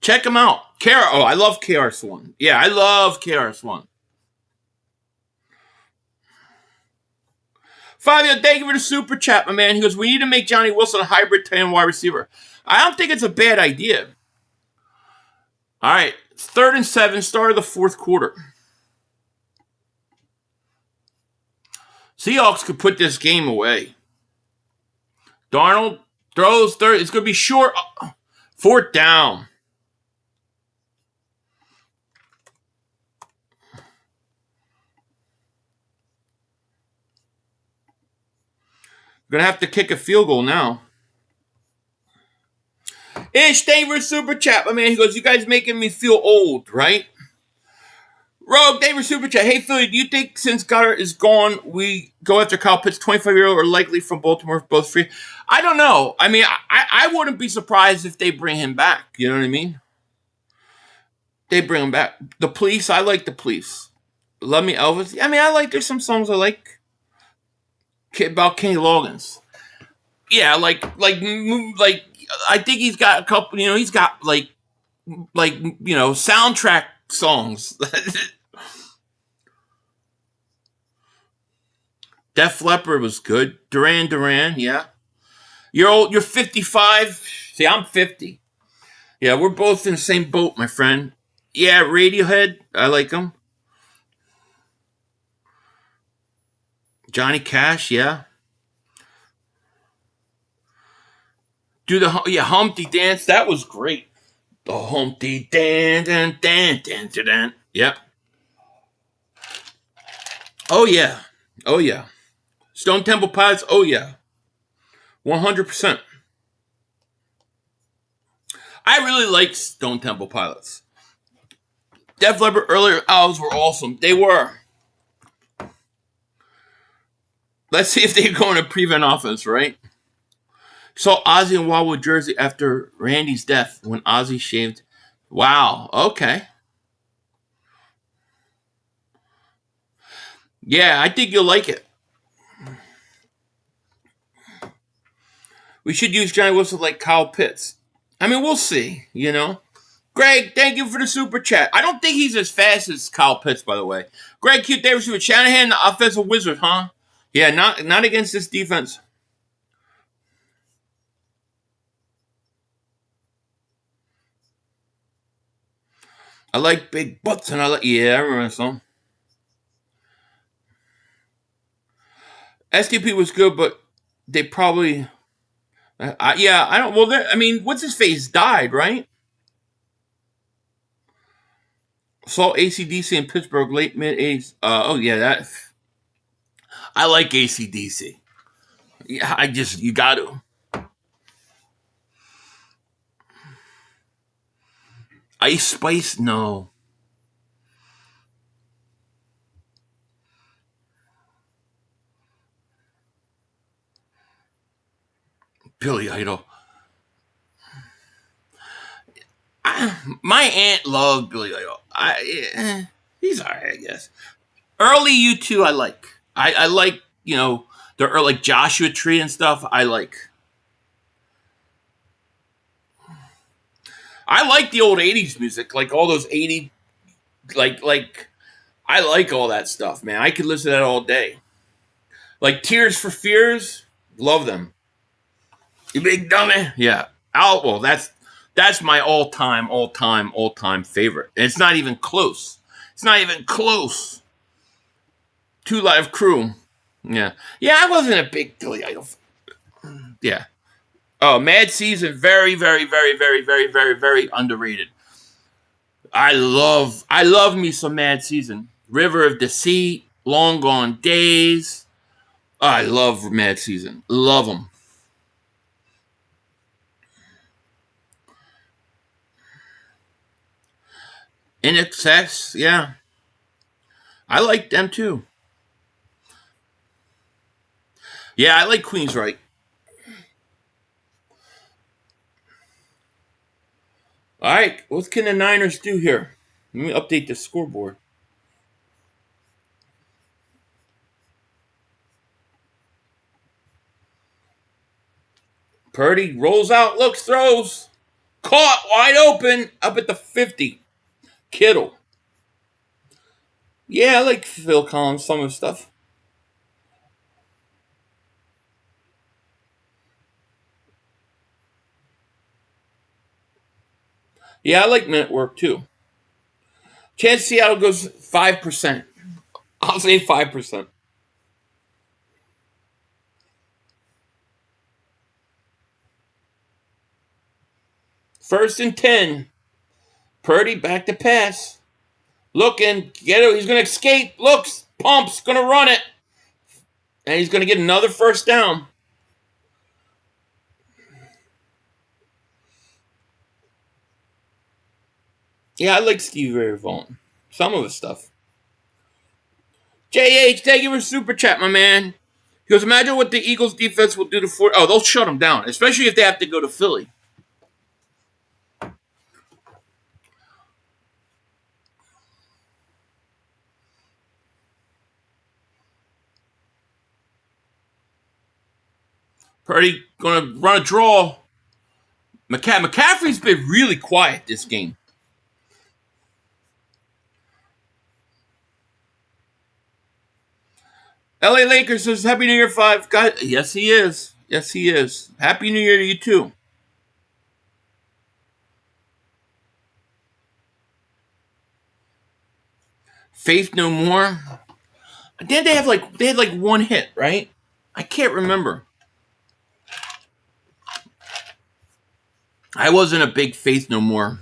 Check them out. I love KRS-One. Yeah, I love KRS-One. Fabio, thank you for the super chat, my man. He goes, we need to make Johnny Wilson a hybrid 10 wide receiver. I don't think it's a bad idea. All right, it's 3rd and 7, start of the 4th quarter. Seahawks could put this game away. Darnold throws third. It's going to be short. 4th down. Going to have to kick a field goal now. Ish, thank you for super chat, my man. He goes, you guys making me feel old, right? Rogue, thank you for super chat. Hey, Philly, do you think since Goddard is gone, we go after Kyle Pitts, 25-year-old, or likely from Baltimore, both free? I don't know. I mean, I wouldn't be surprised if they bring him back. You know what I mean? They bring him back. The Police, I like the Police. Love Me Elvis. I mean, there's some songs I like. About Kenny Loggins. Yeah, like I think he's got a couple, he's got soundtrack songs. Def Leppard was good. Duran Duran, yeah. You're 55. See, I'm 50. Yeah, we're both in the same boat, my friend. Yeah, Radiohead, I like them. Johnny Cash, yeah. Do the Humpty Dance. That was great. The Humpty Dance, dance. Yep. Oh yeah. Oh yeah. Stone Temple Pilots. Oh yeah. 100%. I really like Stone Temple Pilots. Def Leppard earlier albums were awesome. They were. Let's see if they're going to prevent offense, right? Saw Ozzy in Wildwood, Jersey after Randy's death when Ozzy shaved. Wow. Okay. Yeah, I think you'll like it. We should use Johnny Wilson like Kyle Pitts. I mean, we'll see, you know. Greg, thank you for the super chat. I don't think he's as fast as Kyle Pitts, by the way. Greg Q. Davis with Shanahan, the offensive wizard, huh? Yeah, not against this defense. I like big butts, and I remember some. SDP was good, but they probably, I don't. Well, I mean, what's his face died, right? Saw AC/DC in Pittsburgh late mid '80s. That. I like AC/DC. Yeah, you got to. Ice Spice, no. Billy Idol. My aunt loved Billy Idol. He's alright, I guess. Early U2, I like. I like, the early, like Joshua Tree and stuff. I like. I like the old '80s music, like all those '80s, like. I like all that stuff, man. I could listen to that all day. Like Tears for Fears, love them. You big dummy, yeah. Well, that's my all-time favorite. And it's not even close. Two Live Crew. Yeah. Yeah, I wasn't a big Billy Idol fan. Yeah. Oh, Mad Season, very, very, very, very, very, very, very underrated. I love me some Mad Season. River of Deceit, Long Gone Days. I love Mad Season. Love them. In Excess, yeah. I like them too. Yeah, I like Queensryche. All right, what can the Niners do here? Let me update the scoreboard. Purdy rolls out, looks, throws. Caught, wide open, up at the 50. Kittle. Yeah, I like Phil Collins, some of his stuff. Yeah, I like minute work too. Chance Seattle goes 5%. I'll say 5%. First and 10. Purdy back to pass. Looking, get it. He's going to escape. Looks, pumps, going to run it. And he's going to get another first down. Yeah, I like Steve Ray Vaughan. Some of his stuff. JH, thank you for super chat, my man. He goes, imagine what the Eagles defense will do to Fort. Oh, they'll shut them down, especially if they have to go to Philly. Purdy going to run a draw. McCaffrey's been really quiet this game. LA Lakers says, Happy New Year, 5. God, yes, he is. Yes, he is. Happy New Year to you, too. Faith No More. Didn't they had like one hit, right? I can't remember. I wasn't a big Faith No More.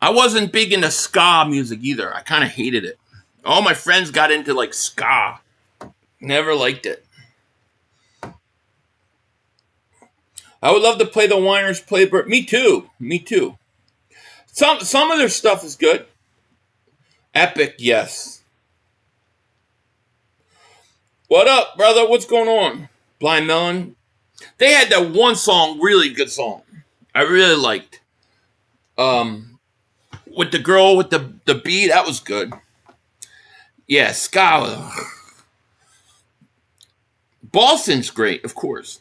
I wasn't big into ska music either. I kind of hated it. All my friends got into like ska. Never liked it. I would love to play the Whiners play. Me too. Me too. Some of their stuff is good. Epic, yes. What up, brother? What's going on? Blind Melon. They had that one song, really good song. I really liked. With the girl with the beat, that was good. Yeah, Scholar. Boston's great, of course.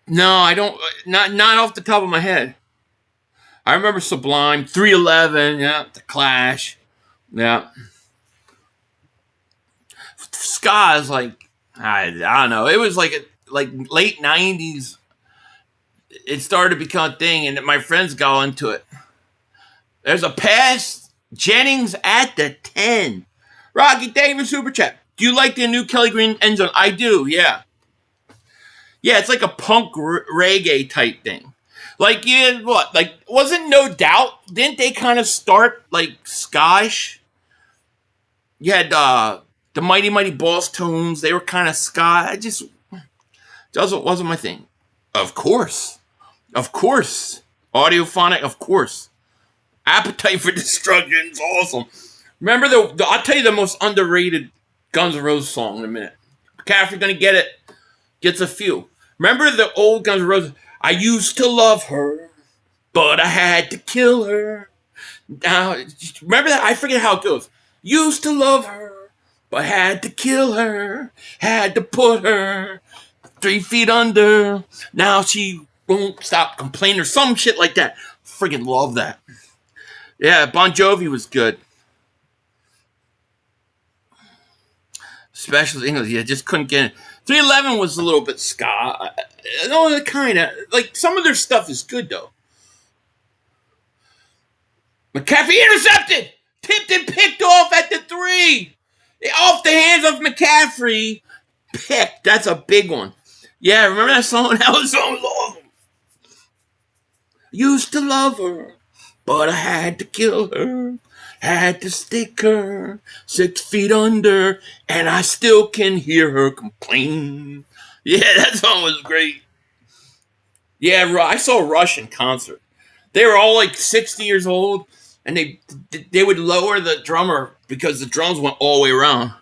No, I don't. Not off the top of my head. I remember Sublime, 311, yeah, The Clash, yeah. Ska is like, I don't know. It was like late 90s. It started to become a thing, and my friends got into it. There's a pass. Jennings at the 10. Rocky Davis Super Chat. Do you like the new Kelly Green end zone? I do, yeah. Yeah, it's like a punk reggae type thing. Like, yeah, what? Like, wasn't No Doubt? Didn't they kind of start like ska-ish? You had the Mighty Mighty Boss Tones. They were kind of ska. I just wasn't my thing. Of course. Audiophonic, of course. Appetite for Destruction is awesome. Remember I'll tell you the most underrated Guns N' Roses song in a minute. McCaffrey gonna get it. Gets a few. Remember the old Guns N' Roses? I used to love her, but I had to kill her. Now, remember that? I forget how it goes. Used to love her, but had to kill her. Had to put her 3 feet under. Now she won't stop complaining or some shit like that. Friggin' love that. Yeah, Bon Jovi was good. Especially English. Yeah, just couldn't get it. 311 was a little bit ska. No, kind of. Like, some of their stuff is good, though. McCaffrey intercepted! Tipped and picked off at the 3! Off the hands of McCaffrey. Picked. That's a big one. Yeah, remember that song? That was so long. Used to love her, but I had to kill her. Had to stick her 6 feet under, and I still can hear her complain. Yeah, that song was great. Yeah, I saw Rush in concert. They were all like 60 years old, and they would lower the drummer because the drums went all the way around.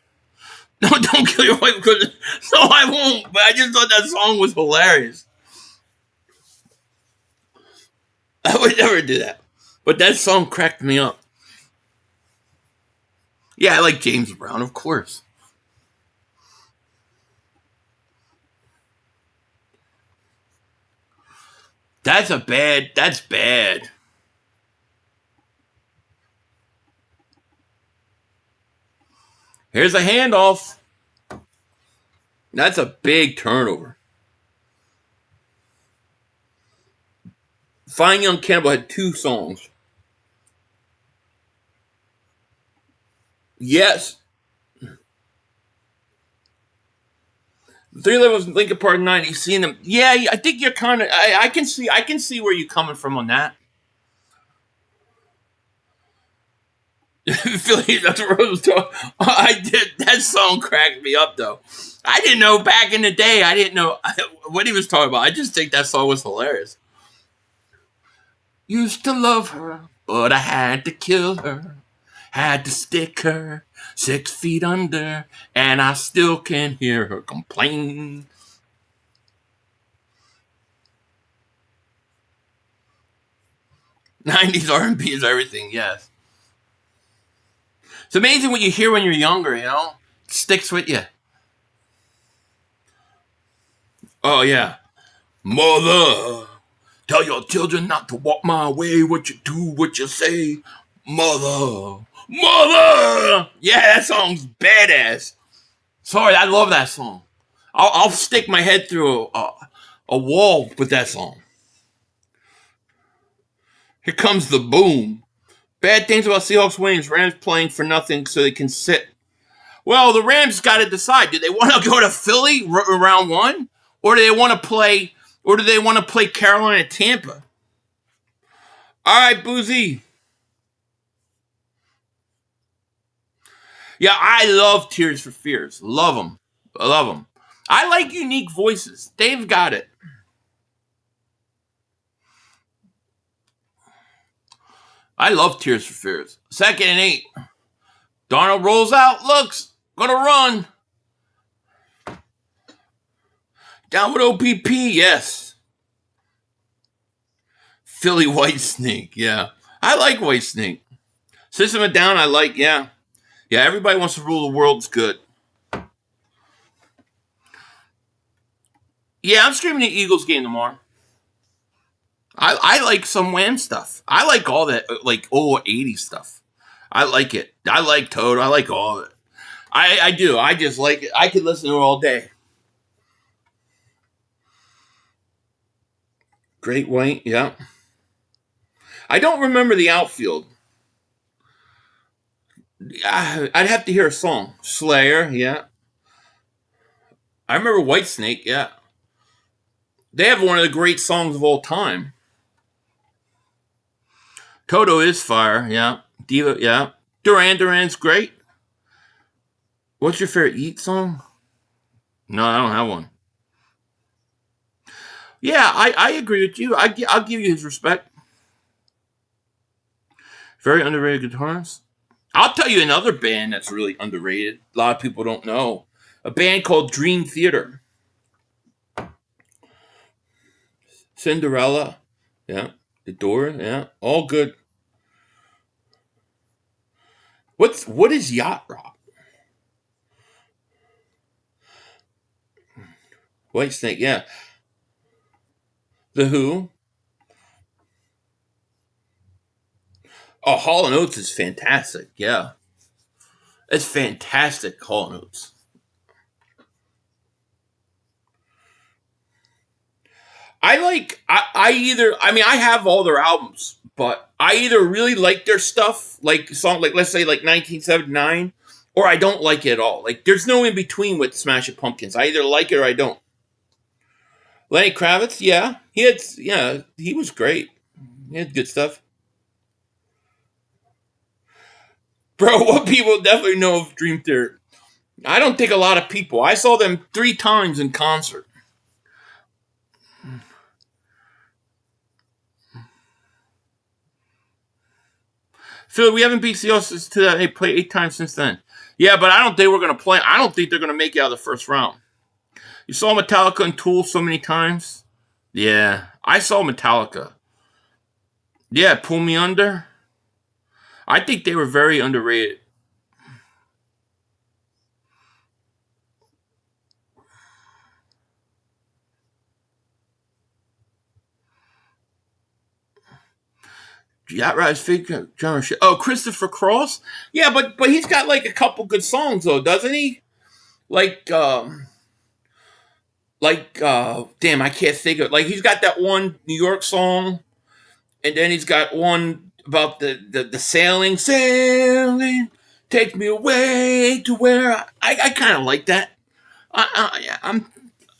No, don't kill your wife because no, I won't. But I just thought that song was hilarious. I would never do that, but that song cracked me up. Yeah, I like James Brown, of course. That's bad. Here's a handoff. That's a big turnover. Fine Young Cannibal had 2 songs. Yes. 311 was Linkin Park 9. You seen them? Yeah, I think you're kind of. I can see where you're coming from on that. Philly, that's what Rose was talking. I did. That song cracked me up though. I didn't know back in the day. I didn't know what he was talking about. I just think that song was hilarious. Used to love her, but I had to kill her. Had to stick her 6 feet under, and I still can hear her complain. '90s R&B is everything, yes. It's amazing what you hear when you're younger, you know? It sticks with you. Oh, yeah. Mother, tell your children not to walk my way. What you do, what you say. Mother. Yeah, that song's badass. Sorry, I love that song. I'll stick my head through a wall with that song. Here comes the boom. Bad things about Seahawks winning. Rams playing for nothing so they can sit. Well, the Rams got to decide. Do they want to go to Philly round 1? Or do they want to play Carolina Tampa? All right, Boozy. Yeah, I love Tears for Fears. Love them. I like unique voices. They've got it. I love Tears for Fears. 2nd and 8. Darnold rolls out, looks, gonna run. Down with OPP, yes. Philly White Snake, yeah. I like White Snake. System of Down, I like, yeah. Yeah, everybody wants to rule the world. It's good. Yeah, I'm streaming the Eagles game tomorrow. I like some Wham stuff. I like all that, like, 80s stuff. I like it. I like Toto. I like all of it. I do. I just like it. I could listen to it all day. Great White, yeah. I don't remember the outfield. I'd have to hear a song. Slayer, yeah. I remember Whitesnake, yeah. They have one of the great songs of all time. Toto is fire, yeah. Diva, yeah. Duran's great. What's your favorite Eat song? No, I don't have one. Yeah, I agree with you. I'll give you his respect. Very underrated guitarist. I'll tell you another band that's really underrated. A lot of people don't know. A band called Dream Theater. Cinderella. Yeah. The Door. Yeah. All good. What is yacht rock? Whitesnake. Yeah. The Who. Oh, Hall & Oates is fantastic. Yeah. It's fantastic, Hall & Oates. I have all their albums, but I either really like their stuff, like song, like let's say like 1979, or I don't like it at all. Like there's no in between with Smashing Pumpkins. I either like it or I don't. Lenny Kravitz, yeah, he was great. He had good stuff. Bro, what people definitely know of Dream Theater? I don't think a lot of people. I saw them 3 times in concert. Phil, we haven't beat Seahawks to that. They played 8 times since then. Yeah, but I don't think we're going to play. I don't think they're going to make it out of the first round. You saw Metallica and Tool so many times. Yeah, I saw Metallica. Yeah, Pull Me Under. I think they were very underrated. Yacht Ride's fake genre shit. Oh, Christopher Cross? Yeah, but he's got like a couple good songs though, doesn't he? Damn, I can't think of it. Like he's got that one New York song, and then he's got one about the sailing, take me away to where I kind of like that. I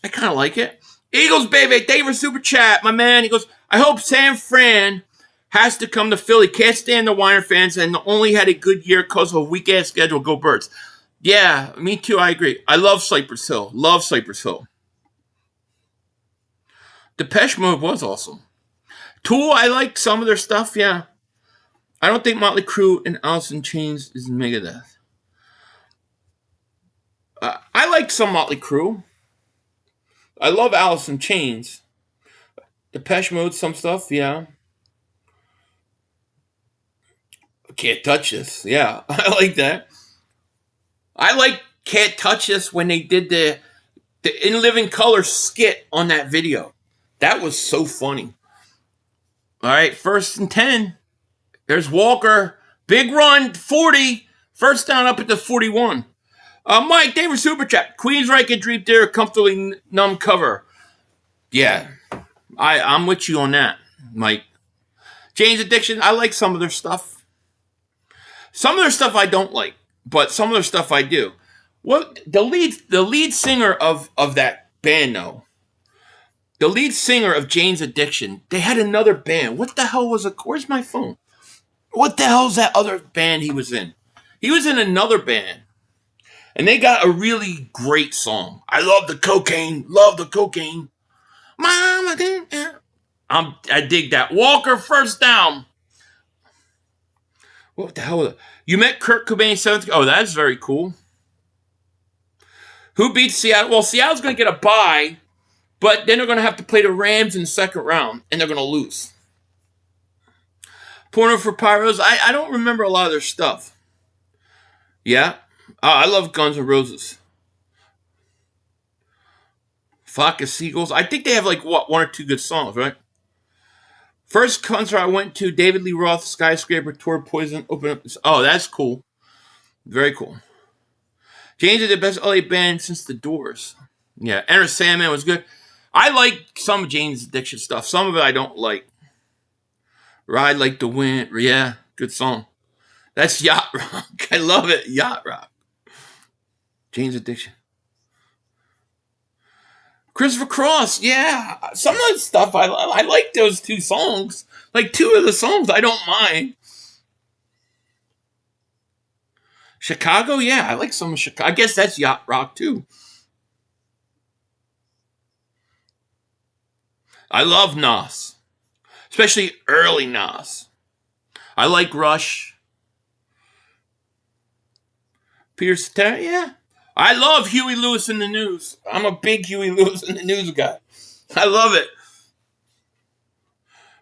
kind of like it. Eagles, baby, David Super Chat, my man. He goes, I hope San Fran has to come to Philly. Can't stand the Weiner fans and only had a good year because of a weak-ass schedule. Go Birds. Yeah, me too. I agree. I love Cypress Hill. Love Cypress Hill. Depeche Mode was awesome. Tool, I like some of their stuff, yeah. I don't think Motley Crue and Alice in Chains is Megadeth. I like some Motley Crue. I love Alice in Chains. Depeche Mode, some stuff, yeah. Can't Touch This. Yeah, I like that. I like Can't Touch This when they did the In Living Color skit on that video. That was so funny. All right, 1st and 10. There's Walker. Big run, 40. First down up at the 41. Mike, David Super Chat. Queensryche and Dream Theater comfortably numb cover. Yeah, I'm with you on that, Mike. Jane's Addiction, I like some of their stuff. Some of their stuff I don't like, but some of their stuff I do. What the lead singer of that band though? The lead singer of Jane's Addiction, they had another band. What the hell was it? Where's my phone? What the hell is that other band he was in? He was in another band. And they got a really great song. I love the cocaine. Love the cocaine. Mama, I dig that. Walker, first down. What the hell was it? You met Kurt Cobain 7th. Oh, that's very cool. Who beats Seattle? Well, Seattle's going to get a bye, but then they're going to have to play the Rams in the second round, and they're going to lose. Porno for Pyros. I don't remember a lot of their stuff. Yeah. I love Guns N' Roses. Flock of Seagulls. I think they have like, one or two good songs, right? First concert I went to, David Lee Roth, Skyscraper Tour, Poison, Open Up. Oh, that's cool. Very cool. James is the best LA band since The Doors. Yeah, Enter Sandman was good. I like some of James Addiction stuff. Some of it I don't like. Ride Like the Wind. Yeah, good song. That's Yacht Rock. I love it. Yacht Rock. James Addiction. Christopher Cross. Yeah, some of that stuff I like those two songs. Like two of the songs I don't mind. Chicago. Yeah, I like some of Chicago. I guess that's Yacht Rock too. I love Nas. Especially early Nas. I like Rush. Peter Cetera, yeah. I love Huey Lewis in the News. I'm a big Huey Lewis in the News guy. I love it.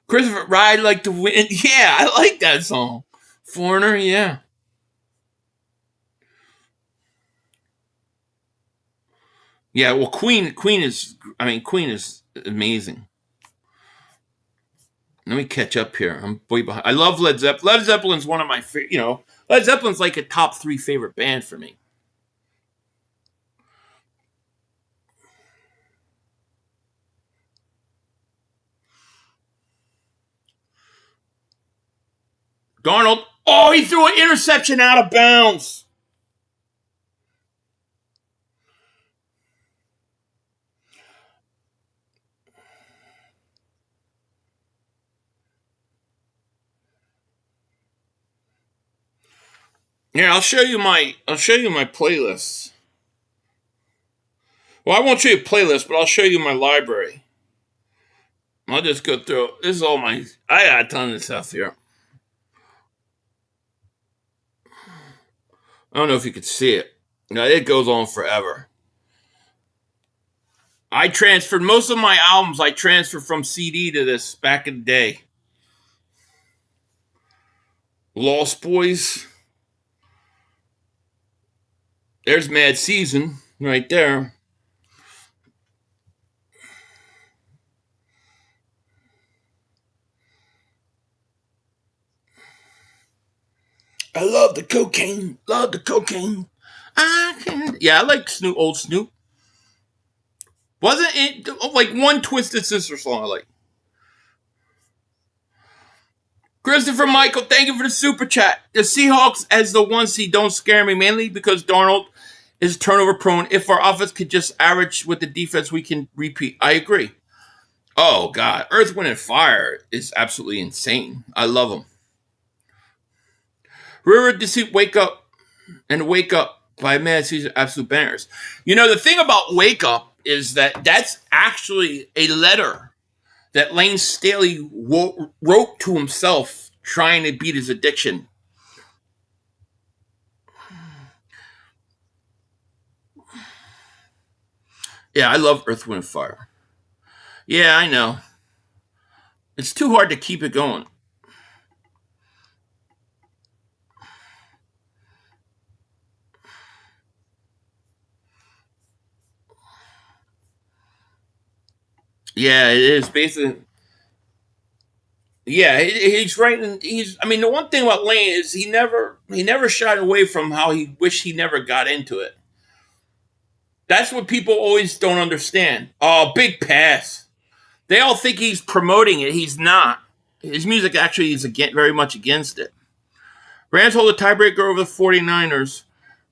Christopher, Ride Like the Wind. Yeah, I like that song. Foreigner, yeah. Yeah, well, Queen is amazing. Let me catch up here. I'm way behind. I love Led Zeppelin. Led Zeppelin's one of my favorite, Led Zeppelin's like a top 3 favorite band for me. Darnold. Oh, he threw an interception out of bounds. Here, I'll show you my playlist. Well, I won't show you a playlist, but I'll show you my library. I'll just go through. This is all I got a ton of stuff here. I don't know if you could see it. It goes on forever. I transferred most of my albums. I transferred from CD to this back in the day. Lost Boys. There's Mad Season right there. I love the cocaine. Love the cocaine. I like Snoop, old Snoop. Wasn't it like one Twisted Sister song I like? Christopher Michael, thank you for the super chat. The Seahawks as the 1 seed don't scare me, mainly because Darnold is turnover prone. If our offense could just average with the defense, we can repeat. I agree. Oh, God. Earth, Wind, and Fire is absolutely insane. I love them. River Deceit, Wake Up by Mad Season, absolute bangers. The thing about Wake Up is that that's actually a letter that Lane Staley wrote to himself trying to beat his addiction. Yeah, I love Earth, Wind, and Fire. Yeah, I know. It's too hard to keep it going. Yeah, it is basically. Yeah, he's writing. The one thing about Lane is he never shied away from how he wished he never got into it. That's what people always don't understand. Oh, big pass. They all think he's promoting it. He's not. His music actually is very much against it. Rams hold a tiebreaker over the 49ers.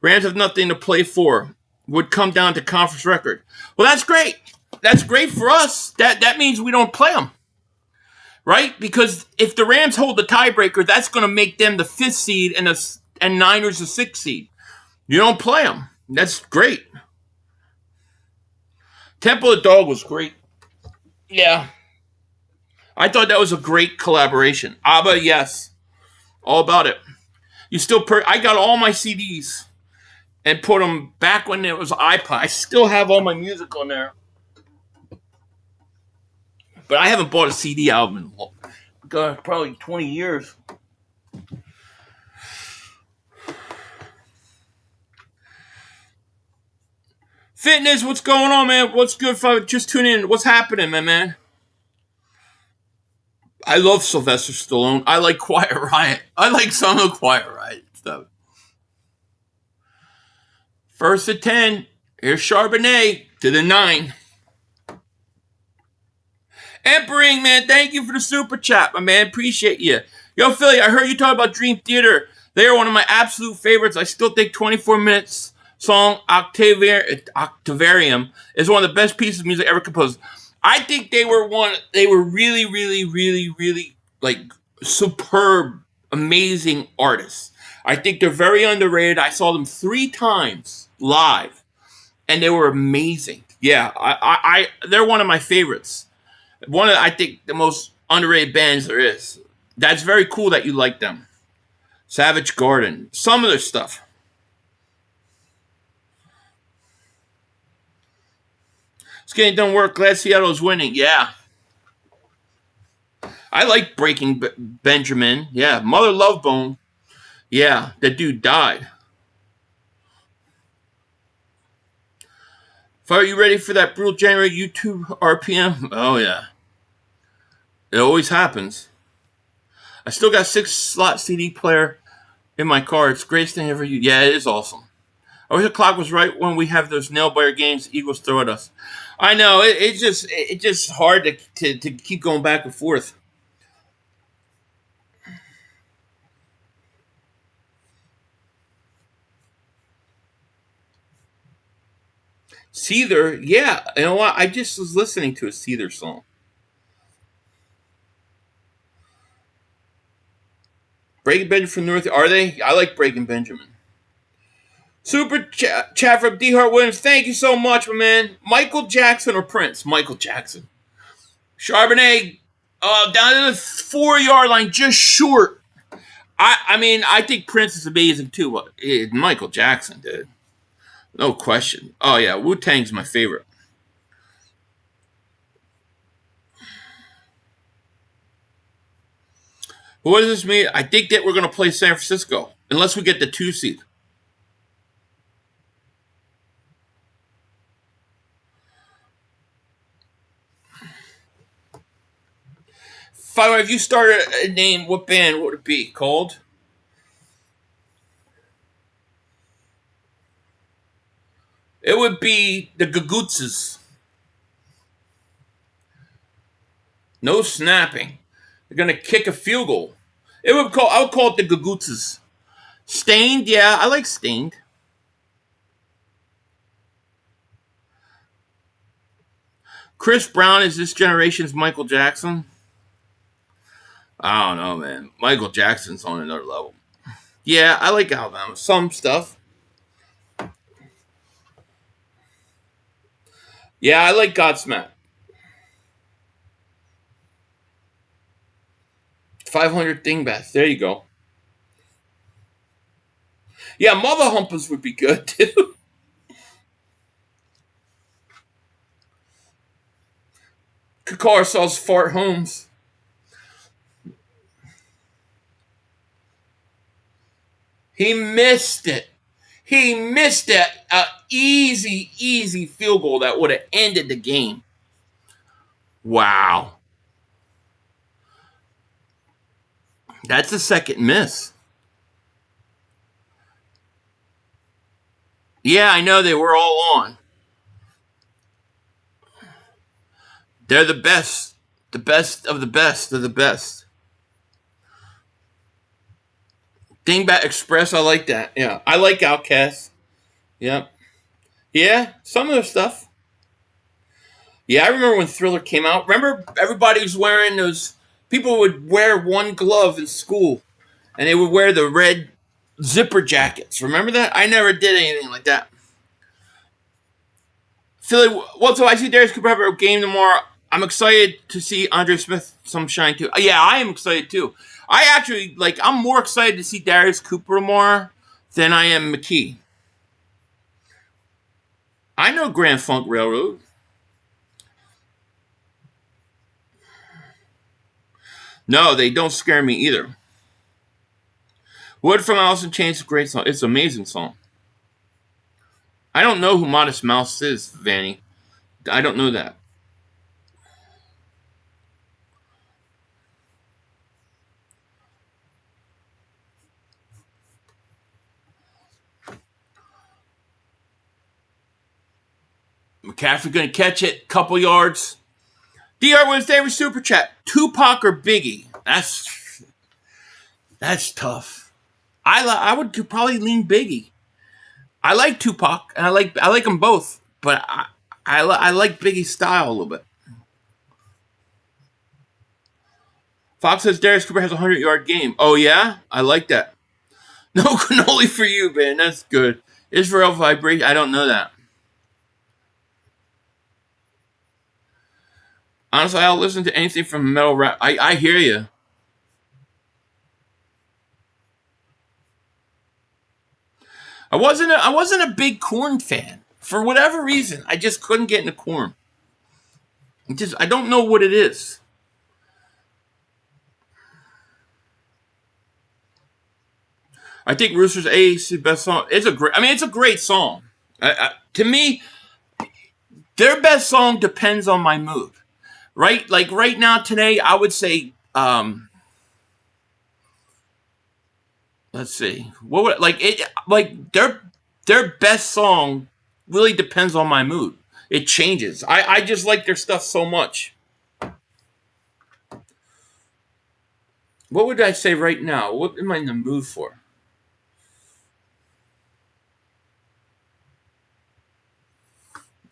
Rams have nothing to play for. Would come down to conference record. Well, that's great. That's great for us. That means we don't play them. Right? Because if the Rams hold the tiebreaker, that's going to make them the 5th seed and Niners the 6th seed. You don't play them. That's great. Temple of Dog was great. Yeah. I thought that was a great collaboration. ABBA, yes. All about it. You still I got all my CDs and put them back when it was iPod. I still have all my music on there. But I haven't bought a CD album in probably 20 years. Fitness, what's going on, man? What's good for just tuning in? What's happening, my man? I love Sylvester Stallone. I like Quiet Riot. I like some of the Quiet Riot stuff. First to 10. Here's Charbonnet to the 9. Empering, man, thank you for the super chat, my man. Appreciate you. Yo, Philly, I heard you talk about Dream Theater. They are one of my absolute favorites. I still think 24 Minutes song Octavarium is one of the best pieces of music ever composed. I think they were really, really, really, really like superb, amazing artists. I think they're very underrated. I saw them 3 times live, and they were amazing. Yeah, they're one of my favorites. One of, I think, the most underrated bands there is. That's very cool that you like them. Savage Garden. Some of their stuff. It's getting done work. Glad Seattle is winning. Yeah. I like Breaking Benjamin. Yeah. Mother Love Bone. Yeah. That dude died. Are you ready for that brutal January YouTube RPM? Oh, yeah. It always happens. I still got 6-slot CD player in my car. It's the greatest thing ever used. Yeah, it is awesome. I wish the clock was right when we have those nail-biter games the Eagles throw at us. I know. It's just hard to keep going back and forth. Seether, yeah. You know what? I just was listening to a Seether song. Breaking Benjamin from North. Are they? I like Breaking Benjamin. Super chat from D. Hart Williams. Thank you so much, my man. Michael Jackson or Prince? Michael Jackson. Charbonnet, down to the 4-yard line, just short. I mean, I think Prince is amazing too, but Michael Jackson, dude. No question. Oh, yeah, Wu-Tang's my favorite. What does this mean? I think that we're going to play San Francisco, unless we get the 2 seed. If you started a name, what band would it be called? It would be the Gagootzes. No snapping. They're going to kick a field goal. I would call it the Gagootzes. Stained, yeah, I like Stained. Chris Brown is this generation's Michael Jackson. I don't know, man. Michael Jackson's on another level. Yeah, I like Alabama. Some stuff. Yeah, I like Godsmack. 500 Dingbats. There you go. Yeah, Mother Humpers would be good, too. Could call ourselves Fart Homes. He missed it. He missed that easy field goal that would have ended the game. Wow. That's a second miss. Yeah, I know they were all on. They're the best. The best of the best of the best. Dingbat Express, I like that. Yeah, I like Outcast. Yep. Yeah, some of their stuff. Yeah, I remember when Thriller came out. Remember everybody was wearing those... People would wear one glove in school, and they would wear the red zipper jackets. Remember that? I never did anything like that. Philly, well, so I see Darius Cooper have a game tomorrow. I'm excited to see Andre Smith some shine too. Yeah, I am excited too. I actually, I'm more excited to see Darius Cooper tomorrow than I am McKee. I know Grand Funk Railroad. No, they don't scare me either. Wood from Alice in Chains is a great song. It's an amazing song. I don't know who Modest Mouse is, Vanny. I don't know that. McCaffrey going to catch it, couple yards. DR Wednesday with Super Chat. Tupac or Biggie? That's tough. I would probably lean Biggie. I like Tupac, and I like them both, but I like Biggie's style a little bit. Fox says Darius Cooper has a 100-yard game. Oh, yeah? I like that. No cannoli for you, man. That's good. Israel Vibration. I don't know that. Honestly, I'll listen to anything from metal rap. I hear you. I wasn't a big Korn fan. For whatever reason, I just couldn't get into Korn. I don't know what it is. I think Rooster's AAC best song. It's a great song. To me, their best song depends on my mood. Right? Like right now, today, I would say, let's see. What would their best song really depends on my mood. It changes. I just like their stuff so much. What would I say right now? What am I in the mood for?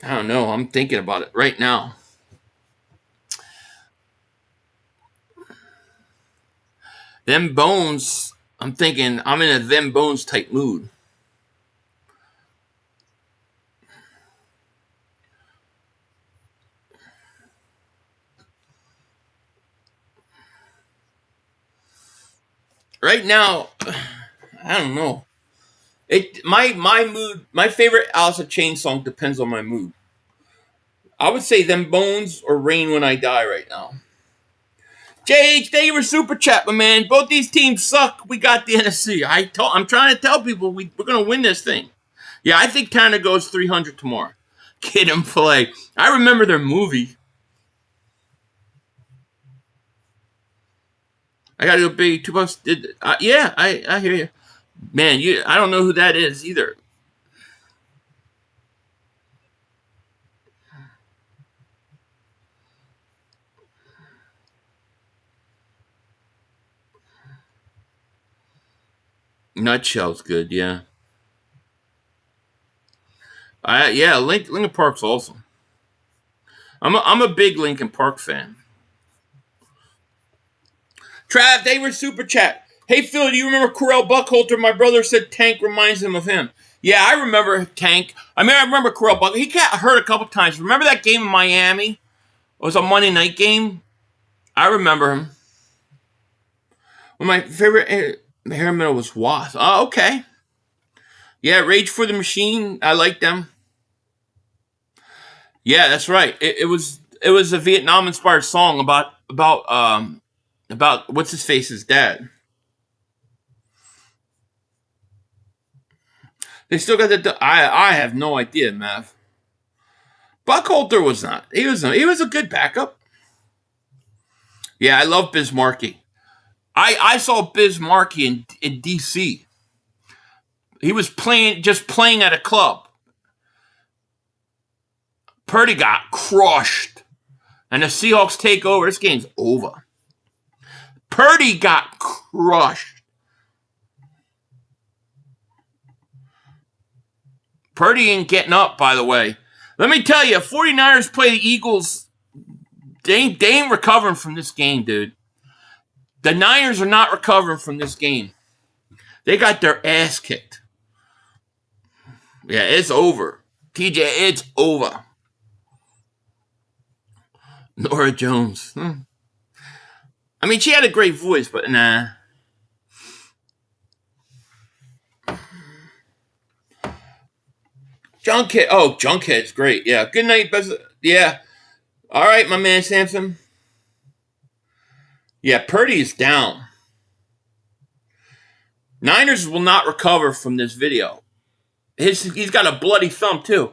I don't know. I'm thinking about it right now. Them Bones, I'm thinking I'm in a Them Bones type mood. Right now, I don't know. My mood, my favorite Alice in Chains song depends on my mood. I would say Them Bones or Rain When I Die right now. JH, thank you for Super Chat, my man. Both these teams suck. We got the NFC. I'm trying to tell people we're going to win this thing. Yeah, I think Tanner goes 300 tomorrow. Kid and Play. I remember their movie. I got to go big. $2. Yeah, I hear you. Man, I don't know who that is either. Nutshell's good, yeah. Lincoln Park's awesome. I'm a big Lincoln Park fan. Trav, they were Super Chat. Hey, Phil, do you remember Corell Buckholter? My brother said Tank reminds him of him. Yeah, I remember Tank. I remember Corell Buckholter. He got hurt a couple times. Remember that game in Miami? It was a Monday night game. I remember him. Well, my favorite hair metal was Wasp. Oh, okay. Yeah, Rage for the Machine. I like them. Yeah, that's right. It was a Vietnam-inspired song about what's his face's dad. They still got the. I have no idea, Mav. Buckholter was not. He was a good backup. Yeah, I love Biz Markie. I saw Biz Markie in DC. He was playing at a club. Purdy got crushed. And the Seahawks take over. This game's over. Purdy got crushed. Purdy ain't getting up, by the way. Let me tell you, 49ers play the Eagles. They ain't recovering from this game, dude. The Niners are not recovering from this game. They got their ass kicked. Yeah, it's over. TJ, it's over. Nora Jones. I mean, she had a great voice, but nah. Junkhead. Oh, Junkhead's great. Yeah. Good night, best. Yeah. All right, my man Samson. Yeah, Purdy is down. Niners will not recover from this video. He's got a bloody thumb, too.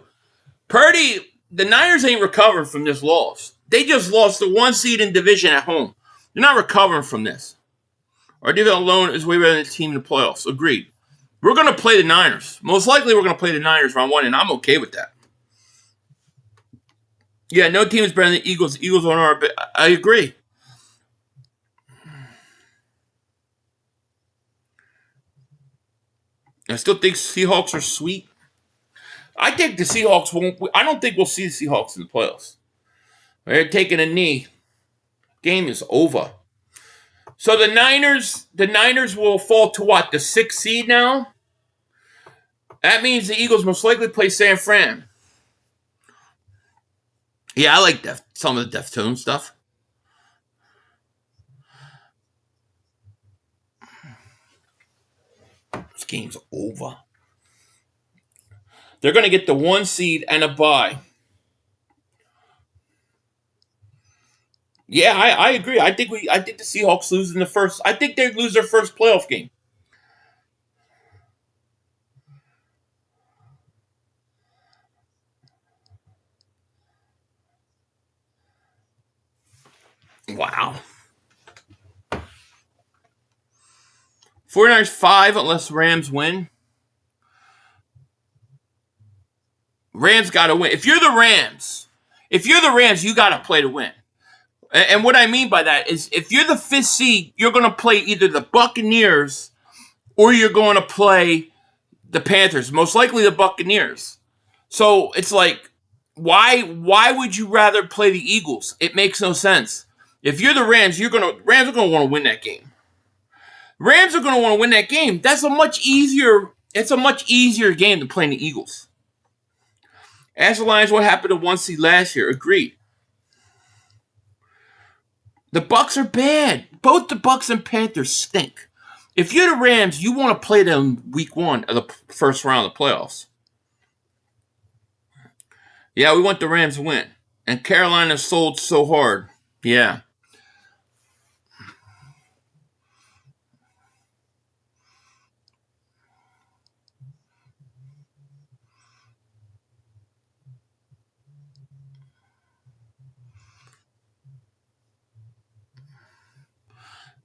Purdy, the Niners ain't recovering from this loss. They just lost the 1 seed in division at home. They're not recovering from this. Our division alone is way better than the team in the playoffs. Agreed. We're going to play the Niners. Most likely we're going to play the Niners round 1, and I'm okay with that. Yeah, no team is better than the Eagles. The Eagles are our. I agree. I still think Seahawks are sweet. I think the Seahawks won't. I don't think we'll see the Seahawks in the playoffs. They're taking a knee. Game is over. So the Niners will fall to what? The 6th seed now? That means the Eagles most likely play San Fran. Yeah, I like some of the Deftones stuff. This game's over. They're going to get the 1 seed and a bye. Yeah, I agree. I think the Seahawks lose in the first. I think they lose their first playoff game. Wow. 49ers 5 unless Rams win. Rams got to win. If you're the Rams, you got to play to win. And what I mean by that is if you're the 5th seed, you're going to play either the Buccaneers or you're going to play the Panthers. Most likely the Buccaneers. So it's like, why would you rather play the Eagles? It makes no sense. If you're the Rams, Rams are going to want to win that game. Rams are going to want to win that game. It's a much easier game than playing the Eagles. Ask the Lions what happened to 1 seed last year. Agreed. The Bucs are bad. Both the Bucs and Panthers stink. If you're the Rams, you want to play them week 1 of the first round of the playoffs. Yeah, we want the Rams to win. And Carolina sold so hard. Yeah.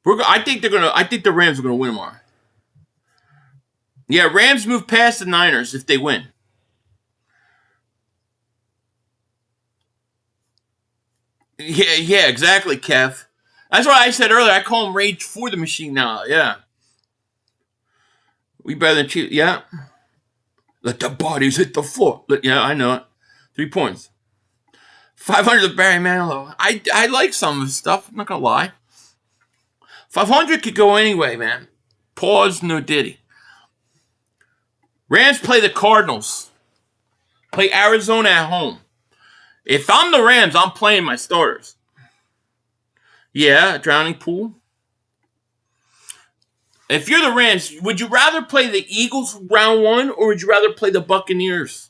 I think the Rams are gonna win tomorrow. Yeah, Rams move past the Niners if they win. Yeah, exactly, Kev. That's what I said earlier. I call him Rage for the Machine now. Yeah. We better than Chiefs. Yeah. Let the bodies hit the floor. Yeah, I know it. 3 points. 500 of Barry Manilow. I like some of his stuff. I'm not gonna lie. 500 could go anyway, man. Pause, no diddy. Rams play the Cardinals. Play Arizona at home. If I'm the Rams, I'm playing my starters. Yeah, drowning pool. If you're the Rams, would you rather play the Eagles round 1 or would you rather play the Buccaneers?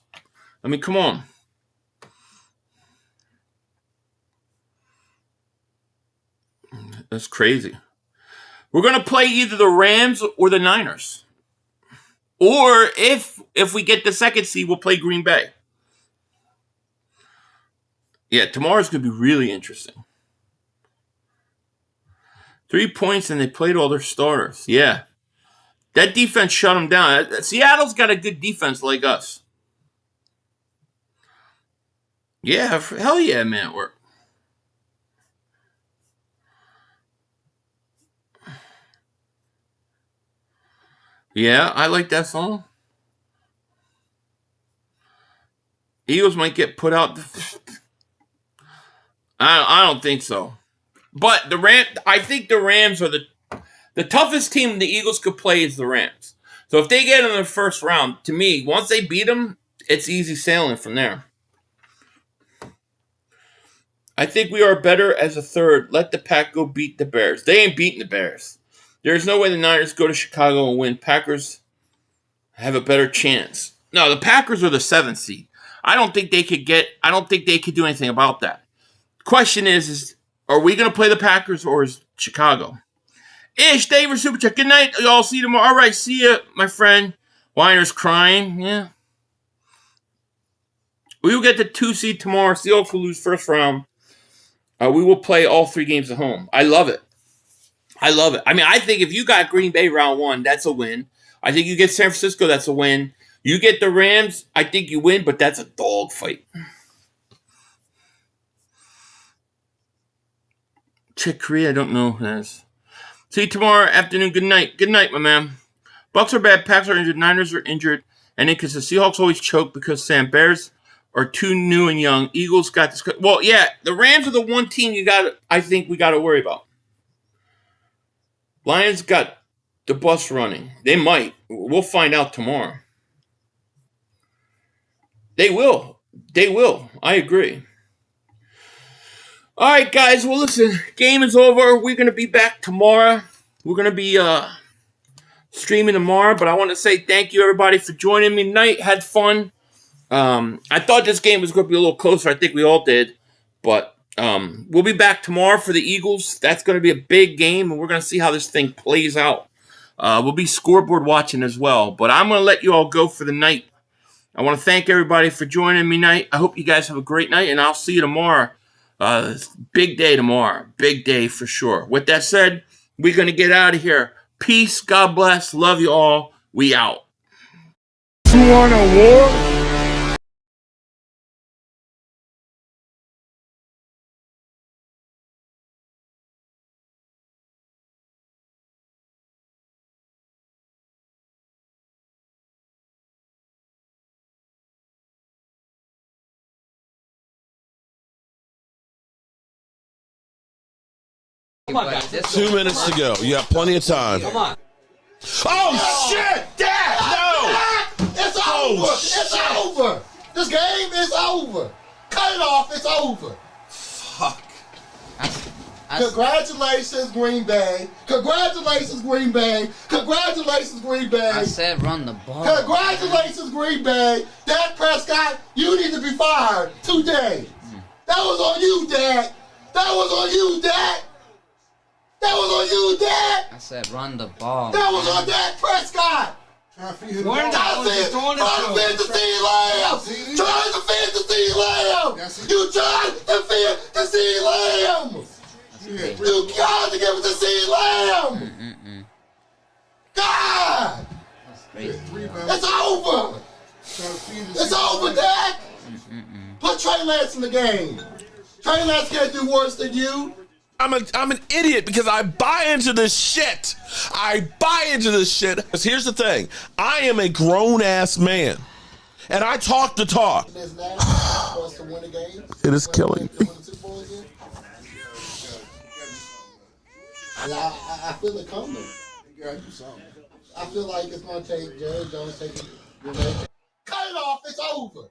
I mean, come on. That's crazy. We're going to play either the Rams or the Niners. Or if we get the 2nd seed, we'll play Green Bay. Yeah, tomorrow's going to be really interesting. 3 points and they played all their starters. Yeah. That defense shut them down. Seattle's got a good defense like us. Yeah, hell yeah, man, it worked. Yeah, I like that song. Eagles might get put out. I don't think so. But I think the Rams are the toughest team the Eagles could play is the Rams. So if they get in the first round, to me, once they beat them, it's easy sailing from there. I think we are better as a third. Let the Pack go beat the Bears. They ain't beating the Bears. There's no way the Niners go to Chicago and win. Packers have a better chance. No, the Packers are the 7th seed. I don't think they could do anything about that. The question is are we going to play the Packers or is Chicago? Ish, Dave, Super Chat. Good night. Y'all see you tomorrow. All right, see ya, my friend. Weiner's crying. Yeah. We will get the 2 seed tomorrow. Seahawks will lose first round. We will play all 3 games at home. I love it. I mean, I think if you got Green Bay round 1, that's a win. I think you get San Francisco, that's a win. You get the Rams, I think you win, but that's a dog fight. Chick Korea, I don't know who that is. See you tomorrow afternoon. Good night. Good night, my man. Bucks are bad. Packs are injured. Niners are injured. And then because the Seahawks always choke because Bears are too new and young. Eagles got this. Well, yeah, the Rams are the one team I think we got to worry about. Lions got the bus running. They might. We'll find out tomorrow. They will. I agree. All right, guys. Well, listen. Game is over. We're going to be back tomorrow. We're going to be streaming tomorrow. But I want to say thank you, everybody, for joining me tonight. Had fun. I thought this game was going to be a little closer. I think we all did. But we'll be back tomorrow for the Eagles. That's going to be a big game, and we're going to see how this thing plays out. We'll be scoreboard watching as well. But I'm going to let you all go for the night. I want to thank everybody for joining me tonight. I hope you guys have a great night, and I'll see you tomorrow. Big day tomorrow. Big day for sure. With that said, we're going to get out of here. Peace. God bless. Love you all. We out. You want a war? Come on, guys. 2 minutes to go. You have plenty of time. Come on. Oh, shit! Dad! No! It's over! It's over! This game is over! Cut it off, it's over! Fuck. Congratulations, Green Bay! Congratulations, Green Bay! Congratulations, Green Bay! I said run the ball. Congratulations, Green Bay! Dak Prescott, you need to be fired today! That was on you, Dak! That was on you, Dak! That was on you, Dak! I said run the ball. That was on Dak Prescott! Trying to feed the fantasy lamb! Trying to feed the sea lamb! You tried to feed the sea lamb! You tried to give it to sea lamb! God! It's over! It's over, Dak! Put Trey Lance in the game. Trey Lance can't do worse than you. I'm an idiot because I buy into this shit. Because here's the thing. I am a grown-ass man. And I talk the talk. It is killing me. I feel it coming. I feel like it's going to take Jerry Jones taking. Cut it off. It's over.